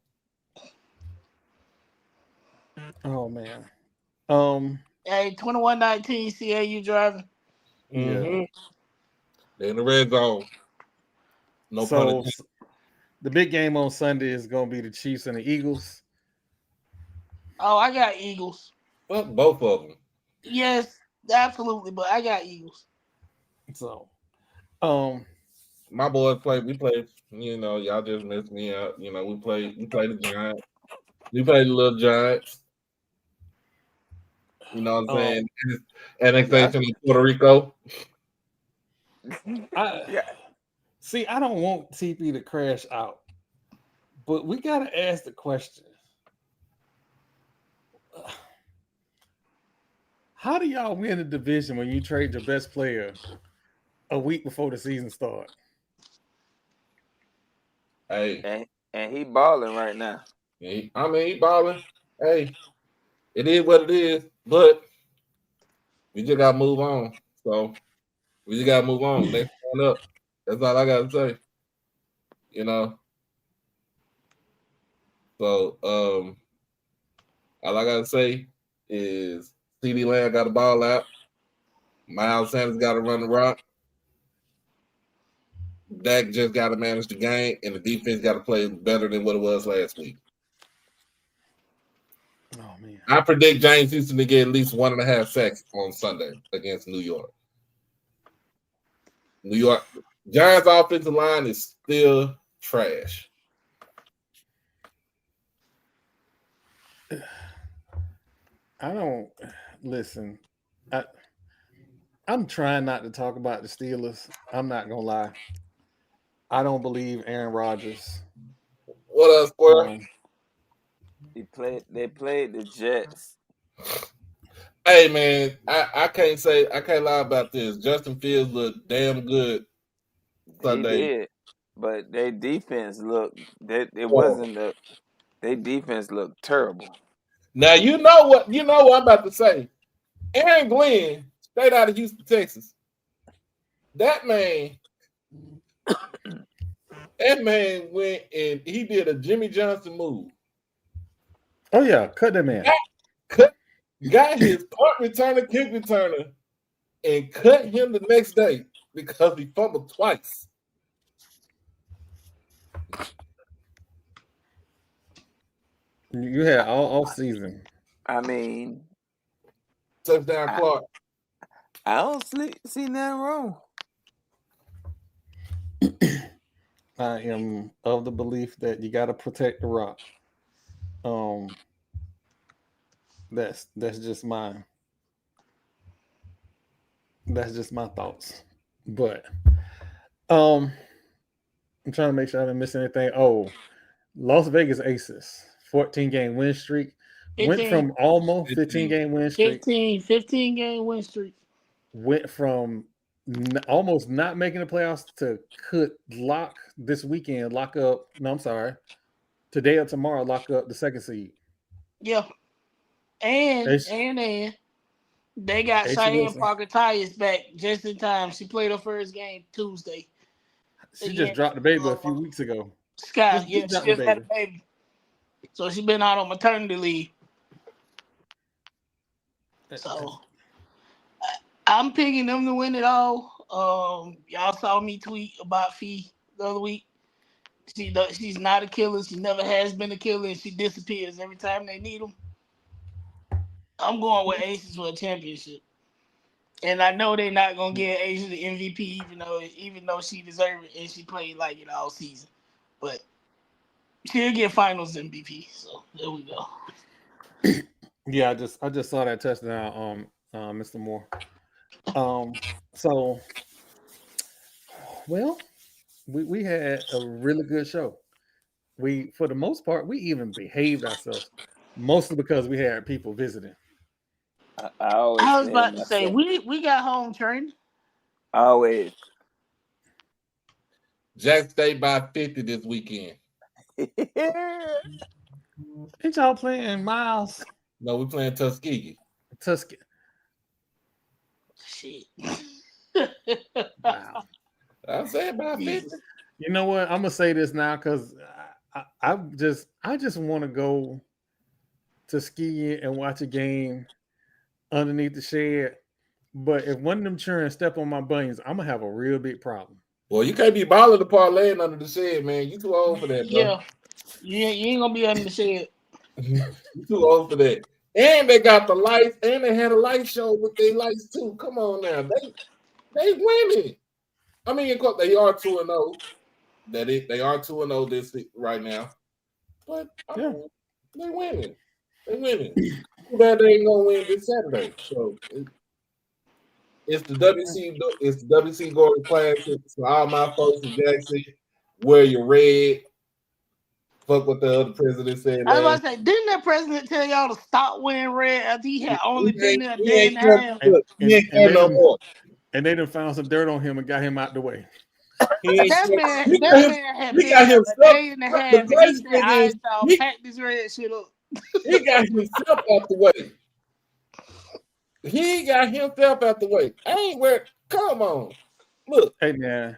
Oh, man. Hey, 21-19 CAU driving. Mm-hmm. They're in the red zone. So the big game on Sunday is going to be the Chiefs and the Eagles. Oh, I got Eagles. Fuck both of them. Yes, absolutely, but I got Eagles. So, my boys play. We play. You know, y'all just messed me up. You know, we play the Giants. We play the little Giants. You know what I'm saying? Annexation of Puerto Rico. See, I don't want TP to crash out, but we gotta ask the question: how do y'all win the division when you trade your best player a week before the season starts? Hey, and he balling right now. he balling. Hey, it is what it is, but we just gotta move on. So we just gotta move on. Next one up. That's all I gotta say. You know. So all I gotta say is CD Lamb got the ball out. Miles Sanders got to run the rock. Dak just got to manage the game, and the defense got to play better than what it was last week. Oh man! I predict James Houston to get at least 1.5 sacks on Sunday against New York. New York Giants' offensive line is still trash. I don't listen. I'm trying not to talk about the Steelers. I'm not gonna lie. I don't believe Aaron Rodgers. What else, Square? They played the Jets. Hey man, I can't lie about this. Justin Fields looked damn good Sunday. He did, but their defense looked their defense looked terrible. Now you know what I'm about to say. Aaron Glenn, straight out of Houston, Texas. That man went and he did a Jimmy Johnson move. Oh yeah, cut that man. Got his punt returner, kick returner, and cut him the next day because he fumbled twice. You had all season. I mean, touchdown Clark. I don't see nothing wrong. I am of the belief that you got to protect the rock. That's just my thoughts. But I'm trying to make sure I didn't miss anything. Oh, Las Vegas Aces, 14-game win streak. 15. Went from almost 15-game win streak. 15-game win streak. Went from almost not making the playoffs to lock this weekend, lock up. No, I'm sorry. Today or tomorrow, lock up the second seed. Yeah. And they got Cheyenne Parker Tyus back just in time. She played her first game Tuesday. She just dropped the baby a few weeks ago. Scott, she just had a baby. So she's been out on maternity leave. So I'm picking them to win it all. Y'all saw me tweet about Fee the other week. She's not a killer. She never has been a killer, and she disappears every time they need them. I'm going with Aces for a championship, and I know they're not gonna give Asia the MVP, even though she deserved it and she played like it all season. But she'll get Finals MVP. So there we go. Yeah, I just saw that touchdown, Mr. Moore. So, well, we had a really good show. We, for the most part, we even behaved ourselves, mostly because we had people visiting. I was about to say we got home training. Always. Jack State by 50 this weekend. Ain't y'all playing Miles? No, we're playing Tuskegee. Shit. Wow. I'm saying by 50. You know what? I'm gonna say this now because I just want to go to ski and watch a game underneath the shed. But if one of them children step on my bunions, I'm gonna have a real big problem. Well, you can't be balling the parlaying under the shed, man. You too old for that, bro. Yeah, you ain't gonna be under the shed. You too old for that. And they got the lights, and they had a light show with their lights too. Come on now, they winning. I mean, of course, they are 2-0. They are 2-0 this right now, but I mean, they winning. They winning. Too bad they ain't gonna win this Saturday. So it's the WC Gordon Classic. So all my folks in Jackson, wear your red. Fuck what the other president said. I was about to say, didn't that president tell y'all to stop wearing red after he had only been there a day and a half? And they done found some dirt on him and got him out the way. That man had been there a day and a half, and he said, "All right, y'all, pack this red shit up." He got himself out the way. I ain't wear. Come on, look. Hey man,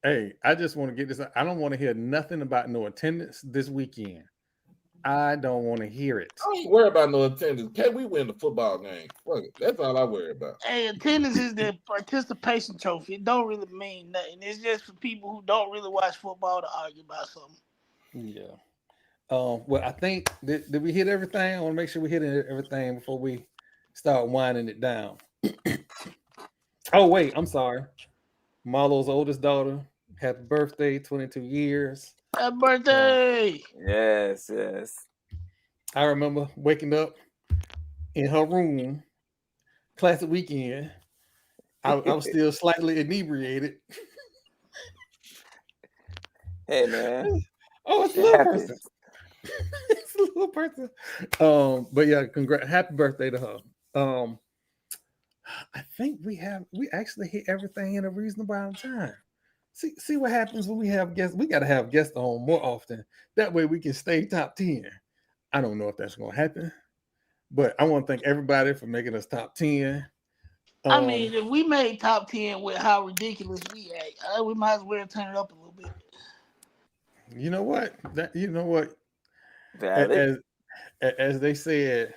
hey, I just want to get this. I don't want to hear nothing about no attendance this weekend. I don't want to hear it. I ain't worried about no attendance. Can we win the football game? Fuck it. That's all I worry about. Hey, attendance is the participation trophy. It don't really mean nothing. It's just for people who don't really watch football to argue about something. Yeah. Well, I think did we hit everything? I want to make sure we hit everything before we start winding it down. Oh wait, I'm sorry. Marlo's oldest daughter. Happy birthday, 22 years. Happy birthday! Yes. I remember waking up in her room, classic weekend. I was still slightly inebriated. Hey man. Oh, it's a little person. It's a little person. But yeah, happy birthday to her. I think we actually hit everything in a reasonable amount of time. See what happens when we have guests. We got to have guests on more often. That way we can stay top 10. I don't know if that's going to happen, but I want to thank everybody for making us top 10. I mean, if we made top 10 with how ridiculous we act, we might as well turn it up a little bit. You know what? As they said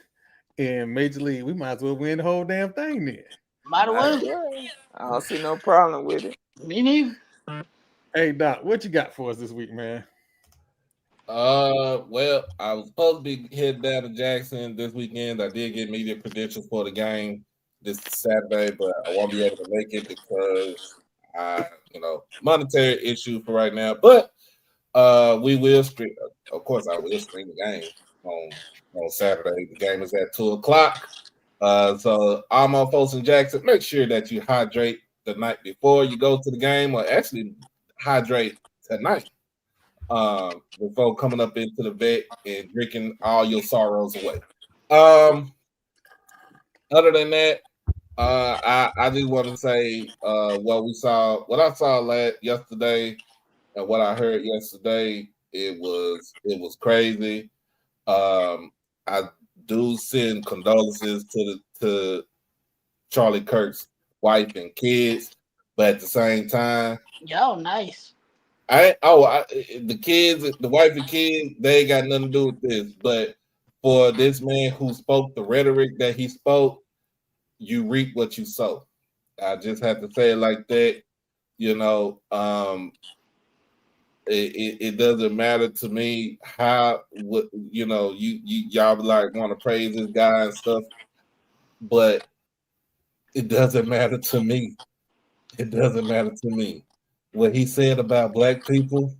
in Major League, we might as well win the whole damn thing then. Might as well. I don't see no problem with it. Me neither. Hey Doc, what you got for us this week, man? Well, I was supposed to be heading down to Jackson this weekend. I did get media credentials for the game this Saturday, but I won't be able to make it because monetary issue for right now. But we will stream. Of course, I will stream the game on Saturday. The game is at 2:00. So all my folks in Jackson, make sure that you hydrate the night before you go to the game, or actually hydrate tonight before coming up into the vet and drinking all your sorrows away. Other than that, I just want to say what I saw yesterday and what I heard yesterday, it was crazy. I do send condolences to Charlie Kirk's wife and kids, but at the same time, y'all nice. The kids, the wife and kids, they ain't got nothing to do with this. But for this man who spoke the rhetoric that he spoke, you reap what you sow. I just have to say it like that. It doesn't matter to me y'all like want to praise this guy and stuff, but it doesn't matter to me. It doesn't matter to me. What he said about black people,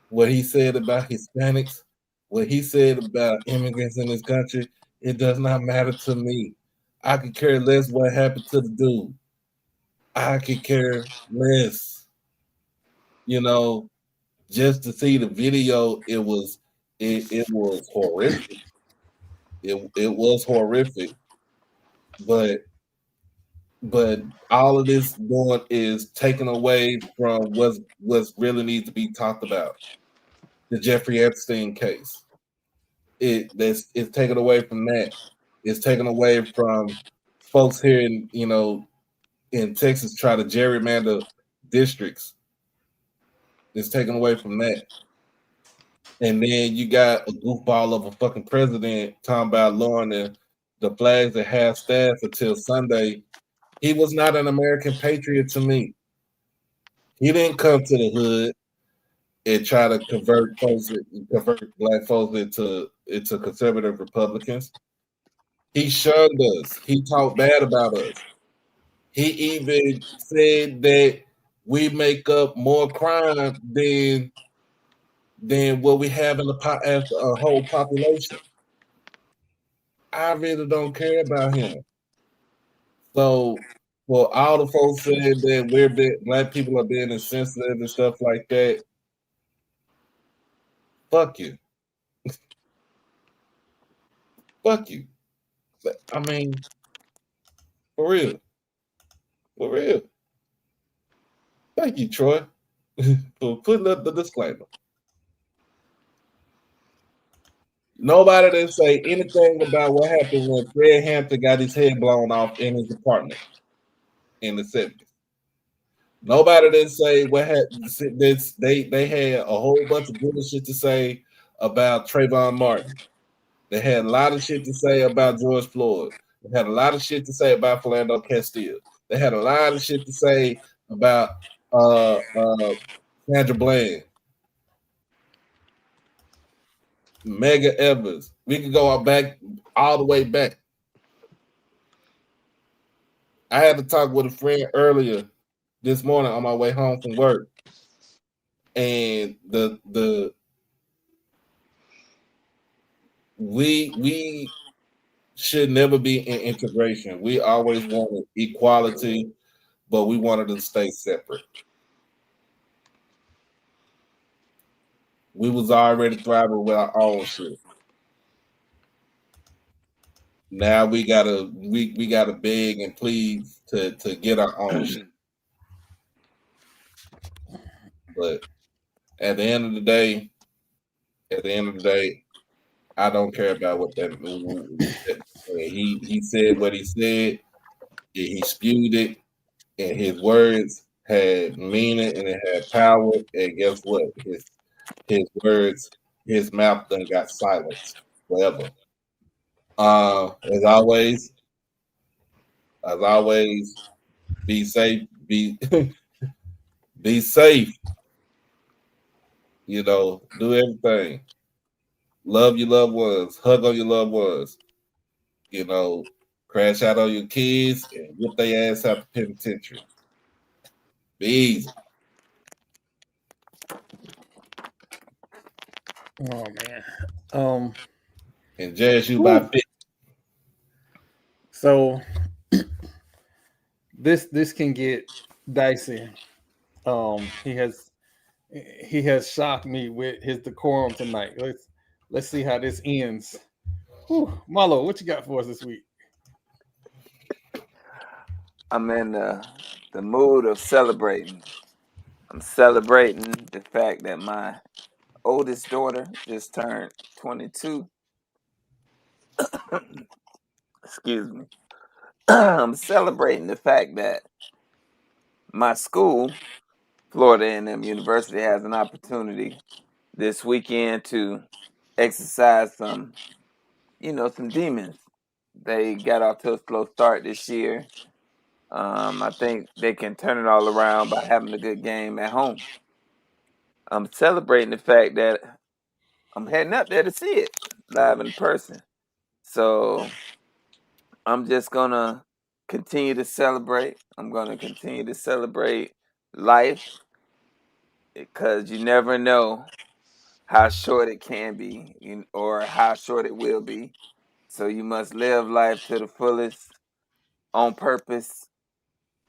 what he said about Hispanics, what he said about immigrants in this country, it does not matter to me. I could care less what happened to the dude. I could care less. Just to see the video, it was horrific. It was horrific. But all of this doing is taken away from what's really needs to be talked about. The Jeffrey Epstein case. It's taken away from that. It's taken away from folks here in Texas try to gerrymander districts. It's taken away from that. And then you got a goofball of a fucking president talking about lowering the flags at half staff until Sunday. He was not an American patriot to me. He didn't come to the hood and try to convert black folks into conservative Republicans. He shunned us. He talked bad about us. He even said that we make up more crime than what we have in as a whole population. I really don't care about him. So, well, all the folks saying that black people are being insensitive and stuff like that. Fuck you. Fuck you. I mean, for real. For real. Thank you, Troy, for putting up the disclaimer. Nobody didn't say anything about what happened when Fred Hampton got his head blown off in his apartment in the 70s. Nobody didn't say what happened. They had a whole bunch of good shit to say about Trayvon Martin. They had a lot of shit to say about George Floyd. They had a lot of shit to say about Philando Castile. They had a lot of shit to say about Sandra Bland, Mega Evans. We could go all the way back. I had to talk with a friend earlier this morning on my way home from work, and we should never be in integration. We always wanted equality, but we wanted to stay separate. We was already thriving with our own shit. Now we gotta beg and plead to get our own shit. But at the end of the day, I don't care about what that. He said what he said. He spewed it, and his words had meaning and it had power. And guess what? His words, his mouth done got silenced forever. As always, be safe. Be safe. You know, do everything. Love your loved ones. Hug on your loved ones. You know, crash out on your kids and whip their ass out the penitentiary. Be easy. Oh man. And judge you by fit. So this can get dicey. He has shocked me with his decorum tonight. Let's see how this ends. Whew. Marlo, what you got for us this week? I'm in the mood of celebrating. I'm celebrating the fact that my oldest daughter just turned 22. Excuse me. I'm celebrating the fact that my school, Florida A&M University, has an opportunity this weekend to exercise some demons. They got off to a slow start this year. I think they can turn it all around by having a good game at home. I'm celebrating the fact that I'm heading up there to see it live in person. So I'm just going to continue to celebrate. I'm going to continue to celebrate life because you never know how short it can be or how short it will be. So you must live life to the fullest on purpose.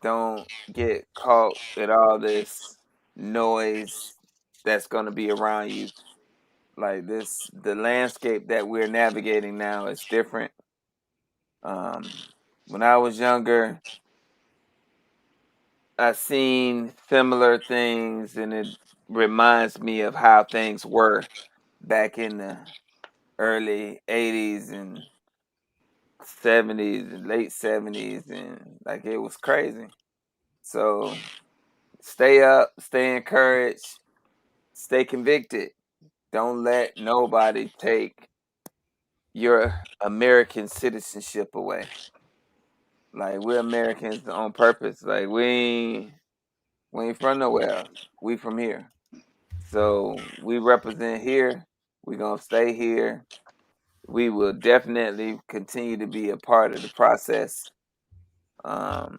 Don't get caught with all this noise that's going to be around you. Like the landscape that we're navigating now is different. When I was younger, I seen similar things, and it reminds me of how things were back in the early 80s and 70s and late 70s, and like it was crazy. So stay up, stay encouraged, stay convicted. Don't let nobody take your American citizenship away. Like we're Americans on purpose. Like we ain't from nowhere else. We from here. So we represent here. We're gonna stay here. We will definitely continue to be a part of the process. And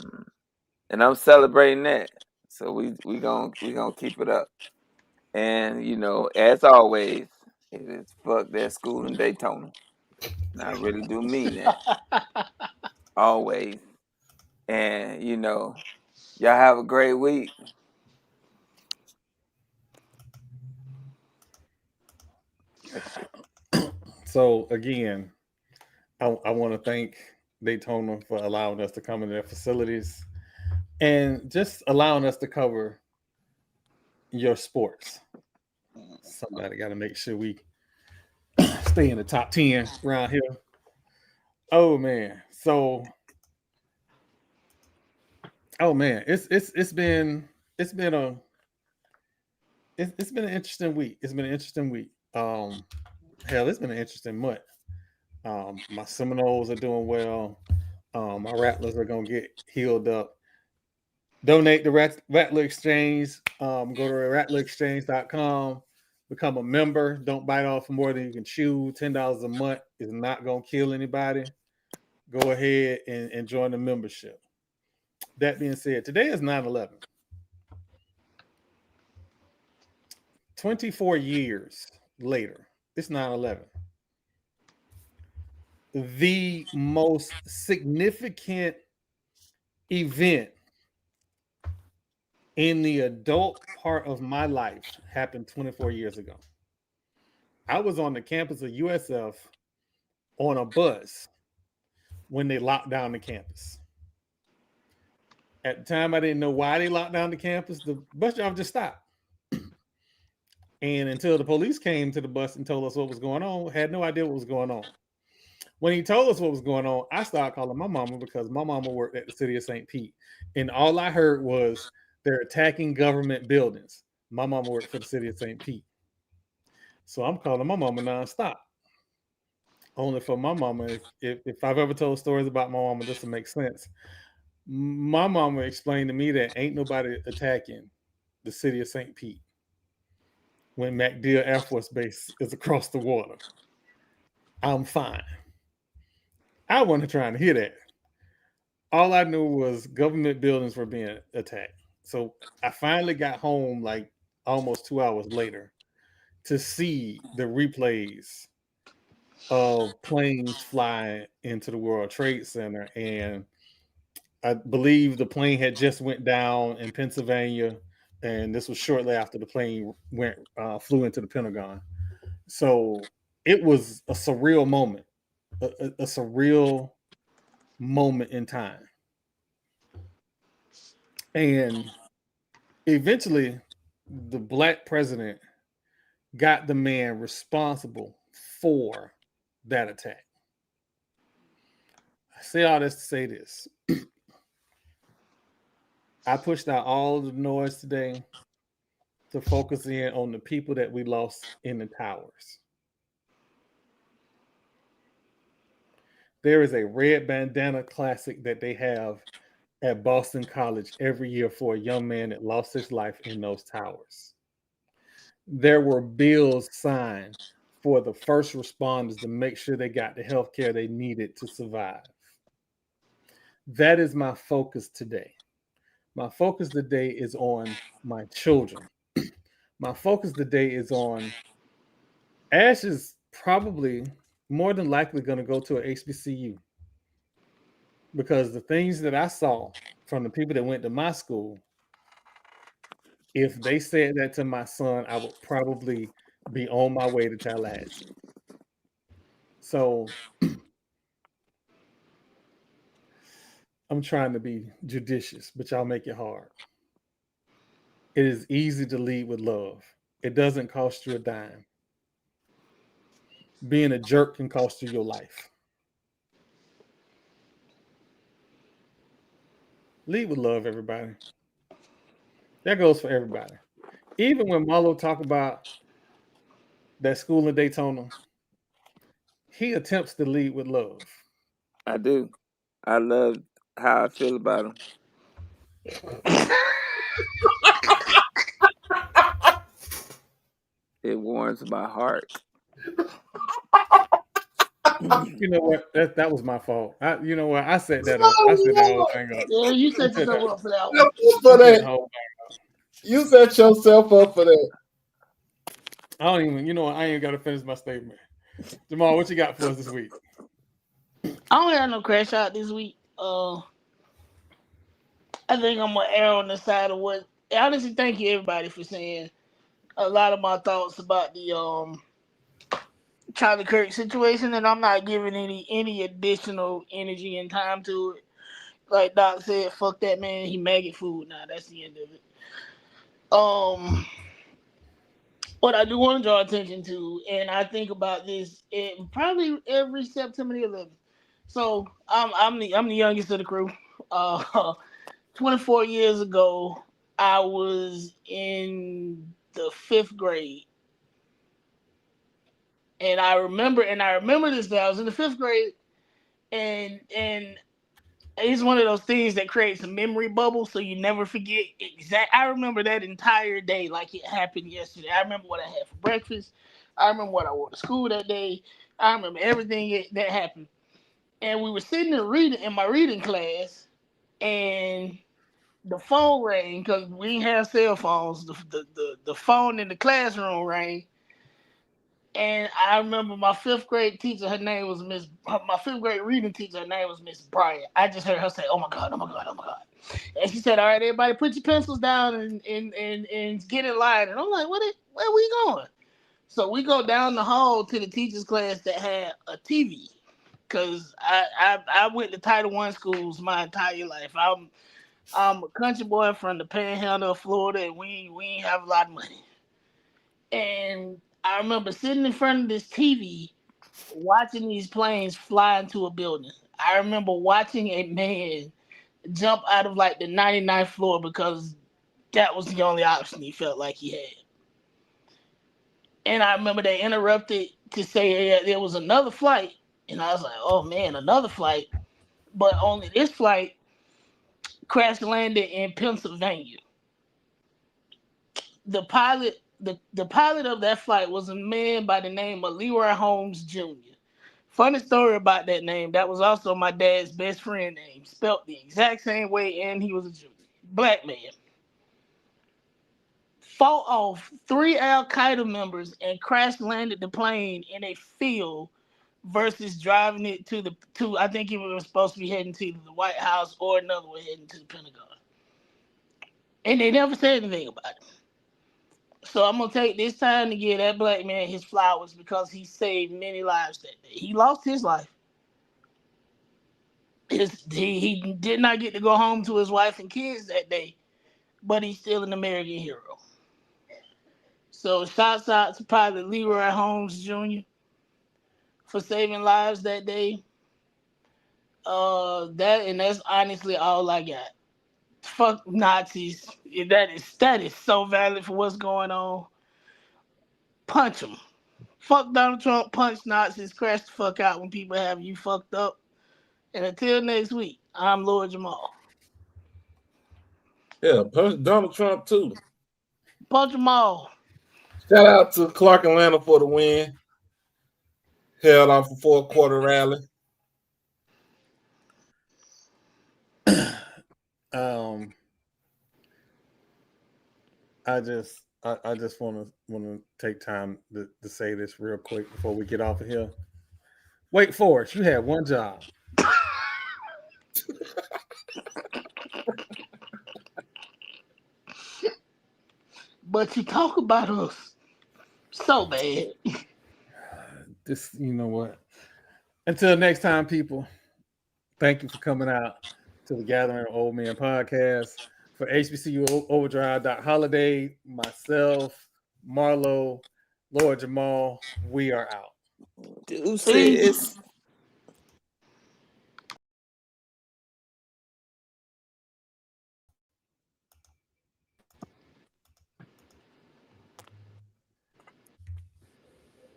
I'm celebrating that. So we gonna keep it up. And as always, it is fuck that school in Daytona. And I really do mean that. Always. And y'all have a great week. So again, I want to thank Daytona for allowing us to come into their facilities and just allowing us to cover your sports. Somebody got to make sure we stay in the top 10 around here. Oh man. So it's been an interesting week. It's been an interesting week. Hell, it's been an interesting month. My Seminoles are doing well. My Rattlers are gonna get healed up. Donate to Rattler Exchange. Go to rattlerexchange.com. Become a member. Don't bite off more than you can chew. $10 a month is not gonna kill anybody. Go ahead and join the membership. That being said, today is 9/11. 24 years later, it's 9/11. The most significant event in the adult part of my life happened 24 years ago. I was on the campus of USF on a bus when they locked down the campus. At the time, I didn't know why they locked down the campus. The bus driver just stopped. And until the police came to the bus and told us what was going on, had no idea what was going on. When he told us what was going on, I started calling my mama because my mama worked at the city of St. Pete. And all I heard was they're attacking government buildings. My mama worked for the city of St. Pete. So I'm calling my mama nonstop. Only for my mama, if I've ever told stories about my mama, this will make sense. My mama explained to me that ain't nobody attacking the city of St. Pete when MacDill Air Force Base is across the water. I'm fine. I wasn't trying to hear that. All I knew was government buildings were being attacked. So I finally got home like almost 2 hours later to see the replays of planes flying into the World Trade Center. And I believe the plane had just went down in Pennsylvania, and this was shortly after the plane flew into the Pentagon. So it was a surreal moment, a surreal moment in time. And eventually, the black president got the man responsible for that attack. I say all this to say this. I pushed out all the noise today to focus in on the people that we lost in the towers. There is a red bandana classic that they have at Boston College every year for a young man that lost his life in those towers. There were bills signed for the first responders to make sure they got the health care they needed to survive. That is my focus today. My focus today is on my children. My focus today is on Ash is probably more than likely going to go to a HBCU because the things that I saw from the people that went to my school, if they said that to my son, I would probably be on my way to Tallahassee. So I'm trying to be judicious, but y'all make it hard. It is easy to lead with love. It doesn't cost you a dime. Being a jerk can cost you your life. Lead with love, everybody. That goes for everybody. Even when Marlo talk about that school in Daytona, he attempts to lead with love. I do. I love how I feel about him. It warms my heart. You know what? That was my fault. You know what? I set that up. I set that whole thing up. Yeah, you set yourself up for that one. For that. You set yourself up for that. I don't even. You know what? I ain't got to finish my statement. Jamal, what you got for us this week? I don't have no crash out this week. I think I'm gonna err on the side of what. Honestly, thank you everybody for saying a lot of my thoughts about the Charlie Kirk situation, and I'm not giving any additional energy and time to it. Like Doc said, fuck that man. He maggot food. Nah, that's the end of it. What I do want to draw attention to, and I think about this probably every September the 11th. So I'm the youngest of the crew. 24 years ago, I was in the 5th grade, and I remember this day. I was in the 5th grade, and it's one of those things that creates a memory bubble, so you never forget exact. I remember that entire day like it happened yesterday. I remember what I had for breakfast. I remember what I wore to school that day. I remember everything that happened. And we were sitting there reading in my reading class, and the phone rang because we didn't have cell phones. The phone in the classroom rang. And I remember my 5th grade teacher, my 5th grade reading teacher, her name was Miss Bryant. I just heard her say, "Oh my God, oh my God, oh my God." And she said, "All right, everybody put your pencils down and get in line." And I'm like, where are we going? So we go down the hall to the teacher's class that had a TV. Cause I went to Title I schools my entire life. I'm a country boy from the Panhandle of Florida, and we ain't have a lot of money. And I remember sitting in front of this TV, watching these planes fly into a building. I remember watching a man jump out of like the 99th floor because that was the only option he felt like he had. And I remember they interrupted to say there was another flight. And I was like, oh man, another flight. But only this flight crash landed in Pennsylvania. The pilot of that flight was a man by the name of Leroy Holmes Jr. Funny story about that name. That was also my dad's best friend name, spelt the exact same way, and he was a junior. Black man. Fought off 3 Al Qaeda members and crash landed the plane in a field versus driving it to I think he was supposed to be heading to the White House or another one heading to the Pentagon. And they never said anything about it. So I'm gonna take this time to give that black man his flowers because he saved many lives that day. He lost his life. He did not get to go home to his wife and kids that day, but he's still an American hero. So shouts out to Pilot Leroy Holmes Jr. for saving lives that day. That's honestly all I got. Fuck Nazis. That is so valid for what's going on. Punch them. Fuck Donald Trump. Punch Nazis. Crash the fuck out when people have you fucked up. And until next week, I'm Lord Jamal. Yeah, punch Donald Trump too. Punch them all. Shout out to Clark Atlanta for the win. Held off a 4-quarter rally. I just want to take time to say this real quick before we get off of here. Wake Forest, you had one job. But you talk about us so bad. This, you know what? Until next time, people, thank you for coming out to the Gathering of Old Men podcast. For HBCU Overdrive Holiday, myself, Marlo, Lord Jamal, we are out. Deuces.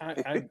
I